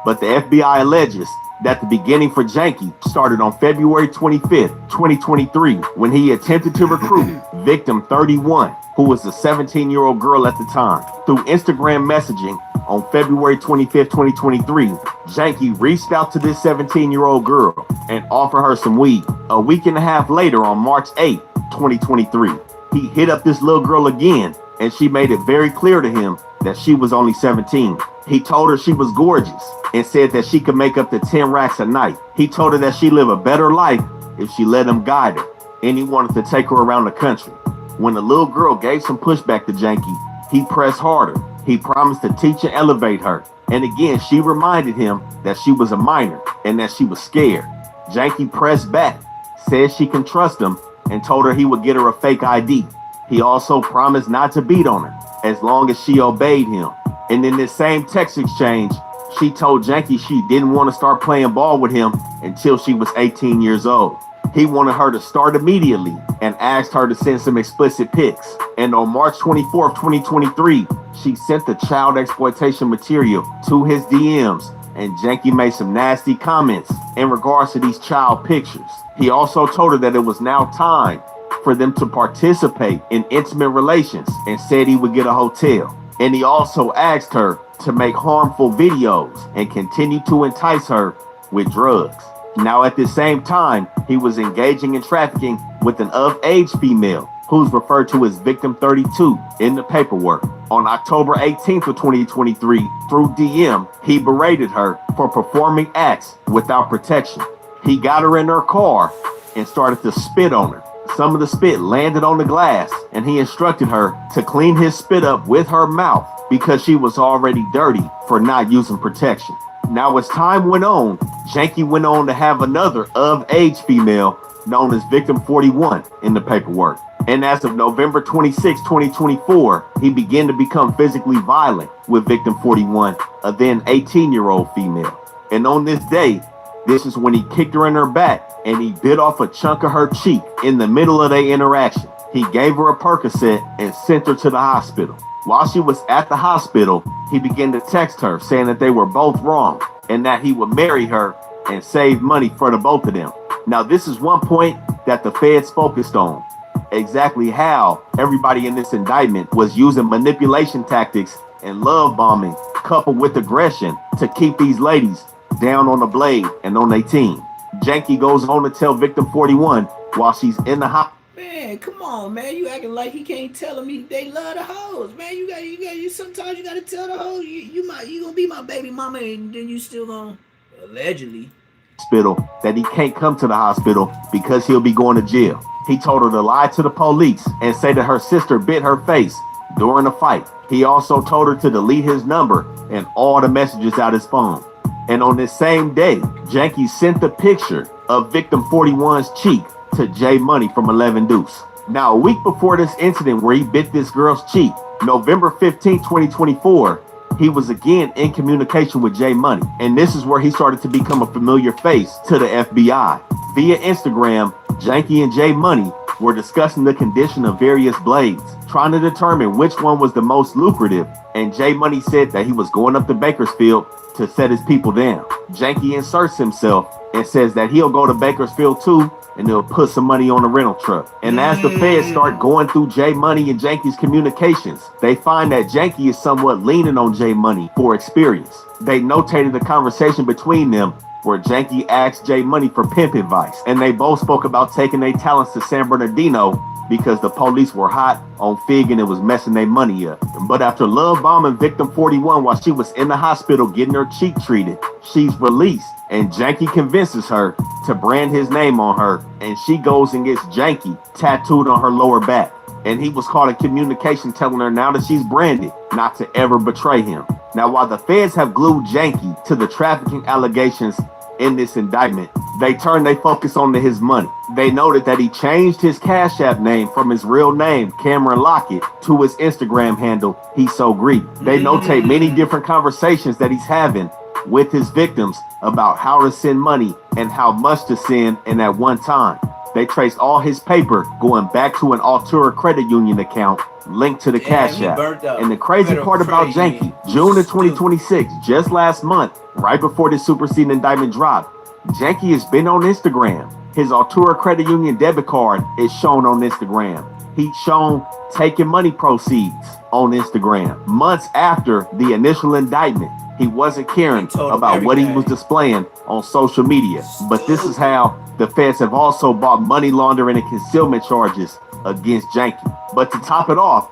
But the FBI alleges that the beginning for Janky started on February 25th, 2023, when he attempted to recruit victim 31, who was a 17-year-old girl at the time. Through Instagram messaging on February 25th, 2023, Janky reached out to this 17-year-old girl and offered her some weed. A week and a half later, on March 8th, 2023, he hit up this little girl again, and she made it very clear to him that she was only 17. He told her she was gorgeous and said that she could make up to 10 racks a night. He told her that she'd live a better life if she let him guide her, and he wanted to take her around the country. When the little girl gave some pushback to Janky, he pressed harder. He promised to teach and elevate her. And again, she reminded him that she was a minor and that she was scared. Janky pressed back, said she can trust him, and told her he would get her a fake ID. He also promised not to beat on her as long as she obeyed him. And in this same text exchange, she told Janky she didn't want to start playing ball with him until she was 18 years old. He wanted her to start immediately and asked her to send some explicit pics. And on March 24th, 2023, she sent the child exploitation material to his DMs, and Janky made some nasty comments in regards to these child pictures. He also told her that it was now time for them to participate in intimate relations and said he would get a hotel. And he also asked her to make harmful videos and continue to entice her with drugs. Now, at the same time, he was engaging in trafficking with an of-age female who's referred to as victim 32 in the paperwork. On October 18th of 2023, through DM, he berated her for performing acts without protection. He got her in her car and started to spit on her. Some of the spit landed on the glass, and he instructed her to clean his spit up with her mouth because she was already dirty for not using protection. Now, as time went on, Janky went on to have another of-age female known as victim 41 in the paperwork. And as of November 26, 2024, he began to become physically violent with victim 41, a then 18-year-old female. And on this day, this is when he kicked her in her back and he bit off a chunk of her cheek in the middle of their interaction. He gave her a Percocet and sent her to the hospital. While she was at the hospital, he began to text her saying that they were both wrong and that he would marry her and save money for the both of them. Now, this is one point that the feds focused on, exactly how everybody in this indictment was using manipulation tactics and love bombing coupled with aggression to keep these ladies down on the blade and on their team. Janky goes on to tell victim 41 while she's in the hospital. Man, come on, man. You acting like he can't tell me they love the hoes, man. You sometimes you gotta tell the hoes you gonna be my baby mama, and then you still gonna allegedly hospital that he can't come to the hospital because he'll be going to jail. He told her to lie to the police and say that her sister bit her face during a fight. He also told her to delete his number and all the messages out his phone. And on this same day, Janky sent the picture of victim 41's cheek to J Money from 11 Deuce. Now, a week before this incident where he bit this girl's cheek, November 15, 2024, he was again in communication with J Money. And this is where he started to become a familiar face to the FBI. Via Instagram, Janky and J Money were discussing the condition of various blades, trying to determine which one was the most lucrative. And J Money said that he was going up to Bakersfield to set his people down. Janky inserts himself and says that he'll go to Bakersfield too, and they'll put some money on the rental truck. And as the feds start going through J Money and Janky's communications, they find that Janky is somewhat leaning on J Money for experience. They notated the conversation between them where Janky asked J Money for pimp advice, and they both spoke about taking their talents to San Bernardino because the police were hot on Fig and it was messing their money up. But after love bombing victim 41 while she was in the hospital getting her cheek treated, she's released and Janky convinces her to brand his name on her, and she goes and gets Janky tattooed on her lower back. And he was caught in communication telling her now that she's branded not to ever betray him. Now, while the feds have glued Janky to the trafficking allegations in this indictment, they turn their focus on his money. They noted that he changed his Cash App name from his real name, Cameron Lockett, to his Instagram handle, He's So Greedy. They notate many different conversations that he's having with his victims about how to send money and how much to send, and at one time. They traced all his paper going back to an Altura credit union account linked to the Cash App. And the crazy part about Janky, June of 2026, just last month, right before this superseding indictment dropped, Janky has been on Instagram. His Altura credit union debit card is shown on Instagram. He's shown taking money proceeds on Instagram. Months after the initial indictment, he wasn't caring about what he was displaying on social media. But this is how the feds have also brought money laundering and concealment charges against Janky. But to top it off,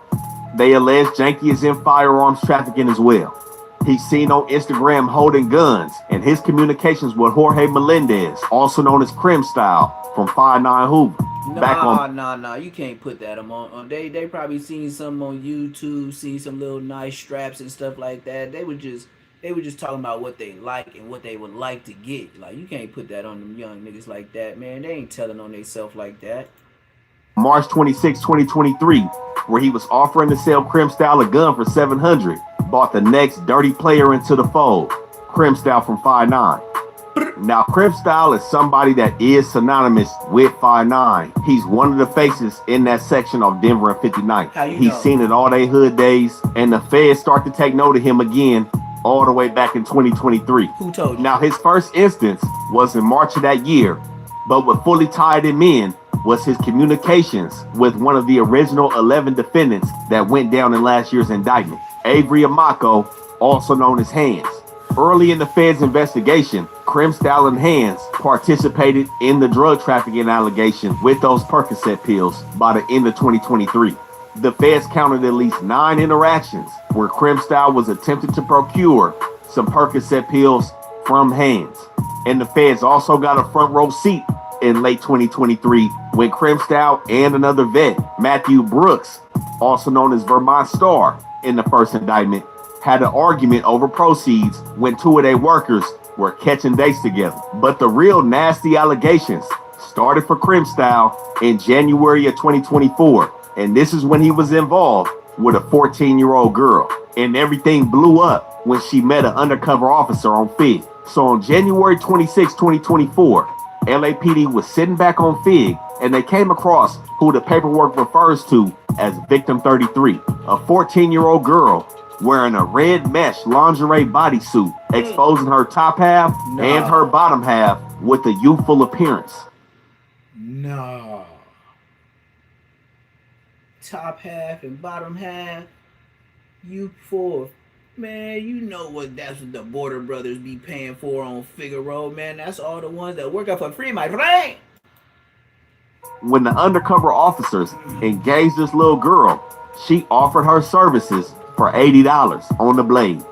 they allege Janky is in firearms trafficking as well. He's seen on Instagram holding guns, and his communications with Jorge Melendez, also known as Crim Style, from 59 Hoover. Nah, you can't put that on. They probably seen some on YouTube, seen some little nice straps and stuff like that. They were just talking about what they like and what they would like to get. Like, you can't put that on them young niggas like that, man. They ain't telling on themselves like that. March 26, 2023, where he was offering to sell Crim Style a gun for $700, bought the next dirty player into the fold, Crim Style from 5'9". Now, Crim Style is somebody that is synonymous with 5'9". He's one of the faces in that section of Denver and 59th. He's seen it all day hood days, and the feds start to take note of him again all the way back in 2023. Who told you? Now, his first instance was in March of that year, but what fully tied him in was his communications with one of the original 11 defendants that went down in last year's indictment, Avery Amako, also known as Hands. Early in the feds' investigation, Crim Style and Hands participated in the drug trafficking allegation with those Percocet pills by the end of 2023. The feds counted at least 9 interactions where Crim Style was attempted to procure some Percocet pills from Hands. And the feds also got a front row seat in late 2023 when Crim Style and another vet, Matthew Brooks, also known as Vermont Star, in the first indictment, had an argument over proceeds when 2 of their workers were catching dates together. But the real nasty allegations started for Crim Style in January of 2024. And this is when he was involved with a 14-year-old girl. And everything blew up when she met an undercover officer on Fig. So on January 26, 2024, LAPD was sitting back on Fig, and they came across who the paperwork refers to as Victim 33, a 14-year-old girl wearing a red mesh lingerie bodysuit, exposing her top half and her bottom half with a youthful appearance. No. Top half and bottom half, youthful. Man, you know that's what the Border Brothers be paying for on Figaro, man. That's all the ones that work out for free, my friend. When the undercover officers engaged this little girl, she offered her services for $80 on the blade.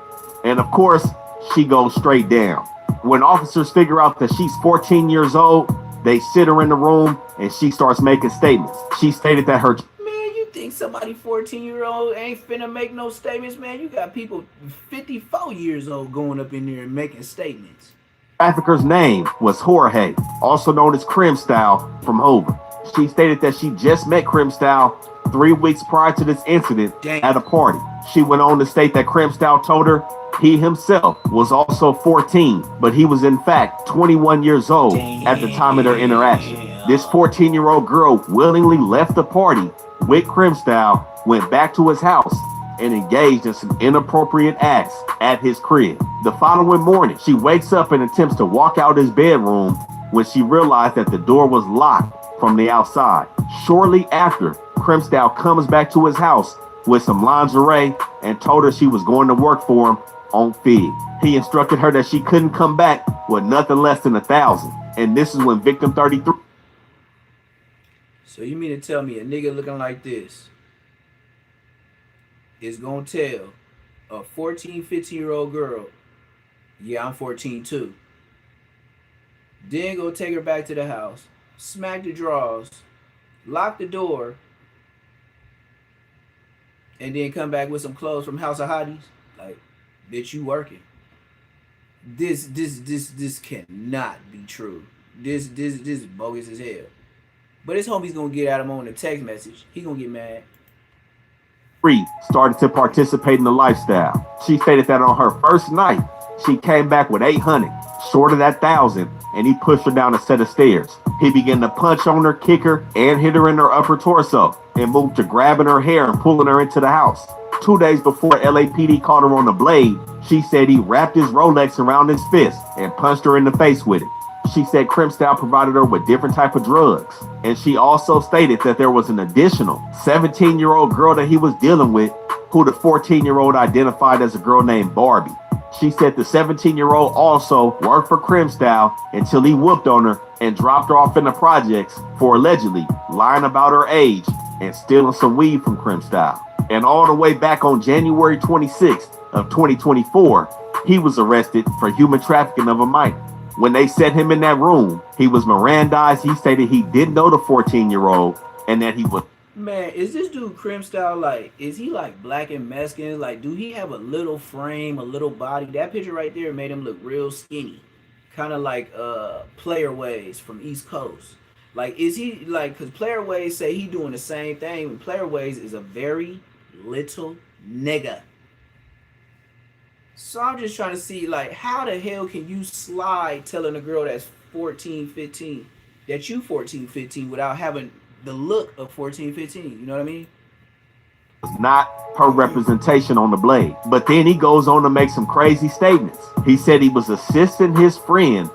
And of course, she goes straight down. When officers figure out that she's 14 years old, they sit her in the room and she starts making statements. She stated that her... Man, you think somebody 14-year-old ain't finna make no statements, man? You got people 54 years old going up in there and making statements. Trafficker's name was Jorge, also known as Crim Style, from Hoover. She stated that she just met Crim Style 3 weeks prior to this incident at a party. She went on to state that Crim Style told her he himself was also 14, but he was in fact 21 years old at the time of their interaction. This 14-year-old girl willingly left the party with Crim Style, went back to his house, and engaged in some inappropriate acts at his crib. The following morning, she wakes up and attempts to walk out his bedroom when she realized that the door was locked from the outside. Shortly after, Crim Style comes back to his house with some lingerie and told her she was going to work for him on Fig. He instructed her that she couldn't come back with nothing less than $1,000. And this is when Victim 33... So you mean to tell me a nigga looking like this is gonna tell a 14, 15-year-old girl, yeah, I'm 14 too. Then go take her back to the house, smack the drawers, lock the door, and then come back with some clothes from House of Hotties? Like, bitch, you working. This cannot be true. This is bogus as hell. But his homie's gonna get at him on a text message. He gonna get mad. Free started to participate in the lifestyle. She stated that on her first night, she came back with 800, short of that 1,000, and he pushed her down a set of stairs. He began to punch on her, kick her, and hit her in her upper torso, and moved to grabbing her hair and pulling her into the house. 2 days before LAPD caught her on the blade, she said he wrapped his Rolex around his fist and punched her in the face with it. She said Crip Style provided her with different type of drugs. And she also stated that there was an additional 17-year-old girl that he was dealing with, who the 14-year-old identified as a girl named Barbie. She said the 17-year-old also worked for Crip Style until he whooped on her and dropped her off in the projects for allegedly lying about her age and stealing some weed from Crip Style. And all the way back on January 26th of 2024, he was arrested for human trafficking of a minor. When they set him in that room, he was Mirandized. He stated he didn't know the 14-year-old and that he was... Man, is this dude Crip Style like, is he like black and Mexican? Like, do he have a little frame, a little body? That picture right there made him look real skinny. Kind of like Player Ways from East Coast. Like, is he like, because Player Ways say he doing the same thing, and Player Ways is a very little nigga. So I'm just trying to see, like, how the hell can you slide telling a girl that's 14, 15 that you 14, 15 without having the look of 14, 15? You know what I mean? Not her representation on the blade. But then he goes on to make some crazy statements. He said he was assisting his friend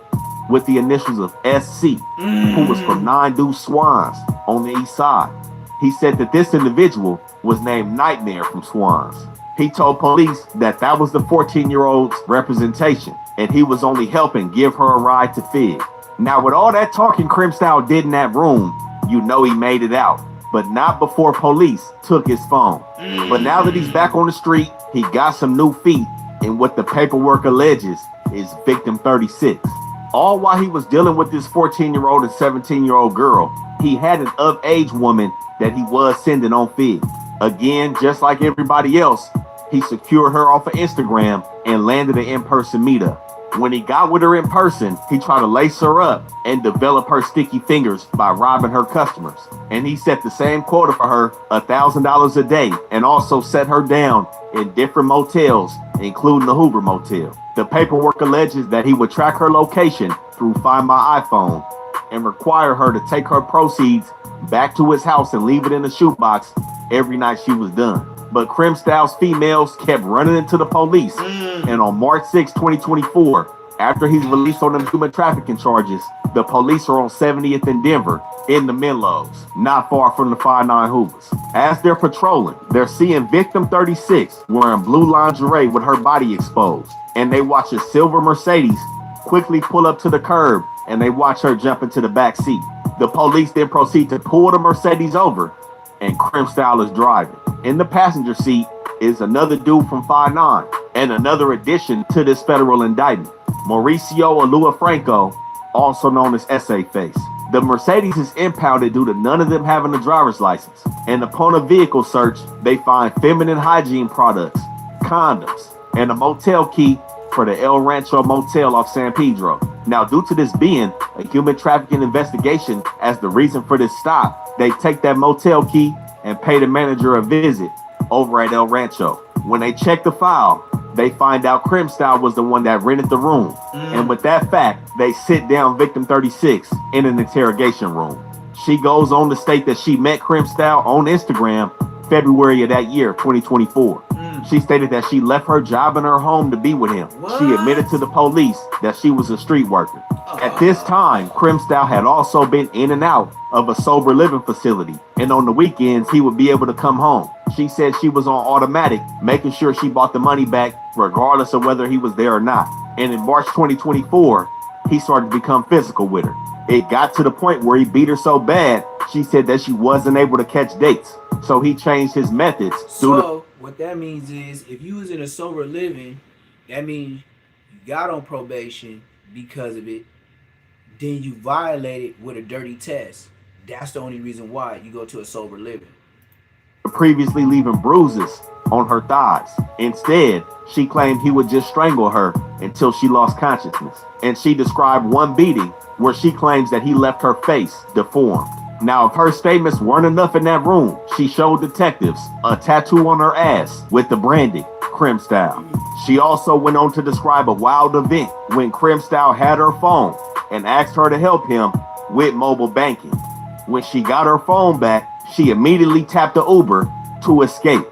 with the initials of SC, who was from 90's Swans on the east side. He said that this individual was named Nightmare from Swans. He told police that that was the 14-year-old's representation, and he was only helping give her a ride to Fig. Now, with all that talking Crip Style did in that room, you know he made it out, but not before police took his phone. But now that he's back on the street, he got some new feet, and what the paperwork alleges is victim 36. All while he was dealing with this 14-year-old and 17-year-old girl, he had an of-age woman that he was sending on Fig. Again, just like everybody else, he secured her off of Instagram and landed an in-person meetup. When he got with her in person, he tried to lace her up and develop her sticky fingers by robbing her customers. And he set the same quota for her, $1,000 a day, and also set her down in different motels, including the Hoover Motel. The paperwork alleges that he would track her location through Find My iPhone and require her to take her proceeds back to his house and leave it in a shoebox every night she was done. But Crip Style's females kept running into the police. And on March 6, 2024, after he's released on them human trafficking charges, the police are on 70th in Denver in the Menlos, not far from the 59 Hoovers. As they're patrolling, they're seeing victim 36 wearing blue lingerie with her body exposed. And they watch a silver Mercedes quickly pull up to the curb, and they watch her jump into the back seat. The police then proceed to pull the Mercedes over, and Crip Style is driving. In the passenger seat is another dude from 59 and another addition to this federal indictment, Mauricio Alua Franco, also known as SA Face. The Mercedes is impounded due to none of them having a driver's license. And upon a vehicle search, they find feminine hygiene products, condoms, and a motel key for the El Rancho Motel off San Pedro. Now, due to this being a human trafficking investigation as the reason for this stop, they take that motel key and pay the manager a visit over at El Rancho. When they check the file, they find out Crip Style was the one that rented the room. And with that fact, they sit down victim 36 in an interrogation room. She goes on to state that she met Crip Style on Instagram February of that year, 2024. She stated that she left her job and her home to be with him. She admitted to the police that she was a street worker. At this time, Crip Style had also been in and out of a sober living facility, and on the weekends, he would be able to come home. She said she was on automatic, making sure she bought the money back regardless of whether he was there or not. And in March 2024, he started to become physical with her. It got to the point where he beat her so bad She said that she wasn't able to catch dates, so he changed his methods. So what that means is, if you was in a sober living, that means you got on probation because of it. Then you violated with a dirty test. That's the only reason why you go to a sober living. Previously leaving bruises on her thighs. Instead, she claimed he would just strangle her until she lost consciousness. And she described one beating where she claims that he left her face deformed. Now, if her statements weren't enough in that room, she showed detectives a tattoo on her ass with the branding Crim Style. She also went on to describe a wild event when Crim Style had her phone and asked her to help him with mobile banking. When she got her phone back, she immediately tapped the Uber to escape.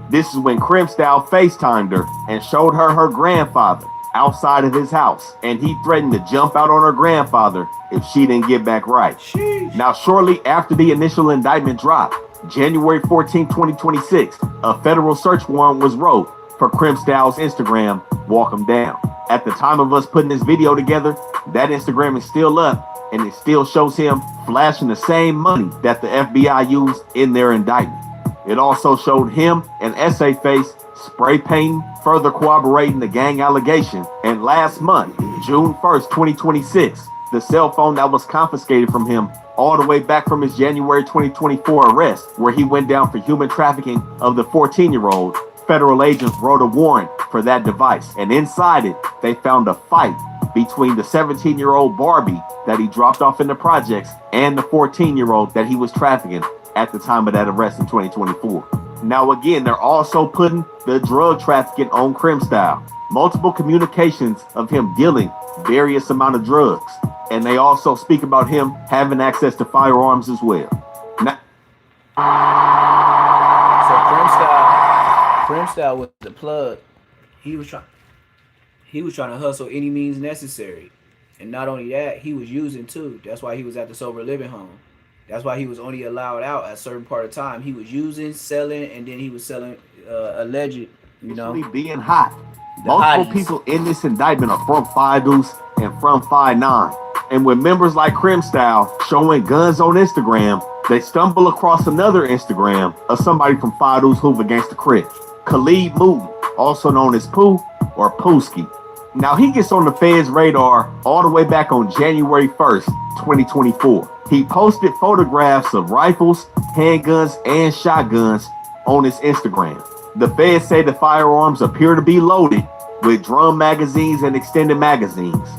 This is when Crim Style FaceTimed her and showed her her grandfather outside of his house, and he threatened to jump out on her grandfather if she didn't get back right. Sheesh. Now, shortly after the initial indictment dropped, January 14, 2026, a federal search warrant was wrote for Crim Style's Instagram, Walk 'Em Down. At the time of us putting this video together, that Instagram is still up, and it still shows him flashing the same money that the FBI used in their indictment. It also showed him and S.A. Face spray painting, further corroborating the gang allegation. And last month, June 1st, 2026, the cell phone that was confiscated from him all the way back from his January 2024 arrest, where he went down for human trafficking of the 14-year-old, federal agents wrote a warrant for that device. And inside it, they found a fight between the 17-year-old Barbie that he dropped off in the projects and the 14-year-old that he was trafficking at the time of that arrest in 2024. Now again, they're also putting the drug trafficking on Crim Style. Multiple communications of him dealing various amount of drugs. And they also speak about him having access to firearms as well. Now, so Crim Style was the plug. He was trying to hustle any means necessary. And not only that, he was using too. That's why he was at the sober living home. That's why he was only allowed out at a certain part of time. He was using, selling, and then he was selling alleged, being hot. Multiple hotties. people in this indictment are from Phi Deuce and from Phi 9. And with members like Crim Style showing guns on Instagram, they stumble across another Instagram of somebody from Phi Deuce HOOVER against the CRIP, Khalid Mooten, also known as Pooh or Pooski. Now he gets on the Fed's radar all the way back on January 1st, 2024. He posted photographs of rifles, handguns, and shotguns on his Instagram. The feds say the firearms appear to be loaded with drum magazines and extended magazines.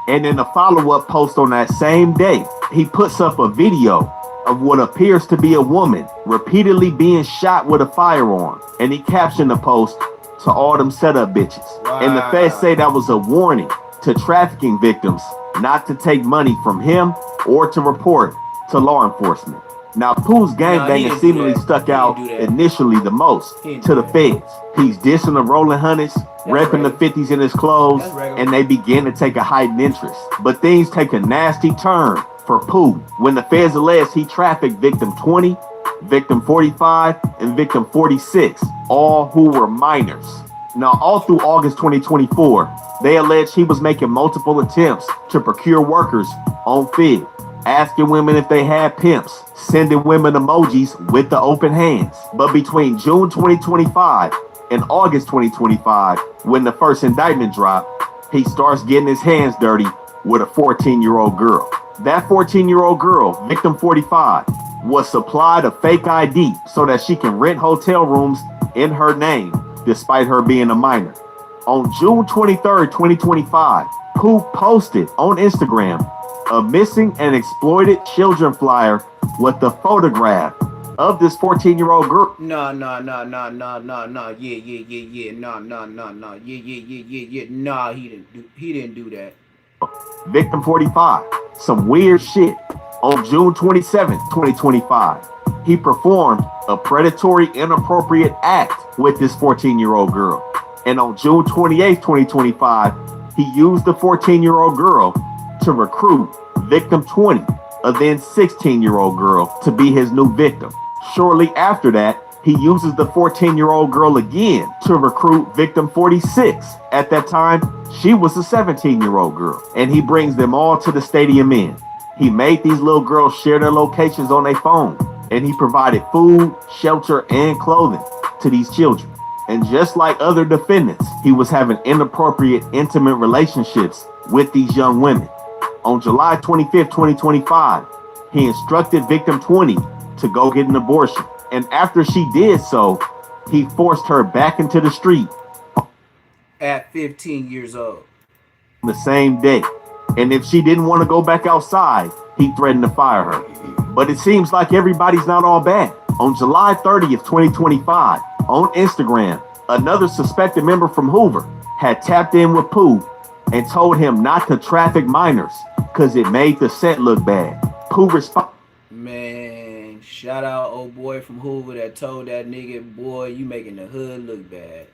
And in a follow-up post on that same day, he puts up a video of what appears to be a woman repeatedly being shot with a firearm. And he captioned the post, "To all them setup bitches." Wow. And the feds say that was a warning to trafficking victims not to take money from him or to report to law enforcement. Now, Pooh's gangbanging seemingly stuck out initially the most to the feds. He's dissing the rolling hundreds, repping the 50s in his clothes, and they begin to take a heightened interest. But things take a nasty turn for Pooh when the feds allege he trafficked victim 20, victim 45, and victim 46, all who were minors. Now, all through August 2024, they allege he was making multiple attempts to procure workers on Fig, asking women if they had pimps, sending women emojis with the open hands. But between June 2025 and August 2025, when the first indictment dropped, he starts getting his hands dirty with a 14-year-old girl. That 14-year-old girl, victim 45, was supplied a fake ID so that she can rent hotel rooms in her name, despite her being a minor. On June 23rd, 2025, Pooh posted on Instagram a missing and exploited children flyer with the photograph of this 14-year-old girl. Yeah. Nah, he didn't do that. Victim 45. Some weird shit. On June 27th, 2025, he performed a predatory, inappropriate act with this 14-year-old girl. And on June 28th, 2025, he used the 14-year-old girl to recruit victim 20, a then 16-year-old girl, to be his new victim. Shortly after that, he uses the 14-year-old girl again to recruit victim 46. At that time, she was a 17-year-old girl, and he brings them all to the Stadium Inn. He made these little girls share their locations on their phone, and he provided food, shelter, and clothing to these children. And just like other defendants, he was having inappropriate, intimate relationships with these young women. On July 25th, 2025, he instructed victim 20 to go get an abortion. And after she did so, he forced her back into the street. At 15 years old. The same day. And if she didn't want to go back outside, he threatened to fire her. But it seems like everybody's not all bad. On July 30th, 2025, on Instagram, another suspected member from Hoover had tapped in with Pooh and told him not to traffic minors because it made the set look bad. Pooh responded. Man, shout out old boy from Hoover that told that nigga, boy, you making the hood look bad.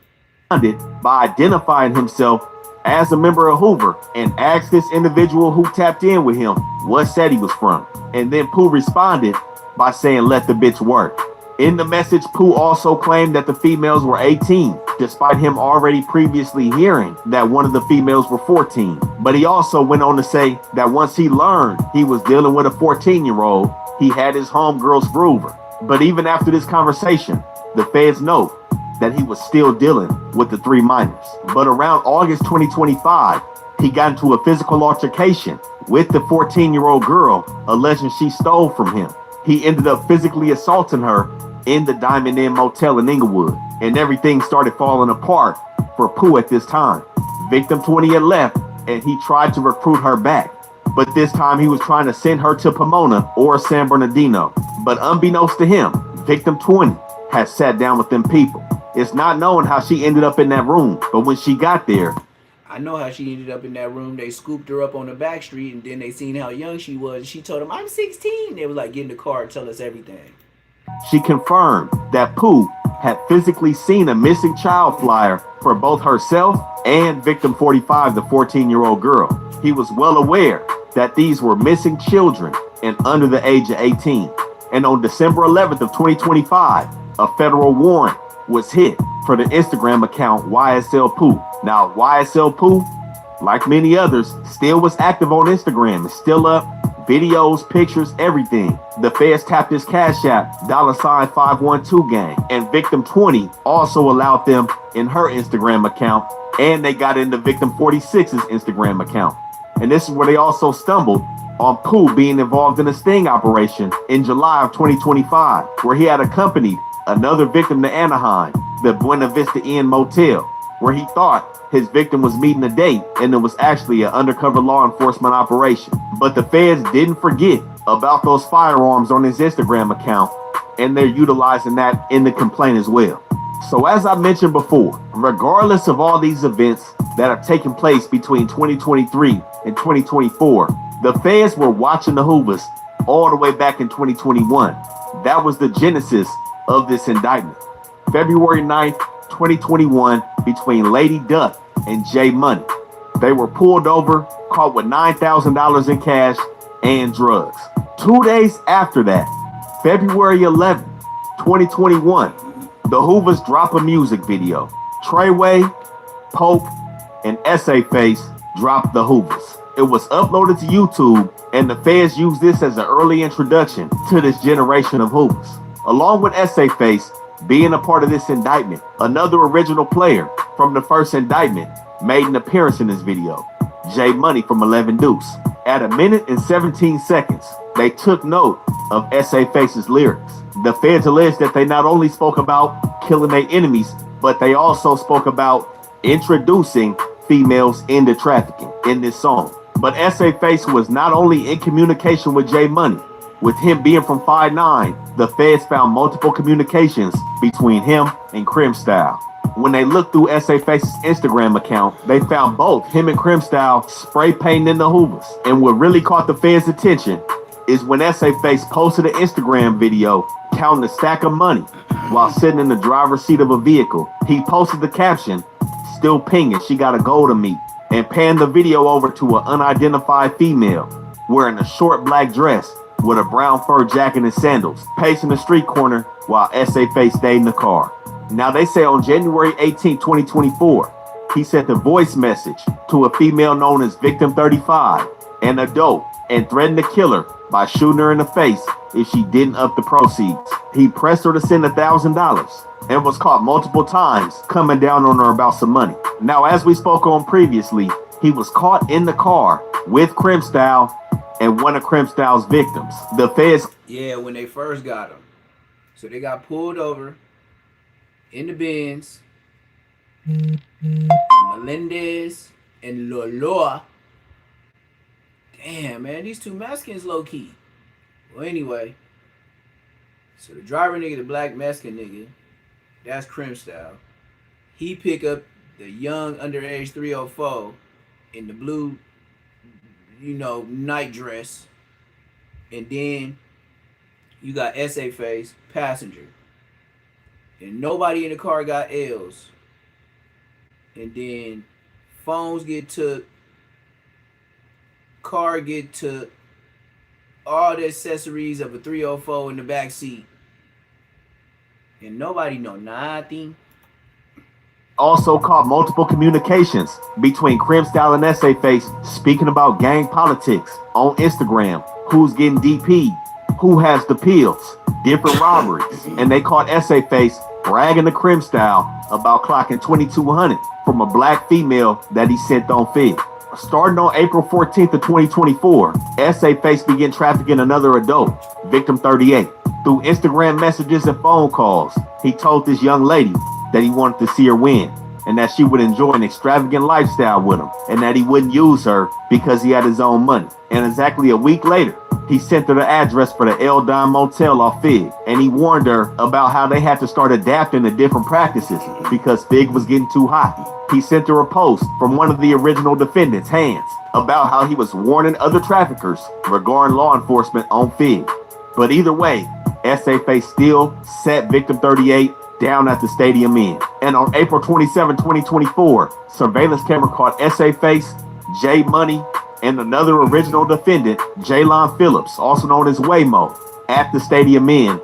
By identifying himself as a member of Hoover and asked this individual who tapped in with him what set he was from. And then Pooh responded by saying, let the bitch work. In the message, Pooh also claimed that the females were 18, despite him already previously hearing that one of the females were 14. But he also went on to say that once he learned he was dealing with a 14-year-old, he had his homegirls for Hoover. But even after this conversation, the feds note that he was still dealing with the 3 minors. But around August 2025, he got into a physical altercation with the 14-year-old girl, alleging she stole from him. He ended up physically assaulting her in the Diamond Inn Motel in Inglewood, and everything started falling apart for Pooh at this time. Victim 20 had left, and he tried to recruit her back. But this time he was trying to send her to Pomona or San Bernardino. But unbeknownst to him, victim 20 had sat down with them people. It's not known how she ended up in that room, but when she got there, I know how she ended up in that room. They scooped her up on the back street, and then they seen how young she was. And she told them, I'm 16. They was like, get in the car and tell us everything. She confirmed that Pooh had physically seen a missing child flyer for both herself and victim 45, the 14-year-old girl. He was well aware that these were missing children and under the age of 18. And on December 11th of 2025, a federal warrant was hit for the Instagram account YSL Pooh. Now, YSL Pooh, like many others, still was active on Instagram. It's still up, videos, pictures, everything. The feds tapped his Cash App, $512 gang, and victim 20 also allowed them in her Instagram account, and they got into victim 46's Instagram account. And this is where they also stumbled on Pooh being involved in a sting operation in July of 2025, where he had accompanied another victim to Anaheim, the Buena Vista Inn Motel, where he thought his victim was meeting a date, and it was actually an undercover law enforcement operation. But the feds didn't forget about those firearms on his Instagram account, and they're utilizing that in the complaint as well. So as I mentioned before, regardless of all these events that have taken place between 2023 and 2024, the feds were watching the Hoovers all the way back in 2021. That was the genesis of this indictment. February 9th, 2021, between Lady Duck and Jay Money. They were pulled over, caught with $9,000 in cash and drugs. 2 days after that, February 11th, 2021, the Hoovers drop a music video. Treyway, Pope, and Essay Face dropped the Hoovers. It was uploaded to YouTube, and the feds used this as an early introduction to this generation of Hoovers. Along with Essay Face being a part of this indictment, another original player from the first indictment made an appearance in this video, Jay Money from 11 Deuce. At 1 minute and 17 seconds, they took note of Essay Face's lyrics. The feds alleged that they not only spoke about killing their enemies, but they also spoke about introducing females into trafficking in this song. But Essay Face was not only in communication with Jay Money. With him being from 5'9", the feds found multiple communications between him and Crim Style. When they looked through Essay Face's Instagram account, they found both him and Crim Style spray painting in the Hoovers. And what really caught the feds' attention is when Essay Face posted an Instagram video counting a stack of money while sitting in the driver's seat of a vehicle. He posted the caption, "Still pinging, she got a goal to meet," and panned the video over to an unidentified female wearing a short black dress with a brown fur jacket and sandals, pacing the street corner while Essay Face stayed in the car. Now they say on January 18, 2024, he sent a voice message to a female known as Victim 35, an adult and threatened to kill her by shooting her in the face if she didn't up the proceeds. He pressed her to send $1,000 and was caught multiple times coming down on her about some money. Now, as we spoke on previously, he was caught in the car with Crimp Style and one of Crimp Style's victims. The feds... Yeah, when they first got him. So they got pulled over in the Benz. Melendez and Loloa. Damn, man, these two Mexicans low key. Well, anyway, so the driver nigga, the black Mexican nigga, that's Crimp Style. He pick up the young underage 304 in the blue, night dress, and then you got SA Face passenger, and nobody in the car got L's. And then phones get took, car get took, all the accessories of a 304 in the back seat, and nobody know nothing. Also caught multiple communications between Crimp Style and SA Face speaking about gang politics on Instagram, who's getting DP'd, who has the pills, different robberies, and they caught SA Face bragging to Crimp Style about clocking 2,200 from a black female that he sent on Fig. Starting on April 14th of 2024, SA Face began trafficking another adult, victim 38. Through Instagram messages and phone calls, he told this young lady that he wanted to see her win and that she would enjoy an extravagant lifestyle with him and that he wouldn't use her because he had his own money. And exactly a week later, he sent her the address for the El Don Motel off Fig, and he warned her about how they had to start adapting to different practices because Fig was getting too hot. He sent her a post from one of the original defendants, Hands, about how he was warning other traffickers regarding law enforcement on Fig. But either way, SA Face still set victim 38 down at the Stadium Inn. And on April 27, 2024, surveillance camera caught SA Face, J Money, and another original defendant, Jaylon Phillips, also known as Waymo, at the Stadium Inn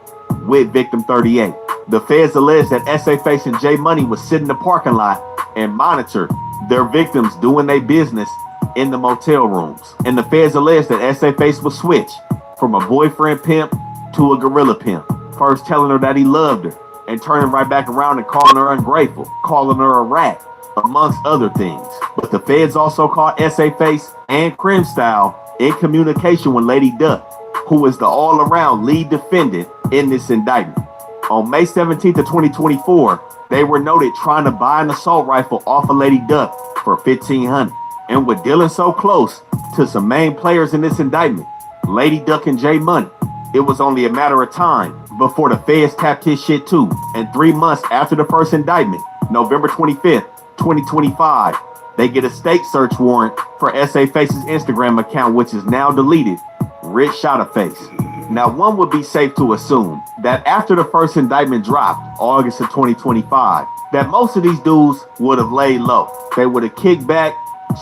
with victim 38. The feds alleged that SA Face and J Money was sitting in the parking lot and monitored their victims doing their business in the motel rooms. And the feds alleged that SA Face was switched from a boyfriend pimp to a gorilla pimp, first telling her that he loved her and turning right back around and calling her ungrateful, calling her a rat, amongst other things. But the feds also caught SA Face and Crimp Style in communication with Lady Duck, who is the all-around lead defendant in this indictment. On May 17th of 2024, they were noted trying to buy an assault rifle off of Lady Duck for $1,500. And with dealing so close to some main players in this indictment, Lady Duck and J Money, it was only a matter of time before the feds tapped his shit too. And 3 months after the first indictment, November 25th, 2025, they get a state search warrant for SA Face's Instagram account, which is now deleted, Rich Shottaface. Now, one would be safe to assume that after the first indictment dropped, August of 2025, that most of these dudes would have laid low. They would have kicked back,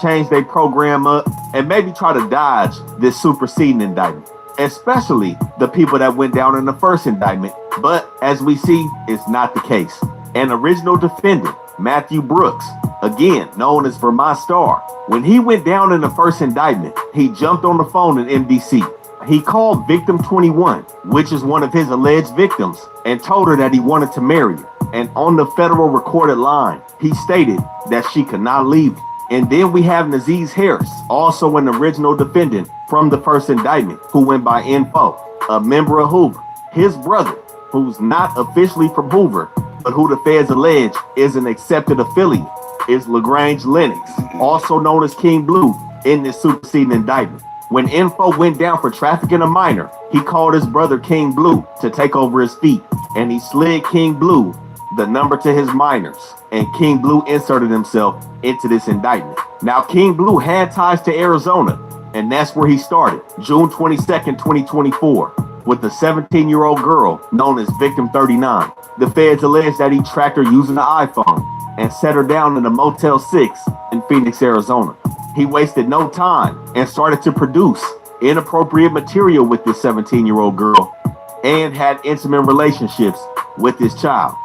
changed their program up, and maybe try to dodge this superseding indictment, especially the people that went down in the first indictment. But as we see, it's not the case. An original defendant, Matthew Brooks, again known as Vermont Star, when he went down in the first indictment, he jumped on the phone in MDC. He called victim 21, which is one of his alleged victims, and told her that he wanted to marry her. And on the federal recorded line, he stated that she could not leave him. And then we have Nazeez Harris, also an original defendant from the first indictment, who went by Info, a member of Hoover. His brother, who's not officially from Hoover, but who the feds allege is an accepted affiliate, is LaGrange Lennox, also known as King Blue, in this superseding indictment. When Info went down for trafficking a minor, he called his brother King Blue to take over his feet, and he slid King Blue the number to his minors, and King Blue inserted himself into this indictment. Now, King Blue had ties to Arizona, and that's where he started, June 22nd, 2024, with a 17-year-old girl known as Victim 39. The feds allege that he tracked her using an iPhone and set her down in a Motel 6 in Phoenix, Arizona. He wasted no time and started to produce inappropriate material with this 17-year-old girl and had intimate relationships with this child.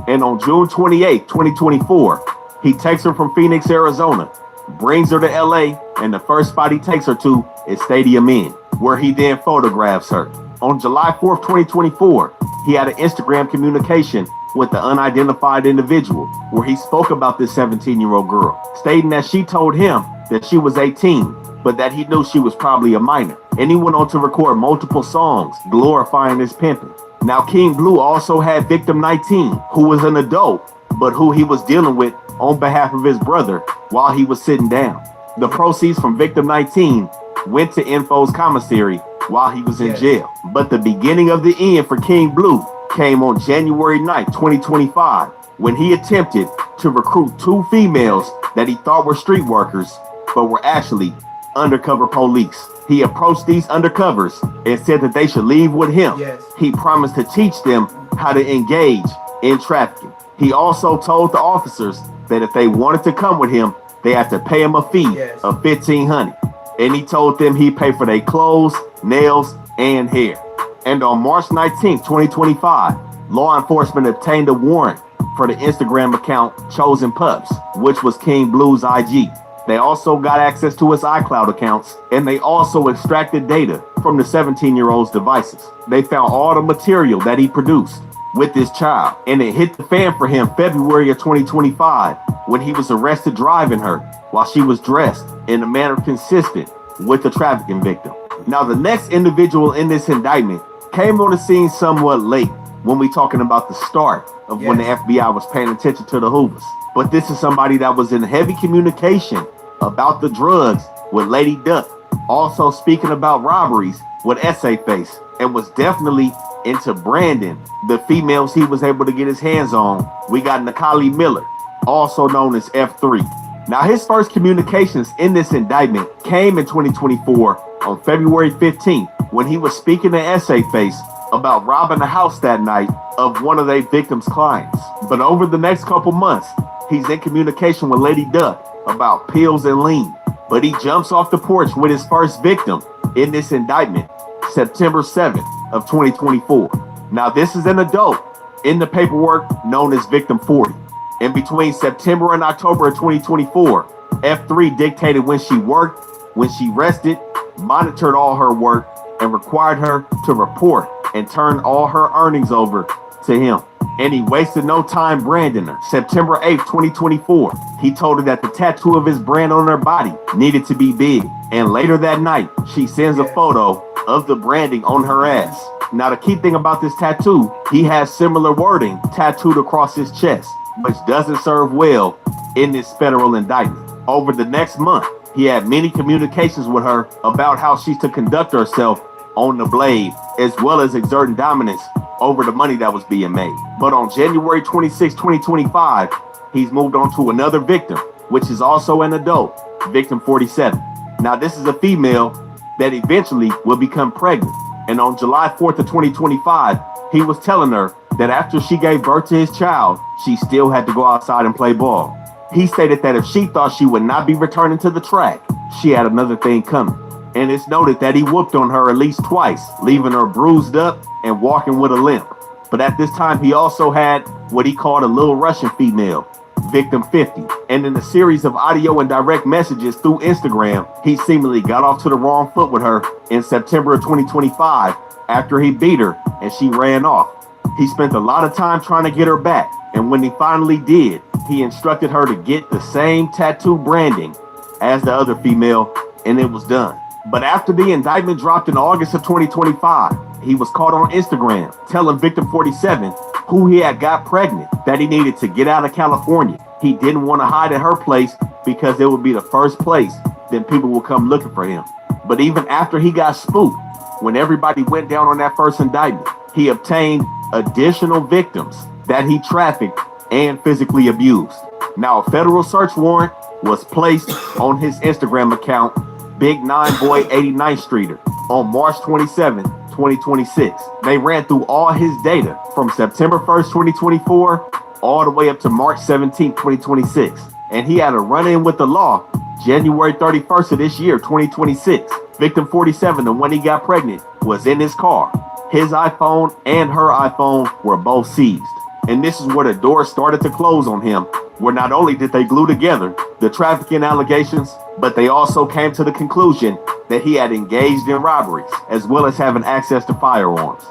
And on June 28, 2024, he takes her from Phoenix, Arizona, brings her to LA, and the first spot he takes her to is Stadium Inn, where he then photographs her. On July 4th, 2024, he had an Instagram communication with the unidentified individual where he spoke about this 17-year-old girl, stating that she told him that she was 18, but that he knew she was probably a minor. And he went on to record multiple songs glorifying his pimping. Now, King Blue also had victim 19, who was an adult, but who he was dealing with on behalf of his brother while he was sitting down. The proceeds from victim 19 went to Info's commissary while he was in jail. But the beginning of the end for King Blue came on January 9th, 2025, when he attempted to recruit 2 females that he thought were street workers, but were actually undercover police. He approached these undercovers and said that they should leave with him. He promised to teach them how to engage in trafficking. He also told the officers that if they wanted to come with him, they had to pay him a fee of $1,500. And he told them he'd pay for their clothes, nails, and hair. And on March 19th, 2025, law enforcement obtained a warrant for the Instagram account Chosen Pups, which was King Blue's IG. They also got access to his iCloud accounts, and they also extracted data from the 17-year-old's devices. They found all the material that he produced with this child, and it hit the fan for him February of 2025 when he was arrested driving her while she was dressed in a manner consistent with the trafficking victim. Now, the next individual in this indictment came on the scene somewhat late when we talking about the start of when the FBI was paying attention to the Hoovers. But this is somebody that was in heavy communication about the drugs with Lady Duck, also speaking about robberies with Essay Face, and was definitely into branding the females he was able to get his hands on. We got Nakali Miller, also known as F3. Now, his first communications in this indictment came in 2024 on February 15th when he was speaking to Essay Face about robbing the house that night of one of their victims' clients. But over the next couple months, he's in communication with Lady Duck about pills and lean. But he jumps off the porch with his first victim in this indictment, September 7th of 2024. Now, this is an adult in the paperwork known as Victim 40. And between September and October of 2024, F3 dictated when she worked, when she rested, monitored all her work, and required her to report and turn all her earnings over to him. And he wasted no time branding her. September 8th, 2024, he told her that the tattoo of his brand on her body needed to be big. And later that night, she sends a photo of the branding on her ass. Now, the key thing about this tattoo, he has similar wording tattooed across his chest, which doesn't serve well in this federal indictment. Over the next month, he had many communications with her about how she's to conduct herself on the blade, as well as exerting dominance over the money that was being made. But on January 26, 2025, he's moved on to another victim, which is also an adult, Victim 47. Now, this is a female that eventually will become pregnant. And on July 4th of 2025, he was telling her that after she gave birth to his child, she still had to go outside and play ball. He stated that if she thought she would not be returning to the track, she had another thing coming. And it's noted that he whooped on her at least twice, leaving her bruised up and walking with a limp. But at this time, he also had what he called a little Russian female, Victim 50. And in a series of audio and direct messages through Instagram, he seemingly got off to the wrong foot with her in September of 2025 after he beat her and she ran off. He spent a lot of time trying to get her back. And when he finally did, he instructed her to get the same tattoo branding as the other female, and it was done. But after the indictment dropped in August of 2025, he was caught on Instagram telling Victim 47, who he had got pregnant, that he needed to get out of California. He didn't want to hide at her place because it would be the first place that people would come looking for him. But even after he got spooked, when everybody went down on that first indictment, he obtained additional victims that he trafficked and physically abused. Now, a federal search warrant was placed on his Instagram account, Big 9 Boy 89th Streeter, on March 27, 2026. They ran through all his data from September 1st, 2024, all the way up to March 17, 2026. And he had a run-in with the law January 31st of this year, 2026. Victim 47, the one he got pregnant, was in his car. His iPhone and her iPhone were both seized. And this is where the door started to close on him where not only did they glue together the trafficking allegations, but they also came to the conclusion that he had engaged in robberies, as well as having access to firearms.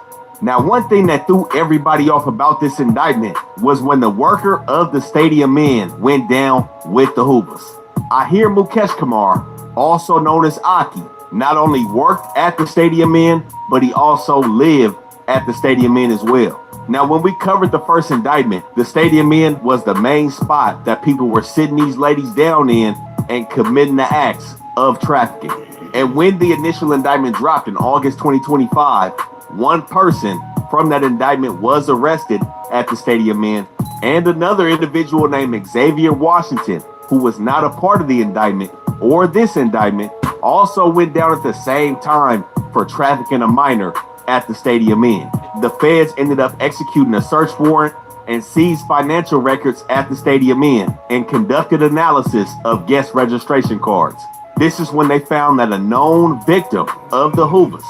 Now, one thing that threw everybody off about this indictment was when the worker of the Stadium Inn went down with the Hoovers. Ahir Mukesh Kumar, also known as Aki, not only worked at the Stadium Inn, but he also lived at the Stadium Inn as well. Now, when we covered the first indictment, the Stadium Inn was the main spot that people were sitting these ladies down in and committing the acts of trafficking. And when the initial indictment dropped in August 2025, one person from that indictment was arrested at the Stadium Inn, and another individual named Xavier Washington, who was not a part of the indictment or this indictment, also went down at the same time for trafficking a minor at the Stadium Inn. The feds ended up executing a search warrant and seized financial records at the Stadium Inn and conducted analysis of guest registration cards. This is when they found that a known victim of the Hoovers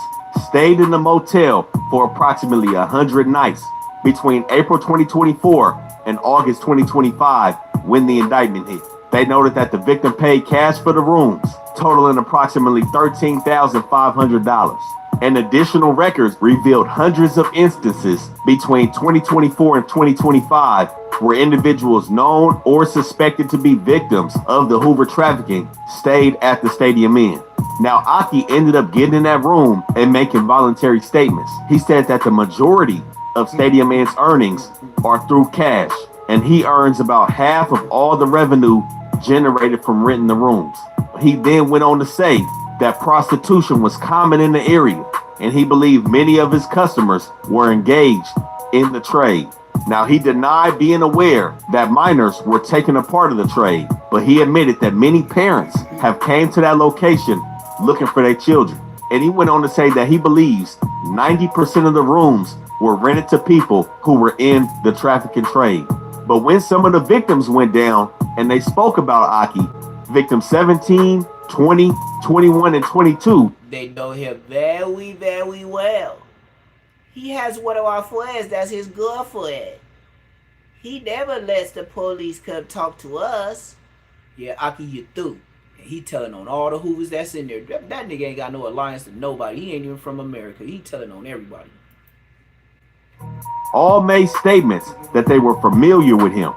stayed in the motel for approximately 100 nights between April 2024 and August 2025 when the indictment hit. They noted that the victim paid cash for the rooms, totaling approximately $13,500. And additional records revealed hundreds of instances between 2024 and 2025 where individuals known or suspected to be victims of the Hoover trafficking stayed at the Stadium Inn. Now, Aki ended up getting in that room and making voluntary statements. He said that the majority of Stadium Inn's earnings are through cash, and he earns about half of all the revenue generated from renting the rooms. He then went on to say that prostitution was common in the area, and he believed many of his customers were engaged in the trade. Now, he denied being aware that minors were taking a part of the trade, but he admitted that many parents have came to that location looking for their children. And he went on to say that he believes 90% of the rooms were rented to people who were in the trafficking trade. But when some of the victims went down and they spoke about Aki, victims 17, 20, 21, and 22, they know him very, very well. He has one of our friends that's his girlfriend. He never lets the police come talk to us. Yeah, Aki, you through. And he telling on all the Hoovers that's in there. That nigga ain't got no alliance to nobody. He ain't even from America. He telling on everybody. all made statements that they were familiar with him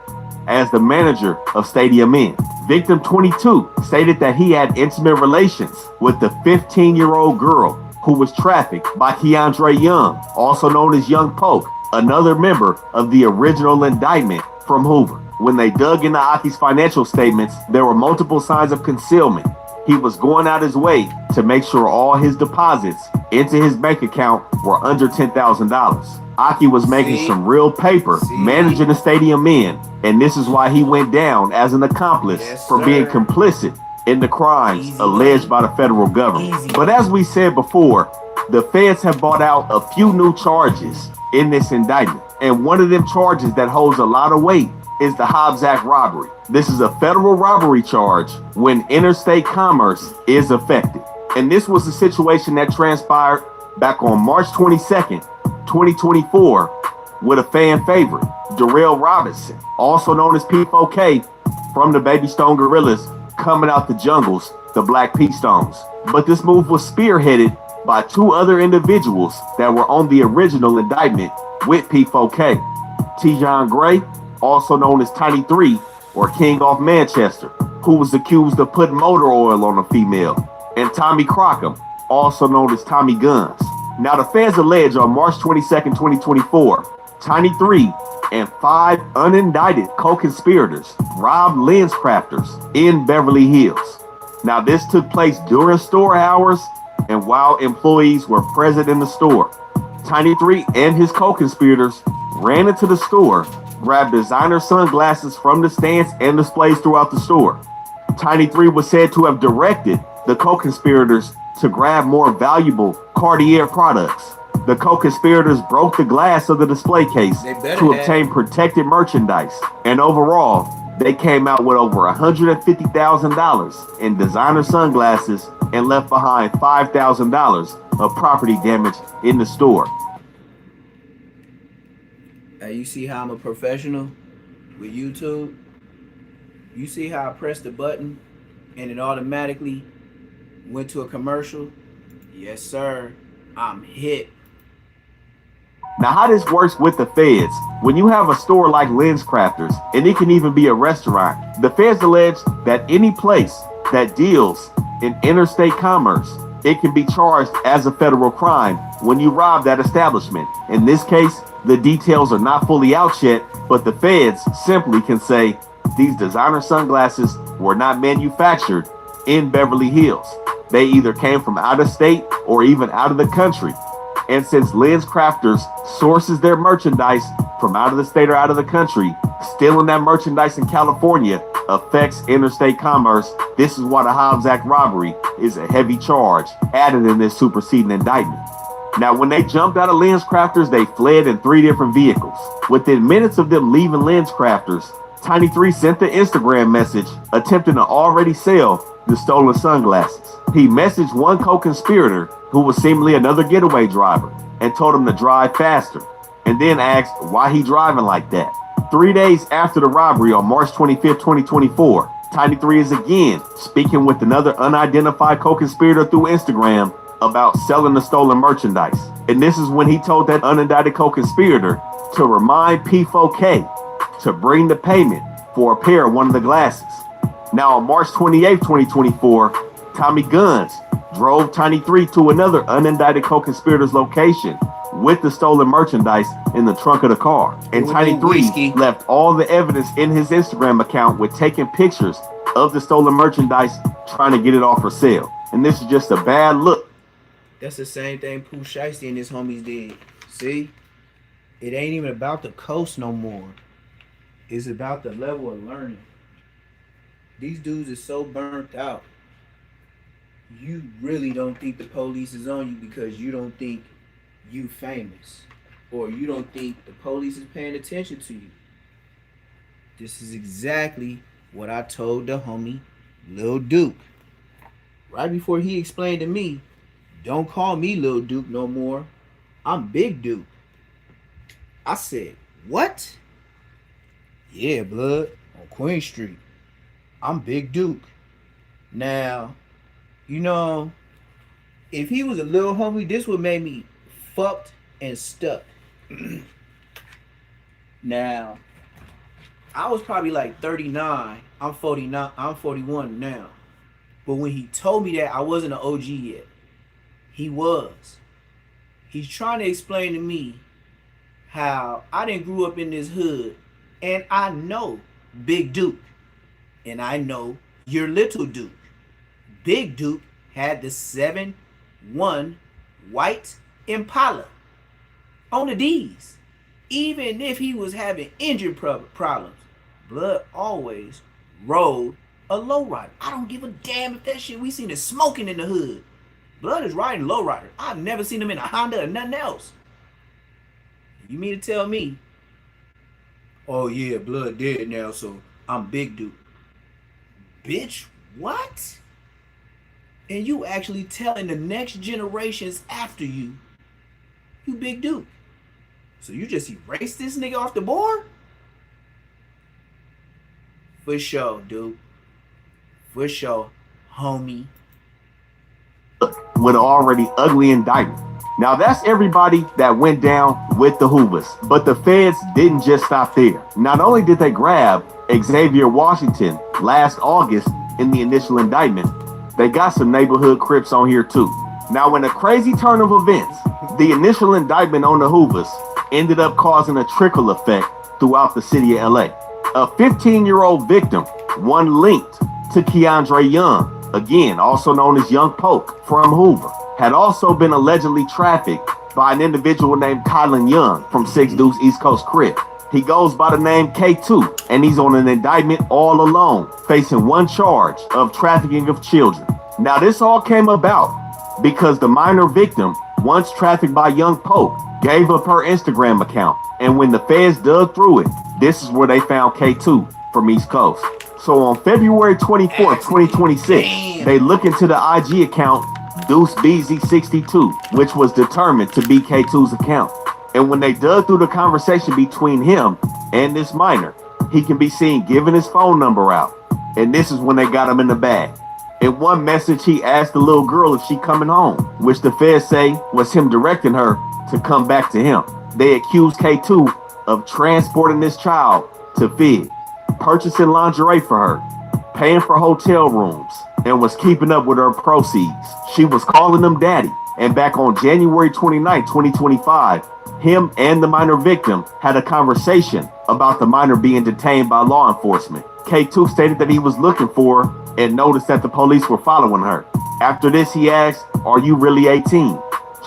as the manager of Stadium Inn. Victim 22 stated that he had intimate relations with the 15-year-old girl who was trafficked by Keandre Young, also known as Young Poke, another member of the original indictment from Hoover. When they dug into Aki's financial statements, there were multiple signs of concealment. He was going out his way to make sure all his deposits into his bank account were under $10,000. Aki was making some real paper managing the Stadium Inn, and this is why he went down as an accomplice for being complicit in the crimes alleged by the federal government. But as we said before, the feds have brought out a few new charges in this indictment, and one of them charges that holds a lot of weight is the Hobbs Act robbery. This is a federal robbery charge when interstate commerce is affected. And this was a situation that transpired back on March 22nd, 2024, with a fan favorite, Darrell Robinson, also known as P4K, from the Baby Stone Gorillas, coming out the jungles, the Black Pea Stones. But this move was spearheaded by two other individuals that were on the original indictment with P4K. Tijon Gray, also known as Tiny 3, or King off Manchester, who was accused of putting motor oil on a female, and Tommy Crockham, also known as Tommy Guns. Now, the feds allege on March 22nd, 2024, Tiny 3 and 5 unindicted co-conspirators robbed lens crafters in Beverly Hills. Now, this took place during store hours and while employees were present in the store. Tiny 3 and his co-conspirators ran into the store, grabbed designer sunglasses from the stands and displays throughout the store. Tiny 3 was said to have directed the co-conspirators to grab more valuable Cartier products. The co-conspirators broke the glass of the display case to obtain protected merchandise, and overall, they came out with over $150,000 in designer sunglasses and left behind $5,000 of property damage in the store. Hey, you see how I'm a professional with YouTube? You see how I pressed the button and it automatically went to a commercial? Yes, sir. I'm hit. Now, how this works with the feds, when you have a store like Lens Crafters, and it can even be a restaurant, the feds allege that any place that deals in interstate commerce, it can be charged as a federal crime when you rob that establishment. In this case, the details are not fully out yet, but the feds simply can say these designer sunglasses were not manufactured in Beverly Hills. They either came from out of state or even out of the country. And since Lens Crafters sources their merchandise from out of the state or out of the country, stealing that merchandise in California affects interstate commerce. This is why the Hobbs Act robbery is a heavy charge added in this superseding indictment. Now, when they jumped out of Lens Crafters, they fled in 3 different vehicles. Within minutes of them leaving Lens Crafters, Tiny 3 sent the Instagram message attempting to already sell the stolen sunglasses. He messaged one co-conspirator who was seemingly another getaway driver and told him to drive faster, and then asked why he driving like that. 3 days after the robbery on March 25th, 2024, Tiny 3 is again speaking with another unidentified co-conspirator through Instagram about selling the stolen merchandise. And this is when he told that unindicted co-conspirator to remind P4K to bring the payment for a pair of one of the glasses. Now on March 28th, 2024, Tommy Guns drove Tiny 3 to another unindicted co-conspirator's location with the stolen merchandise in the trunk of the car. And Tiny 3 left all the evidence in his Instagram account with taking pictures of the stolen merchandise, trying to get it off for sale. And this is just a bad look. That's the same thing Pooh Shiesty and his homies did. See? It ain't even about the coast no more. It's about the level of learning. These dudes are so burnt out. You really don't think the police is on you because you don't think you famous, or you don't think the police is paying attention to you. This is exactly what I told the homie Lil Duke. Right before he explained to me, don't call me Lil Duke no more. I'm Big Duke. I said, what? Yeah, blood, on Queen Street. I'm Big Duke. Now, you know, if he was a little homie, this would make me fucked and stuck. Now, I was probably like 39. I'm 49. I'm 41 now. But when he told me that, I wasn't an OG yet. He was. He's trying to explain to me how I didn't grew up in this hood, and I know Big Duke, and I know your Little Duke. Big Duke had the 7-1 white Impala on the D's. Even if he was having engine problems, Blood always rode a lowrider. I don't give a damn if that shit we seen is smoking in the hood. Blood is riding lowrider. I've never seen him in a Honda or nothing else. You mean to tell me, oh yeah, Blood dead now, so I'm Big Duke. Bitch, what? And you actually telling the next generations after you, you Big Duke. So you just erase this nigga off the board? For sure, dude. For sure, homie. With an already ugly indictment. Now that's everybody that went down with the Hoovers, but the feds didn't just stop there. Not only did they grab Xavier Washington last August in the initial indictment, they got some neighborhood Crips on here too. Now in a crazy turn of events, the initial indictment on the Hoovers ended up causing a trickle effect throughout the city of LA. A 15-year-old victim, one linked to Keandre Young, again also known as Young Poke from Hoover, had also been allegedly trafficked by an individual named Kylan Young from 6 Deuce East Coast CRIP. He goes by the name K2, and he's on an indictment all alone, facing one charge of trafficking of children. Now this all came about because the minor victim, once trafficked by Young Poke, gave up her Instagram account, and when the feds dug through it, this is where they found K2 from East Coast. So on February 24th, 2026, they look into the IG account Deuce BZ62, which was determined to be K2's account. And when they dug through the conversation between him and this minor, he can be seen giving his phone number out and this is when they got him in the bag. In one message, he asked the little girl if she coming home, which the feds say was him directing her to come back to him. They accused K2 of transporting this child to Fig, purchasing lingerie for her, paying for hotel rooms, and was keeping up with her proceeds. She was calling him daddy. And back on January 29, 2025, him and the minor victim had a conversation about the minor being detained by law enforcement. K2 stated that he was looking for her and noticed that the police were following her. After this, he asked, "Are you really 18?"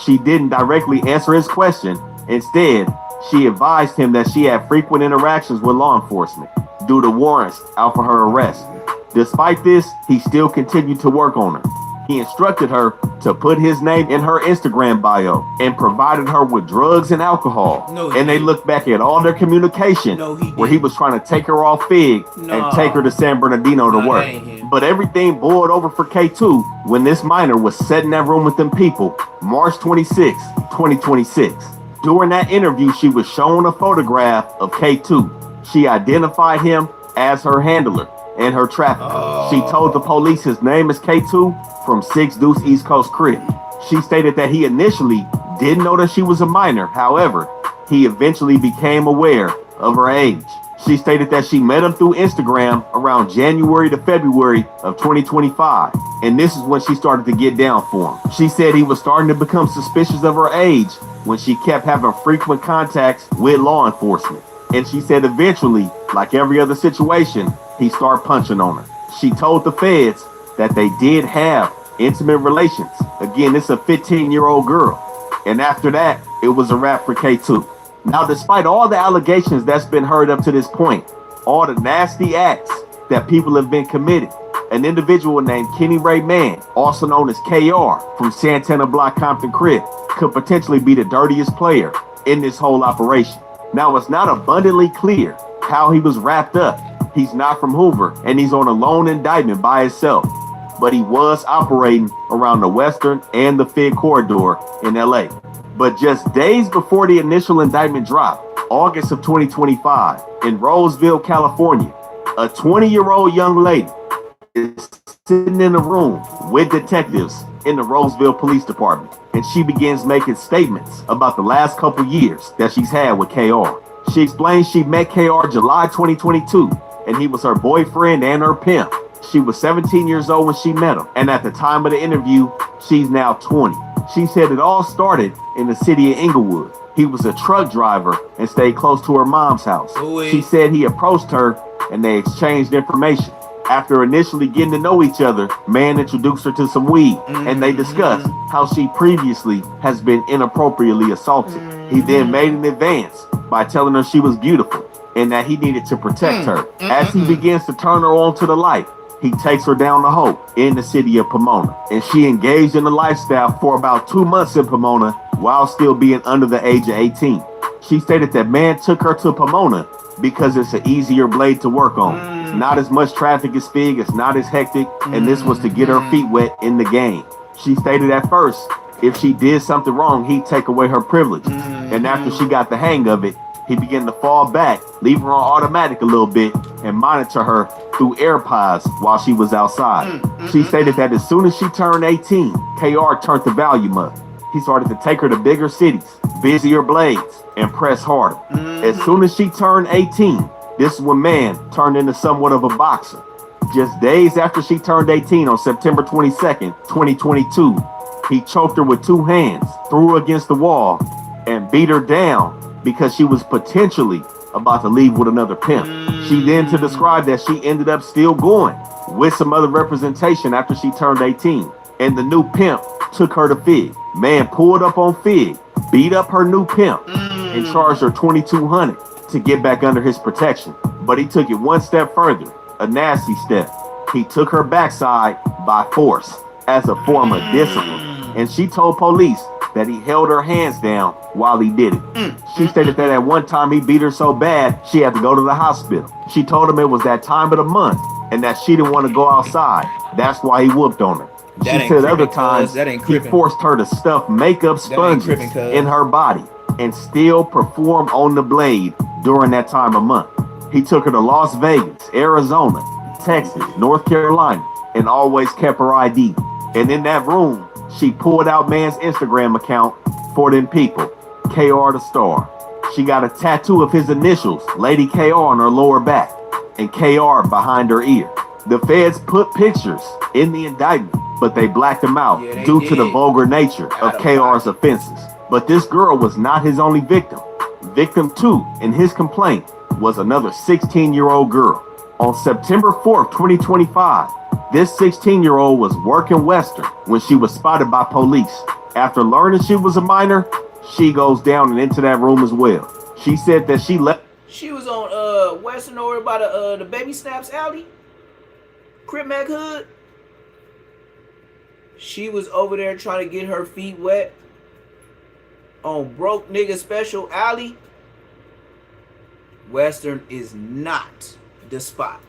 She didn't directly answer his question. Instead, she advised him that she had frequent interactions with law enforcement due to warrants out for her arrest. Despite this, he still continued to work on her. He instructed her to put his name in her Instagram bio and provided her with drugs and alcohol. And they looked back at all their communication where he was trying to take her off Fig and take her to San Bernardino to work. But everything boiled over for K2 when this minor was sat in that room with them people, March 26, 2026. During that interview, she was shown a photograph of K2. She identified him as her handler and her trafficker. She told the police his name is K2 from 6 Deuce East Coast CRIP. She stated that he initially didn't know that she was a minor. However, he eventually became aware of her age. She stated that she met him through Instagram around January to February of 2025. And this is when she started to get down for him. She said he was starting to become suspicious of her age when she kept having frequent contacts with law enforcement. And she said eventually, like every other situation, he started punching on her. She told the feds that they did have intimate relations. Again, it's a 15-year-old girl. And after that, it was a wrap for K2. Now, despite all the allegations that's been heard up to this point, all the nasty acts that people have been committed, an individual named Kenny Ray Mann, also known as KR from Santana Block Compton Crip, could potentially be the dirtiest player in this whole operation. Now, it's not abundantly clear how he was wrapped up. He's not from Hoover, and he's on a lone indictment by himself. But he was operating around the Western and the Fig corridor in LA. But just days before the initial indictment dropped, August of 2025, in Roseville, California, a 20-year-old young lady is sitting in a room with detectives in the Roseville Police Department. And she begins making statements about the last couple years that she's had with KR. She explains she met KR July 2022, and he was her boyfriend and her pimp. She was 17 years old when she met him, and at the time of the interview, she's now 20. She said it all started in the city of Inglewood. He was a truck driver and stayed close to her mom's house. She said he approached her and they exchanged information. After initially getting to know each other, man introduced her to some weed, and they discussed how she previously has been inappropriately assaulted. He then made an advance by telling her she was beautiful and that he needed to protect her. As he begins to turn her on to the light, he takes her down to Hope in the city of Pomona, and she engaged in the lifestyle for about 2 months in Pomona while still being under the age of 18. She stated that man took her to Pomona because it's an easier blade to work on. It's not as much traffic as Fig, it's not as hectic, and this was to get her feet wet in the game. She stated at first, if she did something wrong, he'd take away her privileges. And after she got the hang of it, he began to fall back, leave her on automatic a little bit, and monitor her through AirPods while she was outside. She stated that as soon as she turned 18, KR turned the volume up. He started to take her to bigger cities, busier blades, and press harder. As soon as she turned 18, this is when man turned into somewhat of a boxer. Just days after she turned 18 on September 22nd, 2022, he choked her with 2 hands, threw her against the wall, and beat her down because she was potentially about to leave with another pimp. She then to describe that she ended up still going with some other representation after she turned 18. And the new pimp took her to Fig. Man pulled up on Fig, beat up her new pimp, and charged her $2,200 to get back under his protection. But he took it one step further, a nasty step. He took her backside by force as a form of discipline. And she told police that he held her hands down while he did it. She stated that at one time he beat her so bad she had to go to the hospital. She told him it was that time of the month and that she didn't want to go outside. That's why he whooped on her. She said other times he forced her to stuff makeup sponges in her body and still perform on the blade during that time of month. He took her to Las Vegas, Arizona, Texas, North Carolina, and always kept her ID. And in that room, she pulled out man's Instagram account for them people, KR the Star. She got a tattoo of his initials, Lady KR, on her lower back, and KR behind her ear. The feds put pictures in the indictment, but they blacked them out due to the vulgar nature of KR's offenses. But this girl was not his only victim. Victim 2 in his complaint was another 16-year-old girl. On September 4th, 2025, this 16-year-old was working Western when she was spotted by police. After learning she was a minor, she goes down and into that room as well. She said that she left. She was on Western over by the Baby Snaps alley, Crip Mac Hood. She was over there trying to get her feet wet on Broke Nigga Special Alley. Western is not the spot.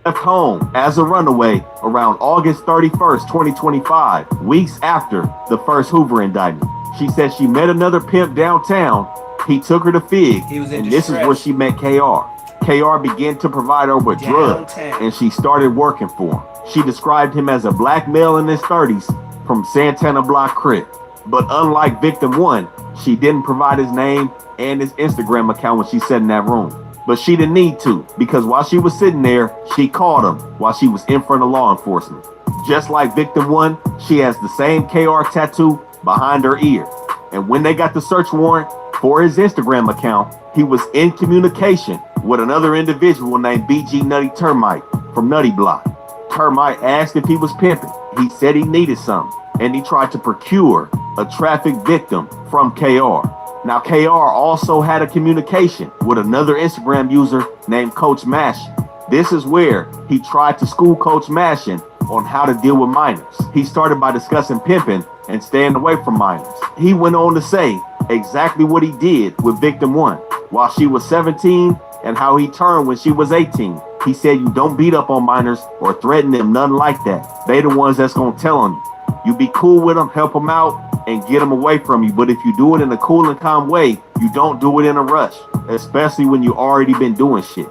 Left home as a runaway around August 31st, 2025, weeks after the first Hoover indictment. She said she met another pimp downtown. He took her to Fig, and this is where she met KR. KR began to provide her with drugs, and she started working for him. She described him as a black male in his 30s from Santana Block Crip. But unlike victim 1, she didn't provide his name and his Instagram account when she sat in that room. But she didn't need to, because while she was sitting there, she called him while she was in front of law enforcement. Just like victim 1, she has the same KR tattoo behind her ear. And when they got the search warrant for his Instagram account, he was in communication with another individual named BG Nutty Termite from Nutty Block. Termite asked if he was pimping. He said he needed something, and he tried to procure a traffic victim from KR. Now, KR also had a communication with another Instagram user named Coach Mashin. This is where he tried to school Coach Mashin on how to deal with minors. He started by discussing pimping and staying away from minors. He went on to say exactly what he did with victim 1 while she was 17 and how he turned when she was 18. He said you don't beat up on minors or threaten them, nothing like that. They the ones that's gonna tell on you. You be cool with them, help them out, and get them away from you. But if you do it in a cool and calm way, you don't do it in a rush, especially when you already been doing shit.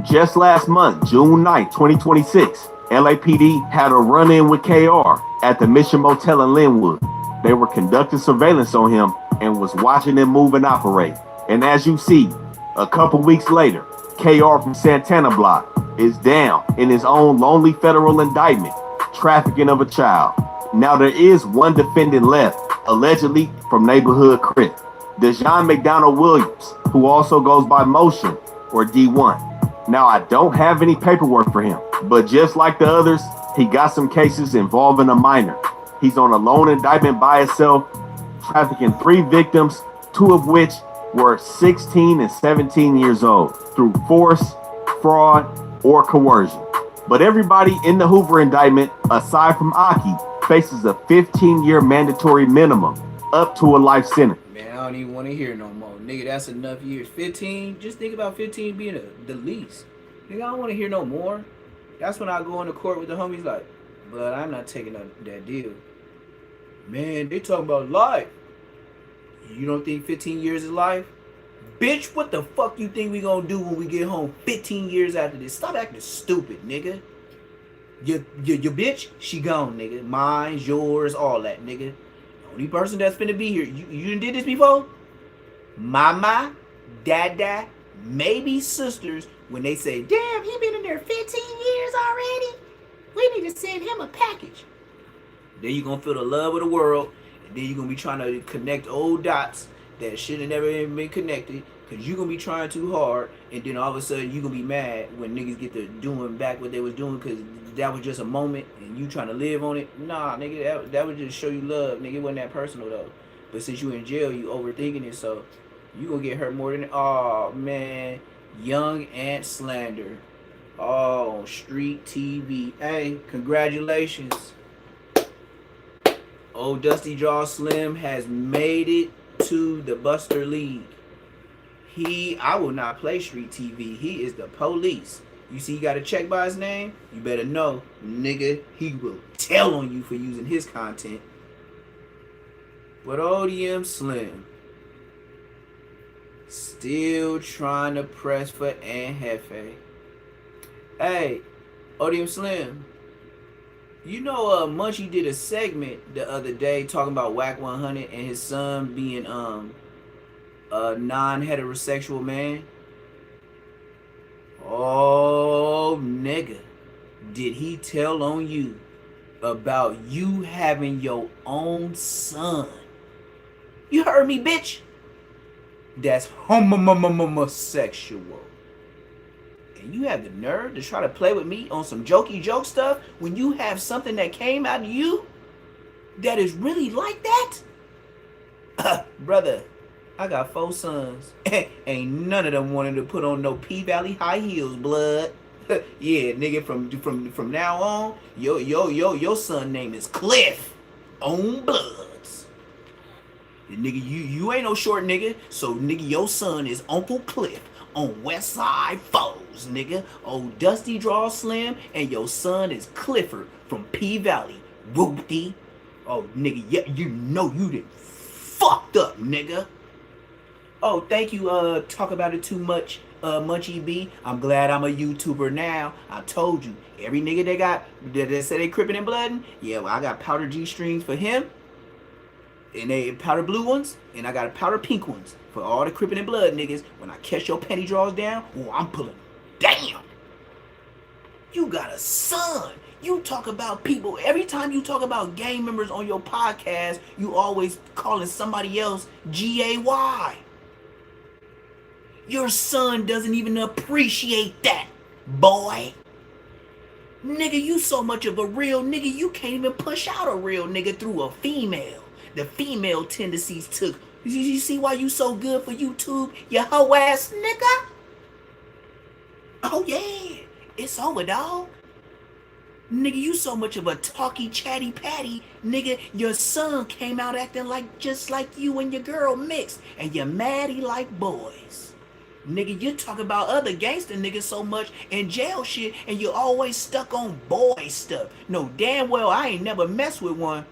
Just last month, June 9th, 2026, LAPD had a run-in with KR at the Mission Motel in Linwood. They were conducting surveillance on him and was watching him move and operate. And as you see, a couple weeks later, KR from Santana Block is down in his own lonely federal indictment, trafficking of a child. Now there is one defendant left, allegedly from neighborhood Crip, Dejon McDonald Williams, who also goes by Motion or D1. Now I don't have any paperwork for him, but just like the others, he got some cases involving a minor. He's on a lone indictment by himself, trafficking 3 victims, 2 of which were 16 and 17 years old through force, fraud, or coercion. But everybody in the Hoover indictment, aside from Aki, faces a 15-year mandatory minimum up to a life sentence. Man, I don't even want to hear no more. Nigga, that's enough years. 15, just think about 15 being the least. Nigga, I don't want to hear no more. That's when I go into court with the homies like, but I'm not taking that deal. Man, they talking about life. You don't think 15 years is life? Bitch, what the fuck you think we gonna do when we get home 15 years after this? Stop acting stupid, nigga. Your bitch, she gone, nigga. Mine, yours, all that, nigga. The only person that's finna be here, you done did this before? Mama, dada, maybe sisters, when they say, damn, he been in there 15 years already? We need to send him a package. Then you gonna feel the love of the world, and then you're gonna be trying to connect old dots that should have never even been connected, because you're gonna be trying too hard, and then all of a sudden you're gonna be mad when niggas get to doing back what they was doing because that was just a moment and you trying to live on it. Nah, nigga, that would just show you love, nigga. It wasn't that personal though. But since you in jail, you overthinking it, so you gonna get hurt more than, oh man, Young Ant slander. Oh, street TV. Hey, congratulations. Old Dusty Jaw Slim has made it to the Buster League. I will not play street TV. He is the police. You see he got a check by his name? You better know, nigga, he will tell on you for using his content. But ODM Slim still trying to press for Aunt Hefe. Hey, Odium Slim. You know, Munchie did a segment the other day talking about Whack 100 and his son being a non-heterosexual man. Oh, nigga, did he tell on you about you having your own son? You heard me, bitch? That's homosexual. And you have the nerve to try to play with me on some jokey joke stuff when you have something that came out of you that is really like that? Brother, I got 4 sons. Ain't none of them wanted to put on no P-Valley high heels, blood. Yeah, nigga, from now on, your son name is Cliff on Bloods. Nigga, you ain't no short nigga, so nigga, your son is Uncle Cliff on West Side Foes, nigga. Old Dusty Draw Slim, and your son is Clifford from P-Valley. Whoopty. Oh, nigga, yeah, you know you done fucked up, nigga. Oh, thank you, talk about it too much, Munchie B. I'm glad I'm a YouTuber now. I told you, every nigga that say they crippin' and bloodin', yeah, well, I got powder G strings for him, and they powder blue ones, and I got powder pink ones for all the crippin' and blood niggas. When I catch your penny draws down, oh, I'm pulling them. Damn! You got a son. You talk about people, every time you talk about gang members on your podcast, you always calling somebody else G-A-Y. Your son doesn't even appreciate that, boy. Nigga, you so much of a real nigga, you can't even push out a real nigga through a female. The female tendencies took. You see why you so good for YouTube, you hoe ass nigga? Oh yeah, it's over, dog. Nigga, you so much of a talky, chatty patty. Nigga, your son came out acting like just like you and your girl mixed, and you're maddie like boys. Nigga, you talk about other gangster niggas so much in jail shit, and you always stuck on boy stuff. No, damn well I ain't never messed with one.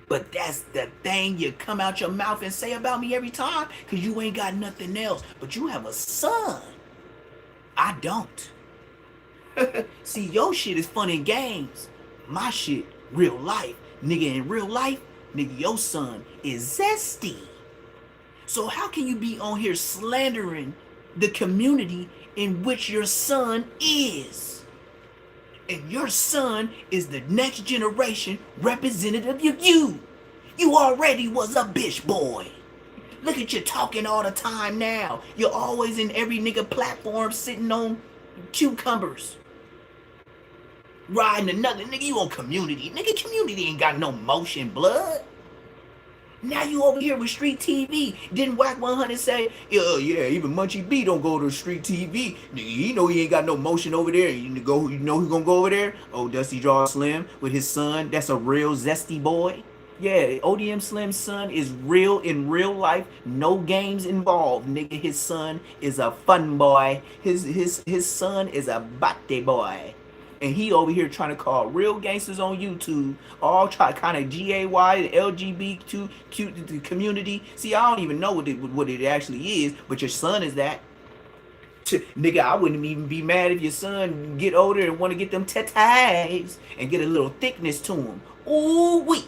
But that's the thing you come out your mouth and say about me every time, cause you ain't got nothing else. But you have a son. I don't. See, your shit is fun and games. My shit, real life. Nigga, in real life, nigga, your son is zesty. So how can you be on here slandering the community in which your son is? And your son is the next generation representative of you. You already was a bitch boy. Look at you talking all the time now. You're always in every nigga platform sitting on cucumbers. Riding another nigga, you on community. Nigga, community ain't got no motion, blood. Now you over here with street TV. Didn't Whack 100 say, yeah, even Munchie B don't go to street TV. Nigga, you know he ain't got no motion over there. You know who's gonna go over there? Oh, Dusty Draw Slim with his son. That's a real zesty boy. Yeah, ODM Slim's son is real in real life. No games involved. Nigga, his son is a fun boy. His son is a bate boy. And he over here trying to call real gangsters on YouTube, all try kind of GAY, LGBT community. See, I don't even know what it actually is, but your son is that. Nigga, I wouldn't even be mad if your son get older and want to get them tattoos and get a little thickness to him. Ooh wee.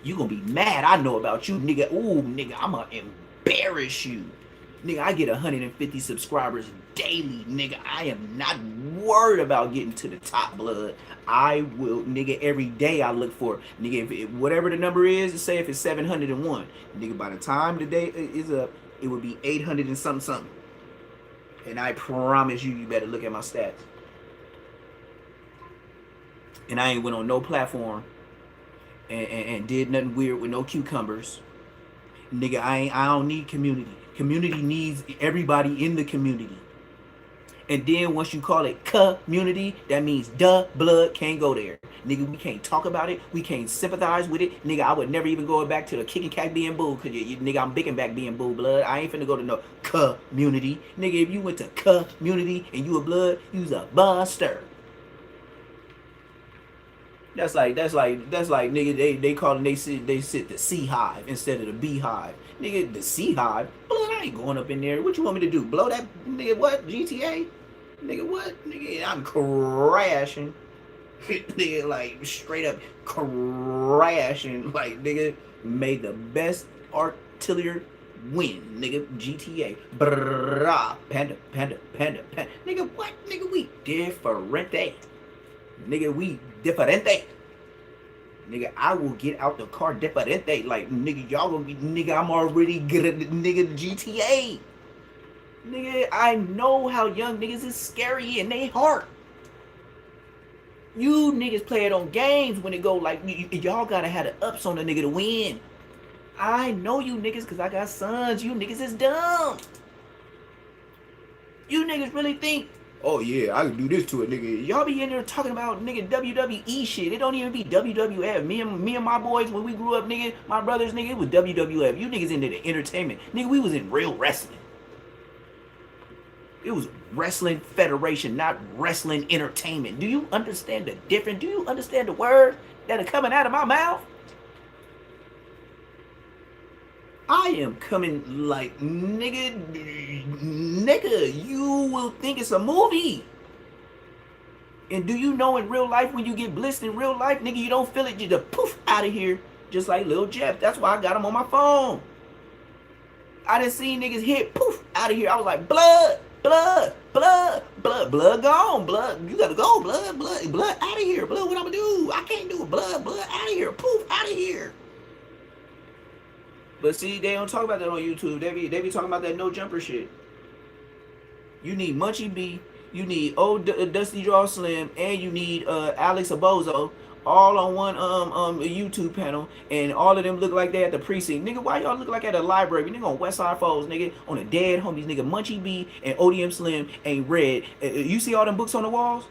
You gonna be mad, I know about you, nigga. Ooh, nigga, I'ma embarrass you. Nigga, I get 150 subscribers daily, nigga. I am not worried about getting to the top, blood. I will, nigga, every day I look for, nigga, if whatever the number is, say if it's 701, nigga, by the time the day is up, it would be 800 and something. And I promise you, you better look at my stats. And I ain't went on no platform and did nothing weird with no cucumbers. Nigga, I don't need community. Community needs everybody in the community. And then once you call it community, that means duh, blood can't go there. Nigga, we can't talk about it. We can't sympathize with it. Nigga, I would never even go back to the kicking cat being boo. Cause nigga, I'm bigging back being boo, blood. I ain't finna go to no community. Nigga, if you went to community and you a blood, you's a buster. That's like nigga, they call it, they sit the C hive instead of the beehive. Nigga, the C hive, blood, I ain't going up in there. What you want me to do? Blow that nigga what? GTA? Nigga, what? Nigga, I'm crashing. Nigga, like, straight up crashing. Like, nigga, made the best artillery win. Nigga, GTA. Brrrah. Panda. Nigga, what? Nigga, we differente. Nigga, we differente. Nigga, I will get out the car differente. Like, nigga, y'all gonna be, nigga, I'm already good at the nigga GTA. Nigga, I know how young niggas is scary in their heart. You niggas play it on games when it go like, y'all gotta have the ups on the nigga to win. I know you niggas because I got sons. You niggas is dumb. You niggas really think, oh yeah, I can do this to a nigga. Y'all be in there talking about nigga WWE shit. It don't even be WWF. Me and my boys, when we grew up, nigga, my brothers, nigga, it was WWF. You niggas into the entertainment. Nigga, we was in real wrestling. It was wrestling federation, not wrestling entertainment. Do you understand the difference? Do you understand the words that are coming out of my mouth? I am coming like, nigga, you will think it's a movie. And do you know in real life, when you get blitzed in real life, nigga, you don't feel it, you just poof out of here, just like Lil Jeff. That's why I got him on my phone. I done seen niggas hit poof out of here. I was like, blood gone, blood, you gotta go, blood out of here, blood, what I'ma do? I can't do it, blood out of here, poof out of here. But see, they don't talk about that on YouTube. They be talking about that no jumper shit. You need Munchie B, you need old Dusty Draw Slim, and you need Alex Abozo, all on one YouTube panel, and all of them look like they at the precinct. Nigga, why y'all look like at a library? Nigga, on Westside Foes, nigga, on the dead homies, nigga. Munchie B and ODM Slim ain't read. You see all them books on the walls?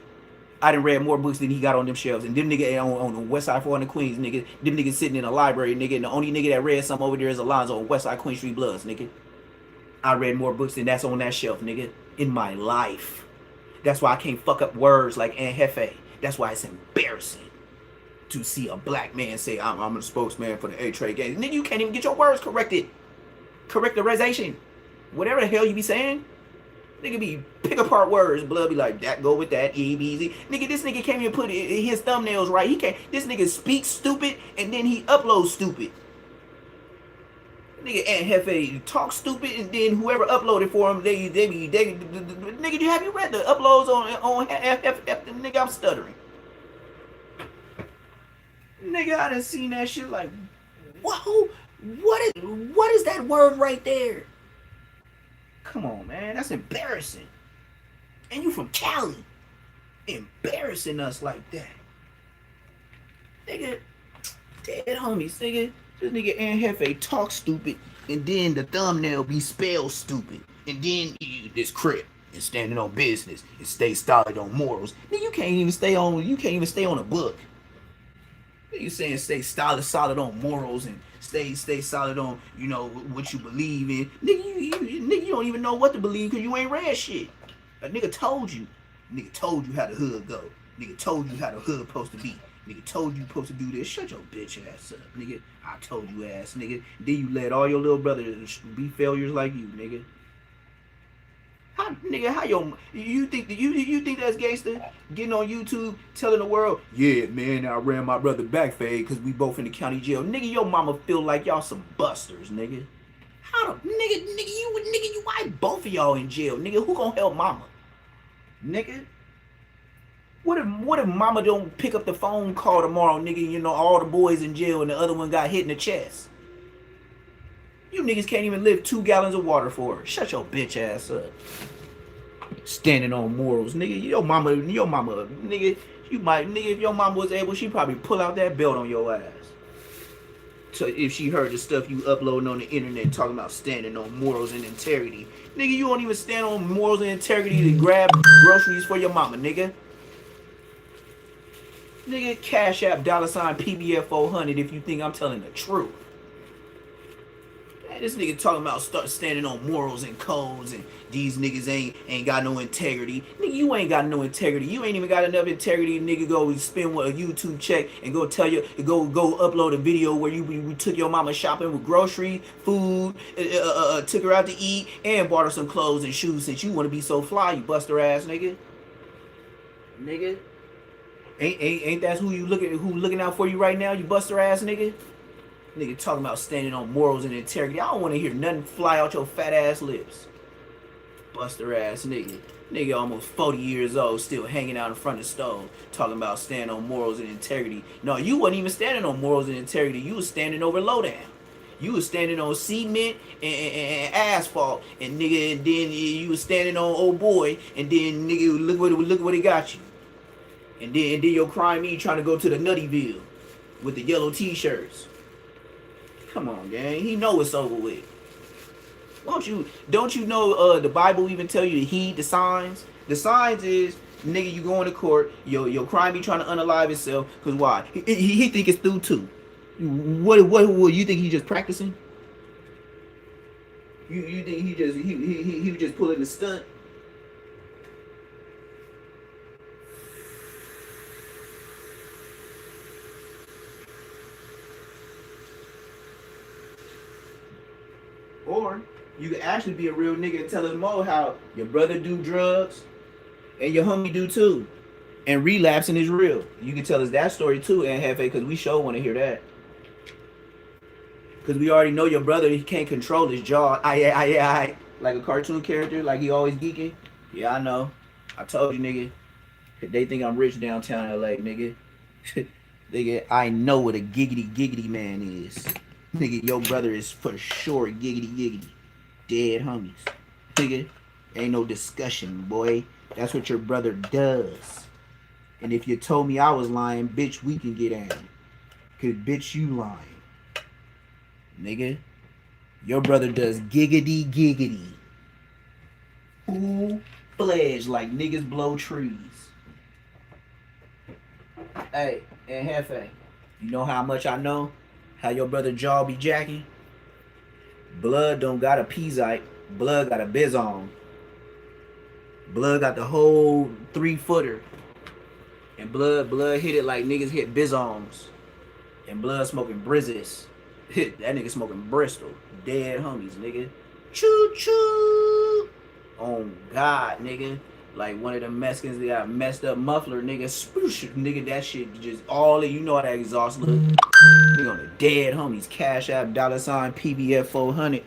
I done read more books than he got on them shelves. And them nigga on the Westside 4 and the Queens, nigga. Them niggas sitting in a library, nigga. And the only nigga that read something over there is Alonzo on Westside Queen Street Bloods, nigga. I read more books than that's on that shelf, nigga, in my life. That's why I can't fuck up words like An Hefe. That's why it's embarrassing to see a black man say, I'm a spokesman for the A-Trade gang. Nigga, you can't even get your words corrected. Correctorization. Whatever the hell you be saying. Nigga be pick apart words, blood be like, that go with that, easy. Nigga, this nigga can't even put his thumbnails right. He can't, this nigga speaks stupid and then he uploads stupid. Nigga Aunt Hefe talk stupid and then whoever uploaded for him, they nigga, have you read the uploads on Hefe? Nigga, I'm stuttering. Nigga, I done seen that shit like, whoa, what is that word right there? Come on, man, that's embarrassing. And you from Cali, embarrassing us like that. Nigga, dead homies, nigga. This nigga Aunt Hefe talk stupid, and then the thumbnail be spelled stupid. And then this CRIP and standing on business and stay solid on morals. Nigga, you can't even stay on a book. You saying stay solid on morals and stay solid on, you know, what you believe in. Nigga, you don't even know what to believe because you ain't read shit. A nigga told you. Nigga told you how the hood go. Nigga told you how the hood supposed to be. Nigga told you supposed to do this. Shut your bitch ass up, nigga. I told you ass, nigga. Then you let all your little brothers be failures like you, nigga. How you think that's gangster? Getting on YouTube telling the world, yeah, man, I ran my brother back fade because we both in the county jail. Nigga, your mama feel like y'all some busters, nigga. How the nigga, why both of y'all in jail? Nigga, who gonna help mama? Nigga. What if mama don't pick up the phone call tomorrow, nigga, you know, all the boys in jail and the other one got hit in the chest? You niggas can't even lift 2 gallons of water for her. Shut your bitch ass up. Standing on morals, nigga. Your mama, nigga, if your mama was able, she'd probably pull out that belt on your ass. So if she heard the stuff you uploading on the internet talking about standing on morals and integrity. Nigga, you don't even stand on morals and integrity to grab groceries for your mama, nigga. Nigga, Cash App $PBF400 if you think I'm telling the truth. This nigga talking about start standing on morals and codes, and these niggas ain't got no integrity. Nigga, you ain't got no integrity. You ain't even got enough integrity. Nigga, go spend a YouTube check and go tell you go upload a video where you took your mama shopping with grocery, food, took her out to eat, and bought her some clothes and shoes since you want to be so fly. You buster ass nigga. Nigga, ain't that who looking out for you right now? You buster ass nigga. Nigga talking about standing on morals and integrity. I don't want to hear nothing fly out your fat ass lips. Buster ass nigga. Nigga almost 40 years old, still hanging out in front of the stove, talking about standing on morals and integrity. No, you wasn't even standing on morals and integrity. You was standing over lowdown. You was standing on cement and asphalt, and nigga, and then you was standing on old boy, and then nigga, look what it got you. And then your crime me trying to go to the Nuttyville with the yellow t-shirts. Come on, gang. He know it's over with. Don't you know the Bible even tell you to heed the signs? The signs is, nigga, you go into court, your crime be trying to unalive itself, cause why? He think it's through too. What you think he just practicing? You think he was just pulling the stunt? Or you could actually be a real nigga and tell us more how your brother do drugs and your homie do too. And relapsing is real. You can tell us that story too, and Hefe, because we sure want to hear that. Because we already know your brother, he can't control his jaw. I like a cartoon character, like he always geeking. Yeah, I know. I told you, nigga. They think I'm rich downtown LA, nigga. Nigga, I know what a giggity man is. Nigga, your brother is for sure giggity. Dead homies. Nigga, ain't no discussion, boy. That's what your brother does. And if you told me I was lying, bitch, we can get at it. Cause bitch, you lying. Nigga, your brother does giggity. Full-fledged like niggas blow trees. Hey, and Hefe, you know how much I know? How your brother jaw be jacking? Blood don't got a pizite. Blood got a bizon. Blood got the whole 3-footer. And blood hit it like niggas hit bizons. And blood smoking brizzes. That nigga smoking Bristol. Dead homies, nigga. Choo choo. Oh God, nigga. Like one of them Mexicans that got messed up muffler, nigga. Spoosh, nigga, that shit just all you know how that exhaust look. Nigga on the dead homies. Cash App, $ PBF 400.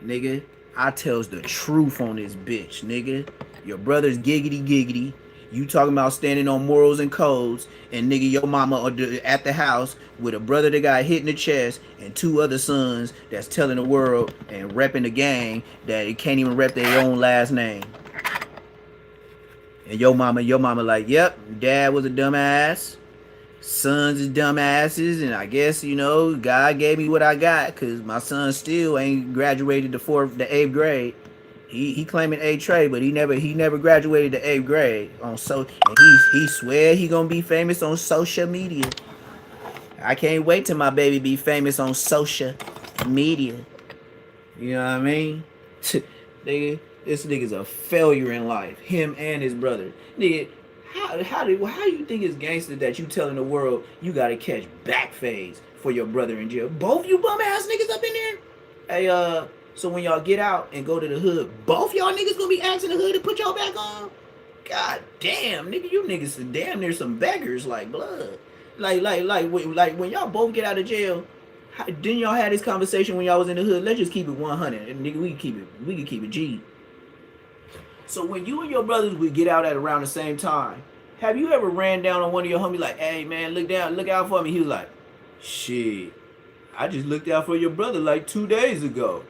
Nigga, I tells the truth on this bitch, nigga. Your brother's giggity. You talking about standing on morals and codes, and nigga, your mama at the house with a brother that got hit in the chest and 2 other sons that's telling the world and repping the gang that it can't even rep their own last name. And your mama like, yep, dad was a dumbass, sons is dumbasses, and I guess, you know, God gave me what I got, cause my son still ain't graduated the 8th grade. He claiming A trade, but he never graduated the 8th grade on and he swear he gonna be famous on social media. I can't wait till my baby be famous on social media. You know what I mean? Nigga, this nigga's a failure in life. Him and his brother. Nigga, how you think it's gangster that you telling the world you gotta catch back phase for your brother in jail? Both you bum ass niggas up in there? Hey, so when y'all get out and go to the hood, both y'all niggas gonna be asking the hood to put y'all back on? God damn, nigga, you niggas are damn near some beggars like blood. Like when y'all both get out of jail, didn't y'all have this conversation when y'all was in the hood? Let's just keep it 100, and nigga, we can keep it G. So when you and your brothers would get out at around the same time, have you ever ran down on one of your homies like, hey man, look out for me? He was like, shit, I just looked out for your brother like 2 days ago.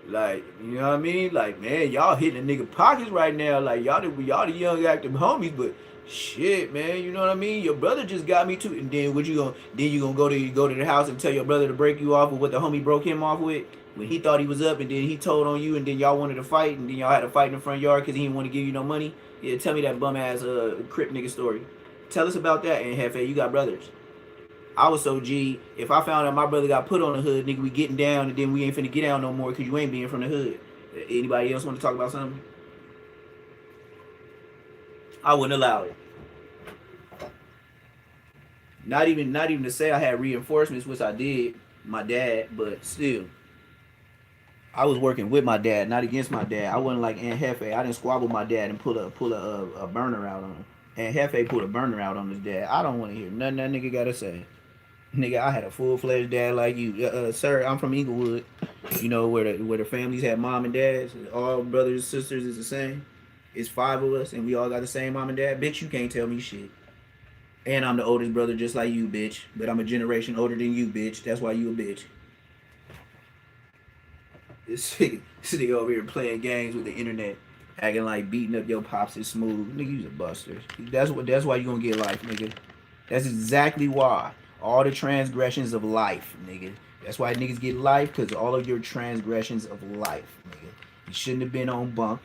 Like, you know what I mean? Like, man, y'all hitting the nigga pockets right now. Like, y'all the young active homies, but shit, man, you know what I mean? Your brother just got me too. And then you gonna go to the house and tell your brother to break you off with what the homie broke him off with when he thought he was up, and then he told on you, and then y'all wanted to fight, and then y'all had to fight in the front yard because he didn't want to give you no money. Yeah, tell me that bum ass CRIP nigga story. Tell us about that, and Hefe, you got brothers. I was so G. If I found out my brother got put on the hood, nigga, we getting down, and then we ain't finna get down no more because you ain't being from the hood. Anybody else want to talk about something? I wouldn't allow it. Not even to say I had reinforcements, which I did, my dad, but still. I was working with my dad, not against my dad. I wasn't like Aunt Hefe. I didn't squabble my dad and pull a burner out on him. Aunt Hefe pulled a burner out on his dad. I don't want to hear nothing that nigga gotta say. Nigga, I had a full-fledged dad like you. Sir, I'm from Inglewood. You know, where the families had mom and dads. All brothers and sisters is the same. It's 5 of us, and we all got the same mom and dad. Bitch, you can't tell me shit. And I'm the oldest brother just like you, bitch. But I'm a generation older than you, bitch. That's why you a bitch. This nigga over here playing games with the internet, acting like beating up your pops is smooth. Nigga, you's a buster. That's why you gonna get life, nigga. That's exactly why. All the transgressions of life, nigga. That's why niggas get life, because all of your transgressions of life, nigga. You shouldn't have been on bunk.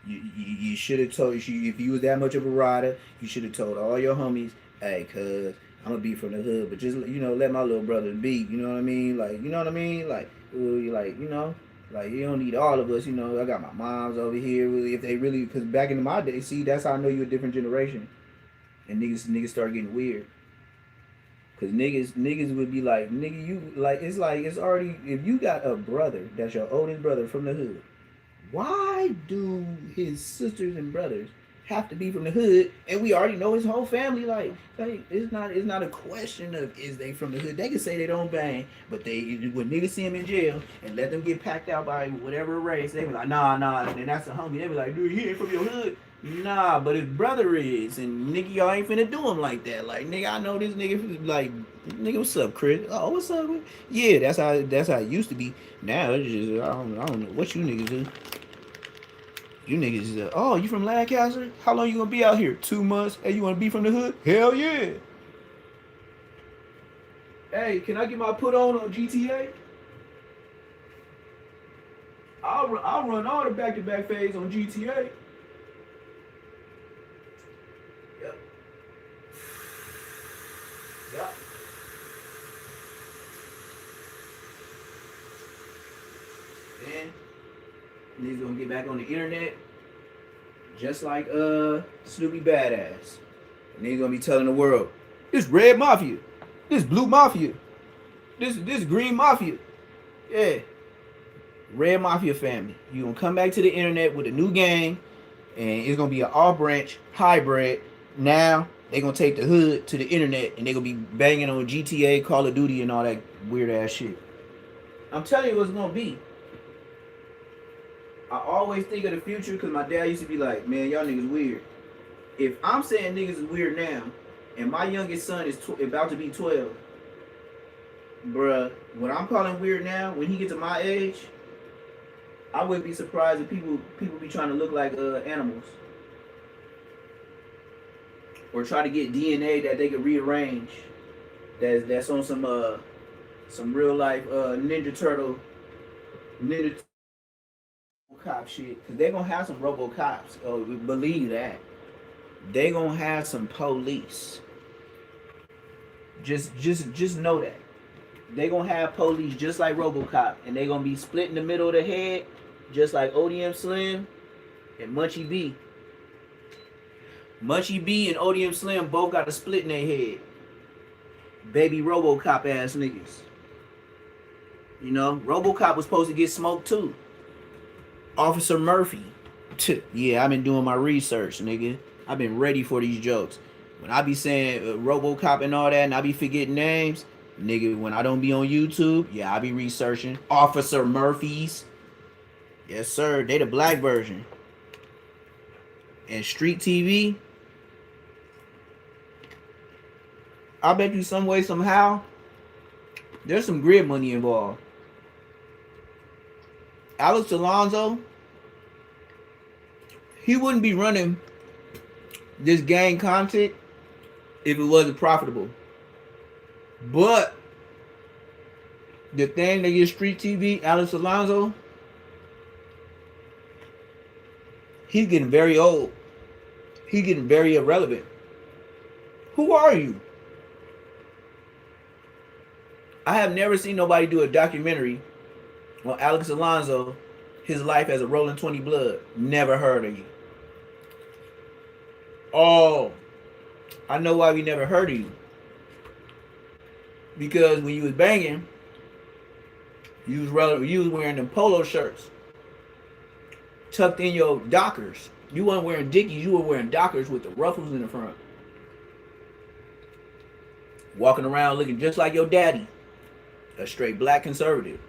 You should have told, if you was that much of a rider, you should have told all your homies, hey, cuz, I'm gonna be from the hood, but just, let my little brother be, you know what I mean? Like, you know what I mean? Like, you don't need all of us, I got my moms over here, really, if they really, because back in my day, see, that's how I know you're a different generation. And niggas start getting weird. Cause niggas would be like, nigga, you, like, it's already, if you got a brother that's your oldest brother from the hood, why do his sisters and brothers have to be from the hood? And we already know his whole family. Like it's not a question of is they from the hood. They can say they don't bang, but when niggas see him in jail and let them get packed out by whatever race, they be like, nah, and that's a homie. They be like, dude, he ain't from your hood. Nah, but his brother is, and nigga, y'all ain't finna do him like that. Like, nigga, I know this nigga, like, nigga, what's up, Chris? Oh, what's up? Yeah, that's how it used to be. Now it's just I don't know what you niggas do. You niggas, oh, you from Lancaster? How long you gonna be out here? 2 months? Hey, you wanna be from the hood? Hell yeah. Hey, can I get my put on GTA? I'll run all the back-to-back phase on GTA. Yep. Then niggas gonna get back on the internet, just like Snoopy Badass. And niggas gonna be telling the world, this red mafia, this blue mafia, this green mafia. Yeah. Red Mafia family. You gonna come back to the internet with a new game, and it's gonna be an all-branch hybrid. Now they gonna take the hood to the internet, and they gonna be banging on GTA, Call of Duty, and all that weird ass shit. I'm telling you what's gonna be. I always think of the future because my dad used to be like, man, y'all niggas weird. If I'm saying niggas is weird now, and my youngest son is about to be 12, bruh, what I'm calling weird now, when he gets to my age, I wouldn't be surprised if people be trying to look like animals, or try to get DNA that they could rearrange. That's on some real life Ninja Turtle cop shit. Cause they gonna have some RoboCops. Oh, believe that. They gonna have some police. Just know that. They gonna have police just like RoboCop, and they gonna be split in the middle of the head, just like ODM Slim and Munchie B. Munchie B and ODM Slim both got a split in their head. Baby RoboCop ass niggas. You know, RoboCop was supposed to get smoked too. Officer Murphy. Yeah, I've been doing my research, nigga. I've been ready for these jokes. When I be saying RoboCop and all that, and I be forgetting names, nigga, when I don't be on YouTube, yeah, I be researching. Officer Murphys. Yes, sir. They the black version. And Street TV, I bet you some way, somehow, there's some grid money involved. Alex Alonso, he wouldn't be running this gang content if it wasn't profitable. But the thing that gets Street TV, Alex Alonso, he's getting very old. He's getting very irrelevant. Who are you? I have never seen nobody do a documentary on Alex Alonso, his life as a Rolling 20 Blood. Never heard of you. Oh, I know why we never heard of you. Because when you was banging, you was wearing them polo shirts tucked in your Dockers. You weren't wearing Dickies, you were wearing Dockers with the ruffles in the front. Walking around looking just like your daddy, a straight black conservative.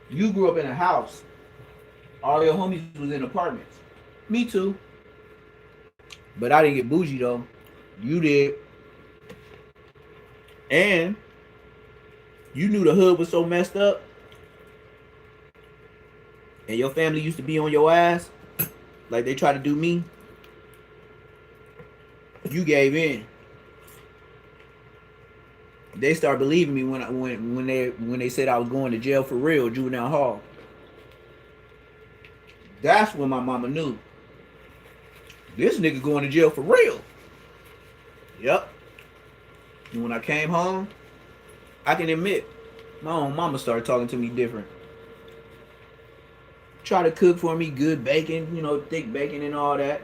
You grew up in a house. All your homies was in apartments. Me too. But I didn't get bougie though. You did. And you knew the hood was so messed up. And your family used to be on your ass. Like they tried to do me. You gave in. They started believing me when they said I was going to jail for real, juvenile hall. That's when my mama knew. This nigga going to jail for real. Yep. And when I came home, I can admit, my own mama started talking to me different. Try to cook for me good bacon, you know, thick bacon and all that.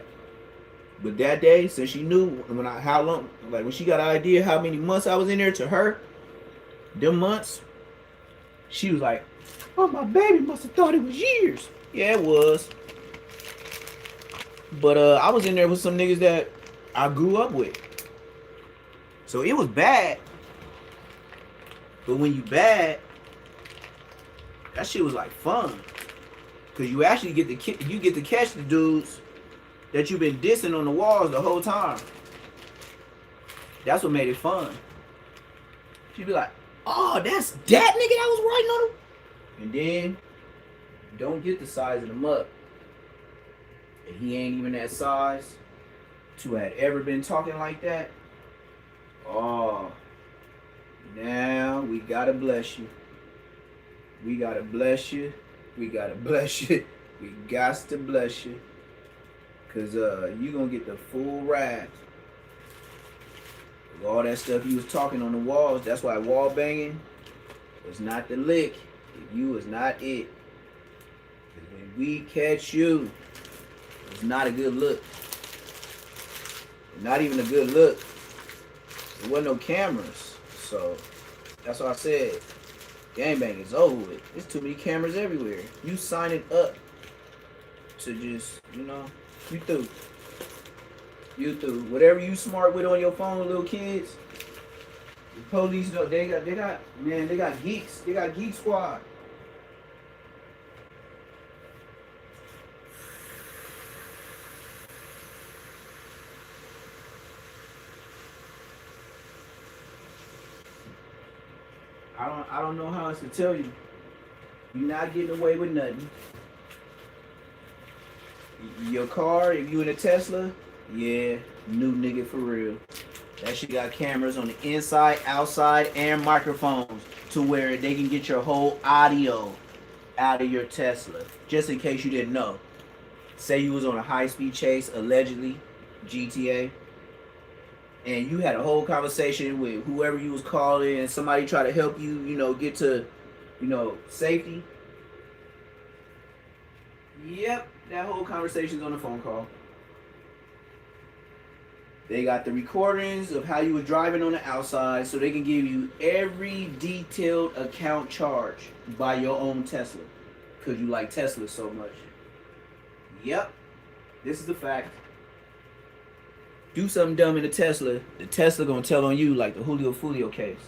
But that day, since she knew when she got an idea how many months I was in there to her, them months, she was like, oh, my baby must have thought it was years. Yeah, it was. But I was in there with some niggas that I grew up with. So it was bad. But when you bad, that shit was like fun. Cause you actually get to catch the dudes that you've been dissing on the walls the whole time. That's what made it fun. She'd be like, oh, that's that nigga that was writing on him. And then don't get the size of the mug. And he ain't even that size to have ever been talking like that. Oh, now we gotta bless you. We gotta bless you. We gotta bless you. We got to bless you. Cause you gonna get the full ride. All that stuff you was talking on the walls, that's why wall banging was not the lick. You was not it. Cause when we catch you, it's not a good look. Not even a good look. There wasn't no cameras. So that's what I said. Gangbang is over with. There's too many cameras everywhere. You signing up to just, you know, you through. You through. Whatever you smart with on your phone, little kids. The police, they got geeks. They got Geek Squad. I don't know how else to tell you. You're not getting away with nothing. Your car, if you in a Tesla, yeah, new nigga for real. That shit got cameras on the inside, outside, and microphones to where they can get your whole audio out of your Tesla. Just in case you didn't know. Say you was on a high-speed chase, allegedly, GTA, and you had a whole conversation with whoever you was calling and somebody tried to help you, you know, get to, you know, safety. Yep, that whole conversation's on the phone call. They got the recordings of how you were driving on the outside so they can give you every detailed account charge by your own Tesla. Because you like Tesla so much. Yep, this is the fact. Do something dumb in the Tesla gonna tell on you like the Julio Fulio case.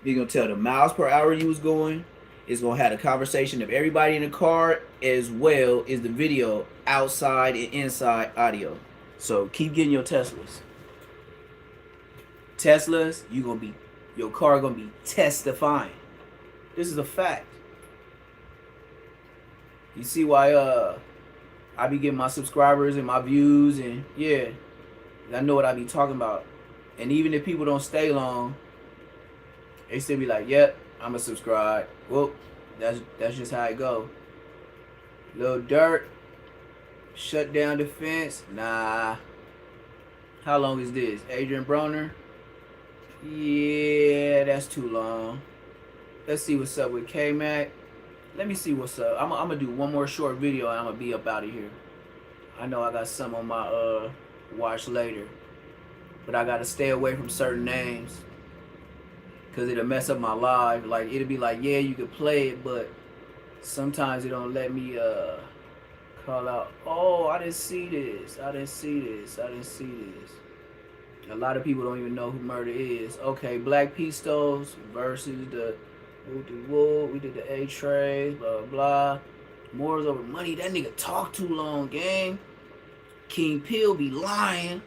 They're gonna tell the miles per hour you was going. It's gonna have a conversation of everybody in the car as well as the video outside and inside audio. So keep getting your Teslas. Teslas, your car gonna be testifying. This is a fact. You see why I be getting my subscribers and my views, and yeah, I know what I be talking about. And even if people don't stay long, they still be like, yep, I'ma subscribe. Well, that's just how it go. Lil Durk, shut down defense. Nah. How long is this? Adrian Broner, Yeah, that's too long. Let's see what's up with K-Mac. Let me see what's up. I'm gonna do one more short video and I'm gonna be up out of here. I know I got some on my watch later, but I gotta stay away from certain names because it'll mess up my live. Like it'll be like, yeah, you could play it, but sometimes it don't let me call out. Oh, I didn't see this. I didn't see this. I didn't see this. A lot of people don't even know who Murder is. Okay, Black Pistos versus the Wood. We did the A-Trays, blah, blah, blah. Moors over money. That nigga talk too long, gang. King Pill be lying.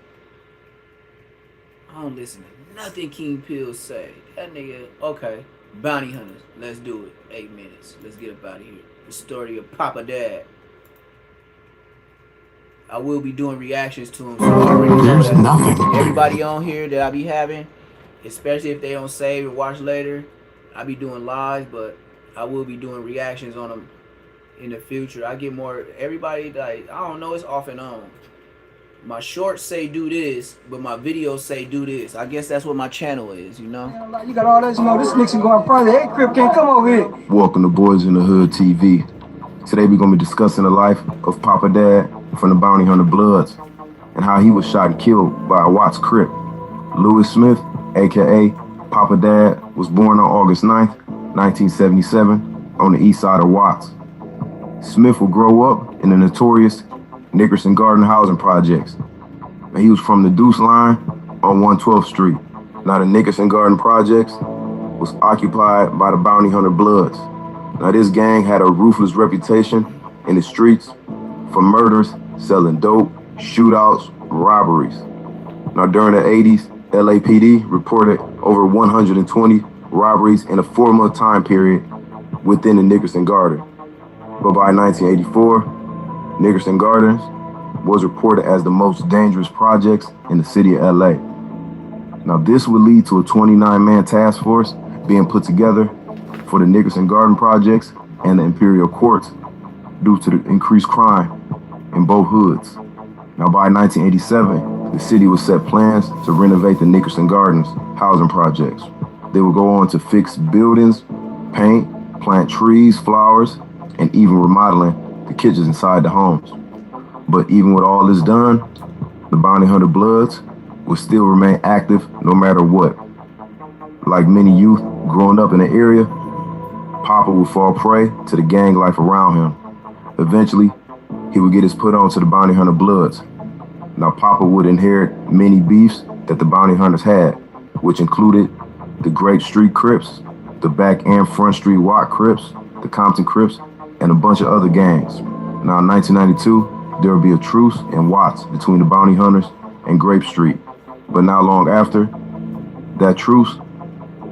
I don't listen to nothing King Pill say. That nigga, okay. Bounty Hunters, let's do it. 8 minutes. Let's get up out of here. The story of Papa Dad. I will be doing reactions to him. So already There's nothing. Everybody on here that I be having, especially if they don't save and watch later, I be doing lives, but I will be doing reactions on them in the future. I get more, everybody like, I don't know, it's off and on. My shorts say do this, but my videos say do this. I guess that's what my channel is, you know? You got all this, you know, this nigga going further. Hey, Crip can't come over here. Welcome to Boys in the Hood TV. Today we're going to be discussing the life of Papa Dad from the Bounty Hunter Bloods and how he was shot and killed by a Watts Crip. Louis Smith, aka Papa Dad, was born on August 9th, 1977 on the east side of Watts. Smith would grow up in the notorious Nickerson Garden housing projects. And he was from the Deuce Line on 112th Street. Now the Nickerson Garden projects was occupied by the Bounty Hunter Bloods. Now this gang had a ruthless reputation in the streets for murders, selling dope, shootouts, robberies. Now during the 80s, LAPD reported over 120 robberies in a 4-month time period within the Nickerson Garden. But by 1984, Nickerson Gardens was reported as the most dangerous projects in the city of LA. Now this would lead to a 29-man task force being put together for the Nickerson Garden projects and the Imperial Courts due to the increased crime in both hoods. Now by 1987, the city would set plans to renovate the Nickerson Gardens housing projects. They would go on to fix buildings, paint, plant trees, flowers, and even remodeling the kitchens inside the homes. But even with all this done, the Bounty Hunter Bloods would still remain active no matter what. Like many youth growing up in the area, Papa would fall prey to the gang life around him. Eventually, he would get his put on to the Bounty Hunter Bloods. Now Papa would inherit many beefs that the Bounty Hunters had, which included the Great Street Crips, the Back and Front Street Watt Crips, the Compton Crips, and a bunch of other gangs. Now in 1992, there would be a truce in Watts between the Bounty Hunters and Grape Street. But not long after, that truce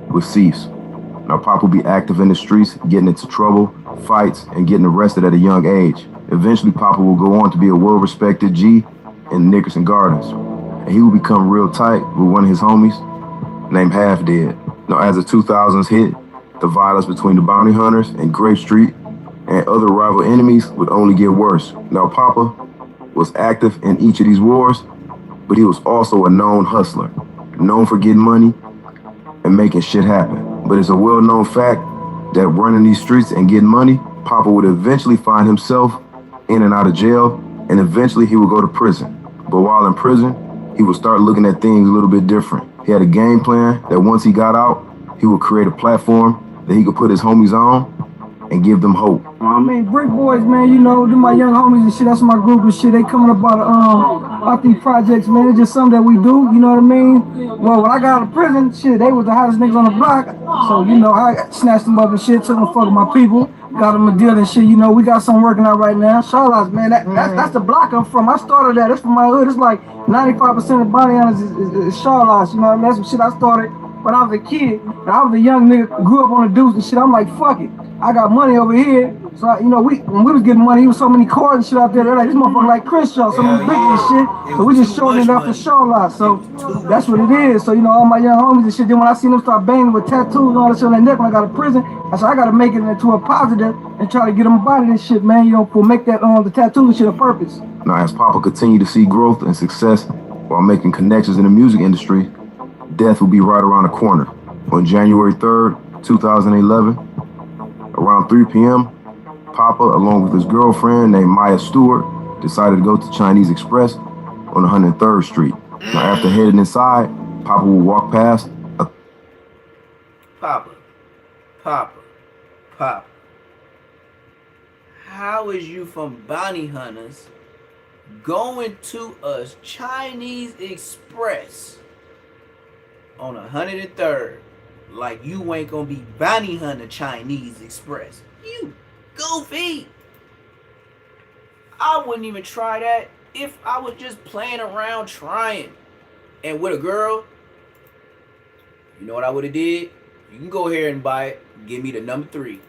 would cease. Now Pop would be active in the streets, getting into trouble, fights, and getting arrested at a young age. Eventually, Papa will go on to be a well-respected G in the Nickerson Gardens. And he will become real tight with one of his homies named Half Dead. Now as the 2000s hit, the violence between the Bounty Hunters and Grape Street and other rival enemies would only get worse. Now Papa was active in each of these wars, but he was also a known hustler, known for getting money and making shit happen. But it's a well-known fact that running these streets and getting money, Papa would eventually find himself in and out of jail, and eventually he would go to prison. But while in prison, he would start looking at things a little bit different. He had a game plan that once he got out, he would create a platform that he could put his homies on and give them hope. I mean, Brick Boys, man, you know, they're my young homies and shit. That's my group and shit. They coming up out these projects, man. It's just something that we do, you know what I mean? Well, when I got out of prison, shit, they was the hottest niggas on the block. So, you know, I snatched them up and shit, took them fuck with my people, got them a deal and shit. You know, we got something working out right now. Charlotte, man, that's the block I'm from. I started that. It's from my hood. It's like 95% of Bounty Hunters is Charlotte. You know what I mean? That's some shit I started when I was a kid. And I was a young nigga, grew up on the Deuce and shit. I'm like, fuck it. I got money over here. So, you know, when we was getting money, there was so many cars and shit out there. They're like, this motherfucker like Crenshaw, so many bitches and shit. So we just shortened it up for Charlotte. So that's what it is. So, you know, all my young homies and shit, then when I seen them start banging with tattoos and all that shit on their neck when I got to prison, I said, I got to make it into a positive and try to get them about this shit, man. You know, for make that the tattoo and shit a purpose. Now, as Papa continued to see growth and success while making connections in the music industry, death would be right around the corner. On January 3rd, 2011, around 3 p.m., Papa, along with his girlfriend named Maya Stewart, decided to go to Chinese Express on 103rd Street. Now, after heading inside, Papa would walk past a... Papa. How is you from bounty hunters going to a Chinese Express on 103rd like you ain't gonna be bounty hunter Chinese Express? You goofy. I wouldn't even try that if I was just playing around trying. And with a girl, you know what I would have did? You can go here and buy it. Give me the number 3.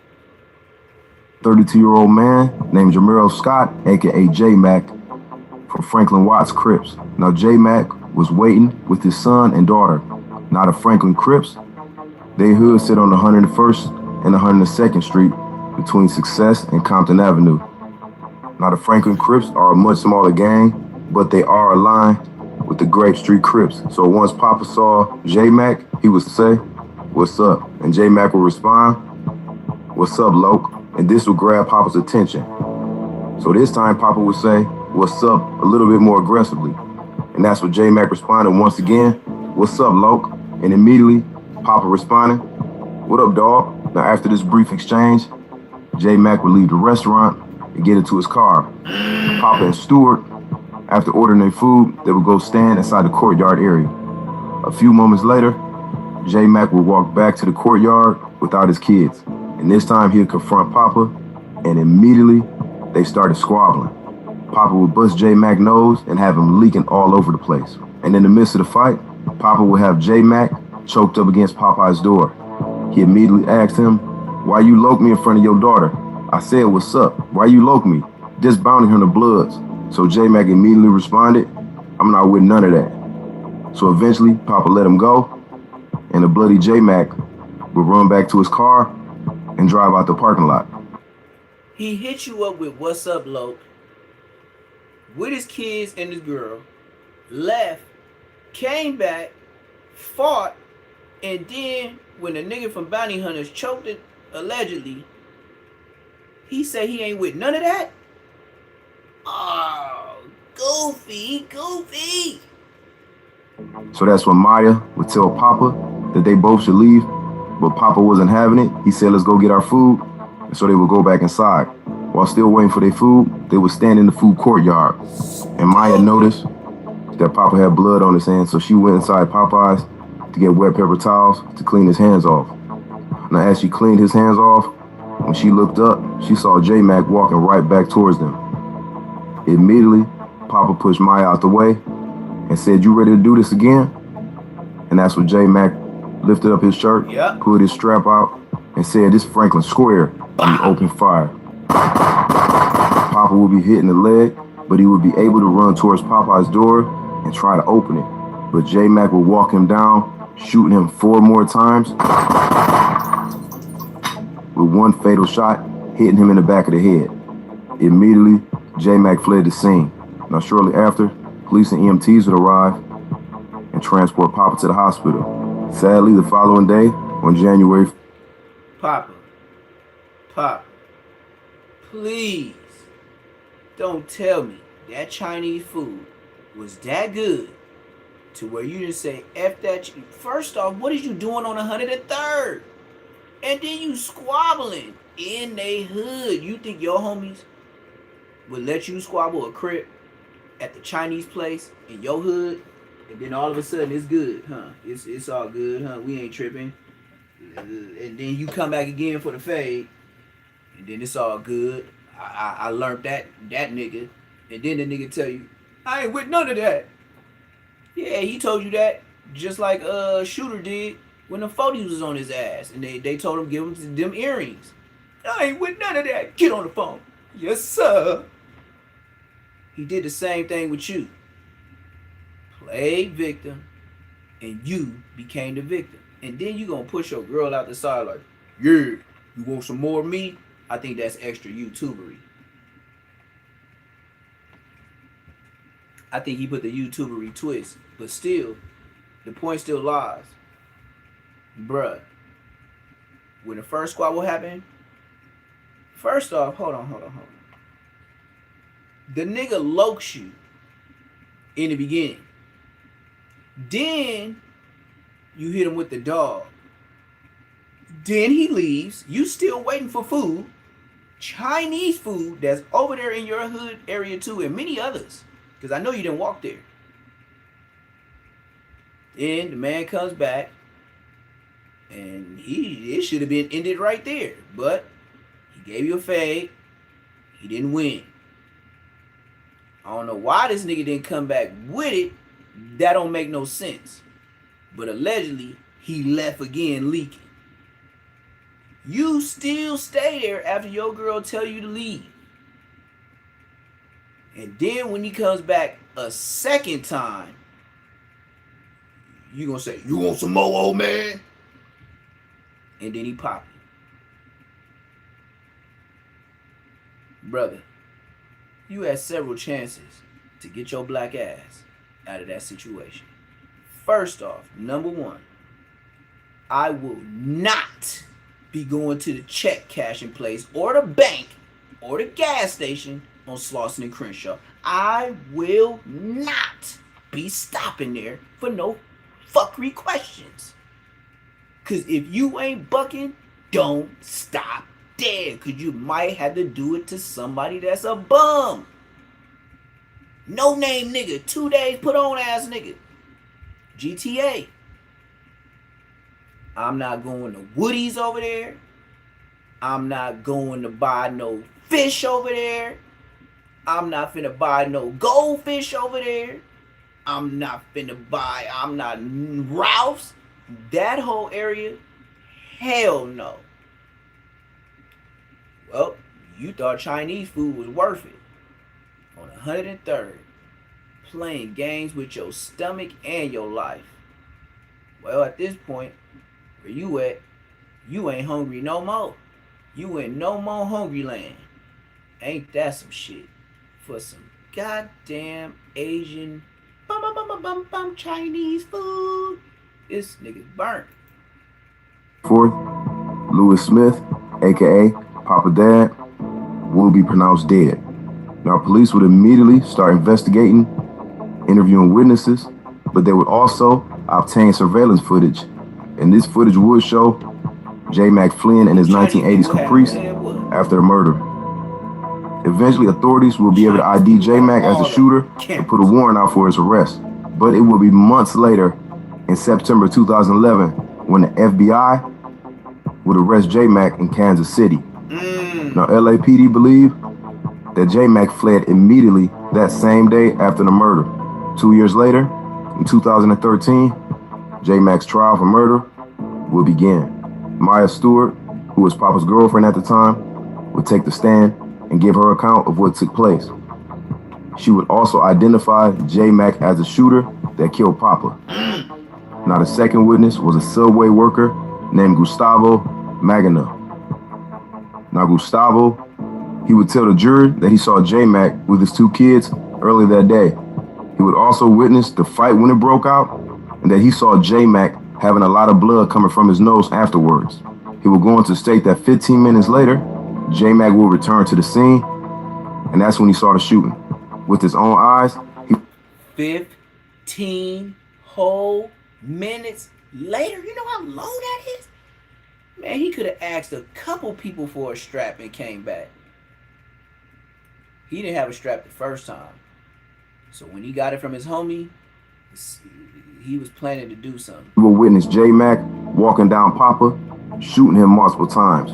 32-year-old man named Jamiro Scott, aka J-Mac, from Franklin Watts Crips. Now J-Mac was waiting with his son and daughter. Now the Franklin Crips, they hood sit on 101st and 102nd Street between Success and Compton Avenue. Now the Franklin Crips are a much smaller gang, but they are aligned with the Grape Street Crips. So once Papa saw J-Mac, he would say, "What's up?" And J-Mac would respond, "What's up, Loke?" And this would grab Papa's attention. So this time Papa would say, "What's up?" a little bit more aggressively. And that's what J-Mac responded once again, "What's up, Loke?" And immediately Papa responded, "What up, dog?" Now after this brief exchange, J-Mac would leave the restaurant and get into his car. Papa and Stewart, after ordering their food, they would go stand inside the courtyard area. A few moments later, J-Mac would walk back to the courtyard without his kids. And this time he'd confront Papa, and immediately they started squabbling. Papa would bust J-Mac's nose and have him leaking all over the place. And in the midst of the fight, Papa would have J-Mac choked up against Popeye's door. He immediately asked him, "Why you loke me in front of your daughter?" I said, "What's up? Why you loke me? Just bounty hunter bloods." So J-Mac immediately responded, "I'm not with none of that." So eventually, Papa let him go, and the bloody J-Mac would run back to his car and drive out the parking lot. He hit you up with "What's up, Loke?" with his kids and his girl, left, came back, fought, and then when the nigga from Bounty Hunters choked it, allegedly, he said he ain't with none of that? Oh, goofy. So that's when Maya would tell Papa that they both should leave, but Papa wasn't having it. He said, "Let's go get our food." And so they would go back inside. While still waiting for their food, they would stand in the food courtyard. And Maya noticed that Papa had blood on his hands, so she went inside Popeye's to get wet paper towels to clean his hands off. Now as she cleaned his hands off, when she looked up, she saw J-Mac walking right back towards them. Immediately, Papa pushed Maya out the way and said, "You ready to do this again?" And that's when J-Mac lifted up his shirt, pulled his strap out, and said, "This Franklin Square," and he opened fire. Papa would be hit in the leg, but he would be able to run towards Popeye's door and try to open it. But J-Mac would walk him down, shooting him 4 more times, with one fatal shot hitting him in the back of the head. Immediately, J-Mac fled the scene. Now shortly after, police and EMTs would arrive and transport Papa to the hospital. Sadly, the following day, on January... Papa, please don't tell me that Chinese food was that good to where you just say, F that. First off, what is you doing on 103rd? And then you squabbling in they hood. You think your homies would let you squabble a crip at the Chinese place in your hood? And then all of a sudden it's good, huh? It's all good, huh? We ain't tripping. And then you come back again for the fade, and then it's all good. I learned that nigga. And then the nigga tell you, "I ain't with none of that." Yeah, he told you that just like Shooter did when the 40s was on his ass, and they told him give him them earrings. "I ain't with none of that. Get on the phone." Yes, sir. He did the same thing with you. Played victim, and you became the victim. And then you gonna push your girl out the side like, "Yeah, you want some more of me?" I think that's extra YouTubery. I think he put the YouTubery twist, but still, the point still lies. Bruh, when the first squabble happened, first off, hold on. The nigga lokes you in the beginning. Then you hit him with the dog. Then he leaves. You still waiting for food. Chinese food that's over there in your hood area too, and many others. Because I know you didn't walk there. Then the man comes back, and it should have been ended right there. But he gave you a fade. He didn't win. I don't know why this nigga didn't come back with it. That don't make no sense. But allegedly, he left again leaking. You still stay there after your girl tell you to leave. And then when he comes back a second time, you gonna say, "You want some more, old man?" And then he pop you. Brother, you had several chances to get your black ass out of that situation. First off, number one, I will not be going to the check cashing place or the bank or the gas station on Slauson and Crenshaw. I will not be stopping there for no fuckery questions. Cause if you ain't bucking, don't stop there. Cause you might have to do it to somebody that's a bum. No name nigga, 2 days put on ass nigga. GTA. I'm not going to Woody's over there. I'm not going to buy no fish over there. I'm not finna buy no goldfish over there. I'm not Ralph's. That whole area, hell no. Well, you thought Chinese food was worth it. On 103rd, playing games with your stomach and your life. Well, at this point, where you at, you ain't hungry no more. You in no more hungry land. Ain't that some shit? For some goddamn Asian Chinese food. This nigga's burnt. Fourth, Lewis Smith, aka Papa Dad, will be pronounced dead. Now, police would immediately start investigating, interviewing witnesses, but they would also obtain surveillance footage. And this footage would show J. Mac fleeing in his 1980s Caprice after the murder. Eventually, authorities will be able to ID J. Mac as the shooter and put a warrant out for his arrest. But it will be months later, in September 2011, when the FBI would arrest J. Mac in Kansas City. Now, LAPD believe that J. Mac fled immediately that same day after the murder. 2 years later, in 2013, J. Mac's trial for murder will begin. Maya Stewart, who was Papa's girlfriend at the time, would take the stand and give her account of what took place. She would also identify J. Mac as the shooter that killed Papa. Now, the second witness was a subway worker named Gustavo Magano. Now, Gustavo, he would tell the jury that he saw J. Mac with his two kids early that day. He would also witness the fight when it broke out, and that he saw J. Mac having a lot of blood coming from his nose afterwards. He would go on to state that 15 minutes later, J. Mac will return to the scene, and that's when he saw the shooting. With his own eyes, 15 whole minutes later? You know how long that is? Man, he could have asked a couple people for a strap and came back. He didn't have a strap the first time. So when he got it from his homie, he was planning to do something. We will witness J. Mac walking down Papa, shooting him multiple times.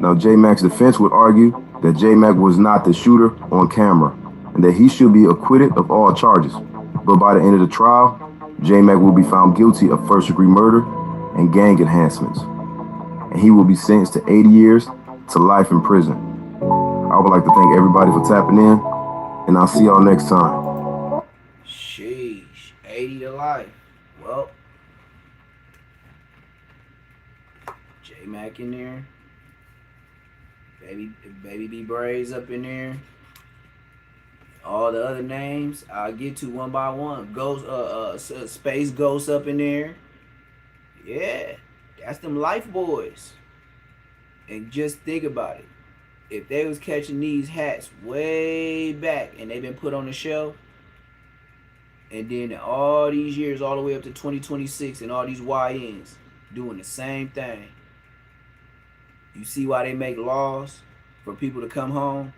Now, J. Mac's defense would argue that J. Mac was not the shooter on camera and that he should be acquitted of all charges. But by the end of the trial, J. Mac will be found guilty of first-degree murder and gang enhancements. And he will be sentenced to 80 years to life in prison. I would like to thank everybody for tapping in, and I'll see y'all next time. Sheesh, 80 to life. Well, J. Mac in there. Baby B Braids up in there. All the other names I'll get to one by one. Space Ghost up in there. Yeah, that's them life boys. And just think about it. If they was catching these hats way back and they've been put on the shelf, and then all these years, all the way up to 2026, and all these YNs doing the same thing, you see why they make laws for people to come home?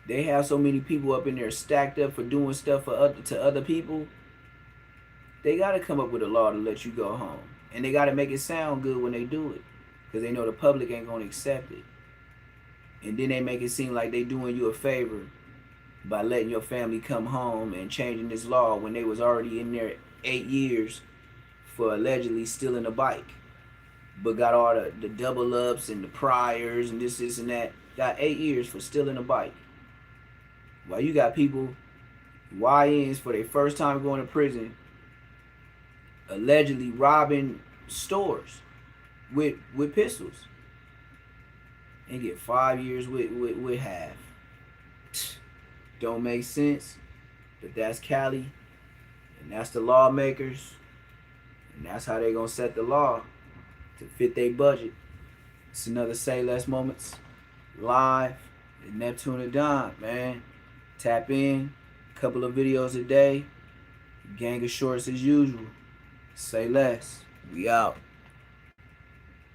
They have so many people up in there stacked up for doing stuff to other people. They got to come up with a law to let you go home. And they got to make it sound good when they do it, because they know the public ain't going to accept it. And then they make it seem like they doing you a favor by letting your family come home and changing this law when they was already in there 8 years for allegedly stealing a bike, but got all the double ups and the priors and this and that. Got 8 years for stealing a bike. While you got people, YNs, for their first time going to prison, allegedly robbing stores with pistols, and get 5 years with half. Don't make sense, but that's Cali, and that's the lawmakers, and that's how they gonna set the law to fit their budget. It's another Say Less Moments live at Neptune and Don, man. Tap in, a couple of videos a day, gang of shorts as usual. Say less. We out.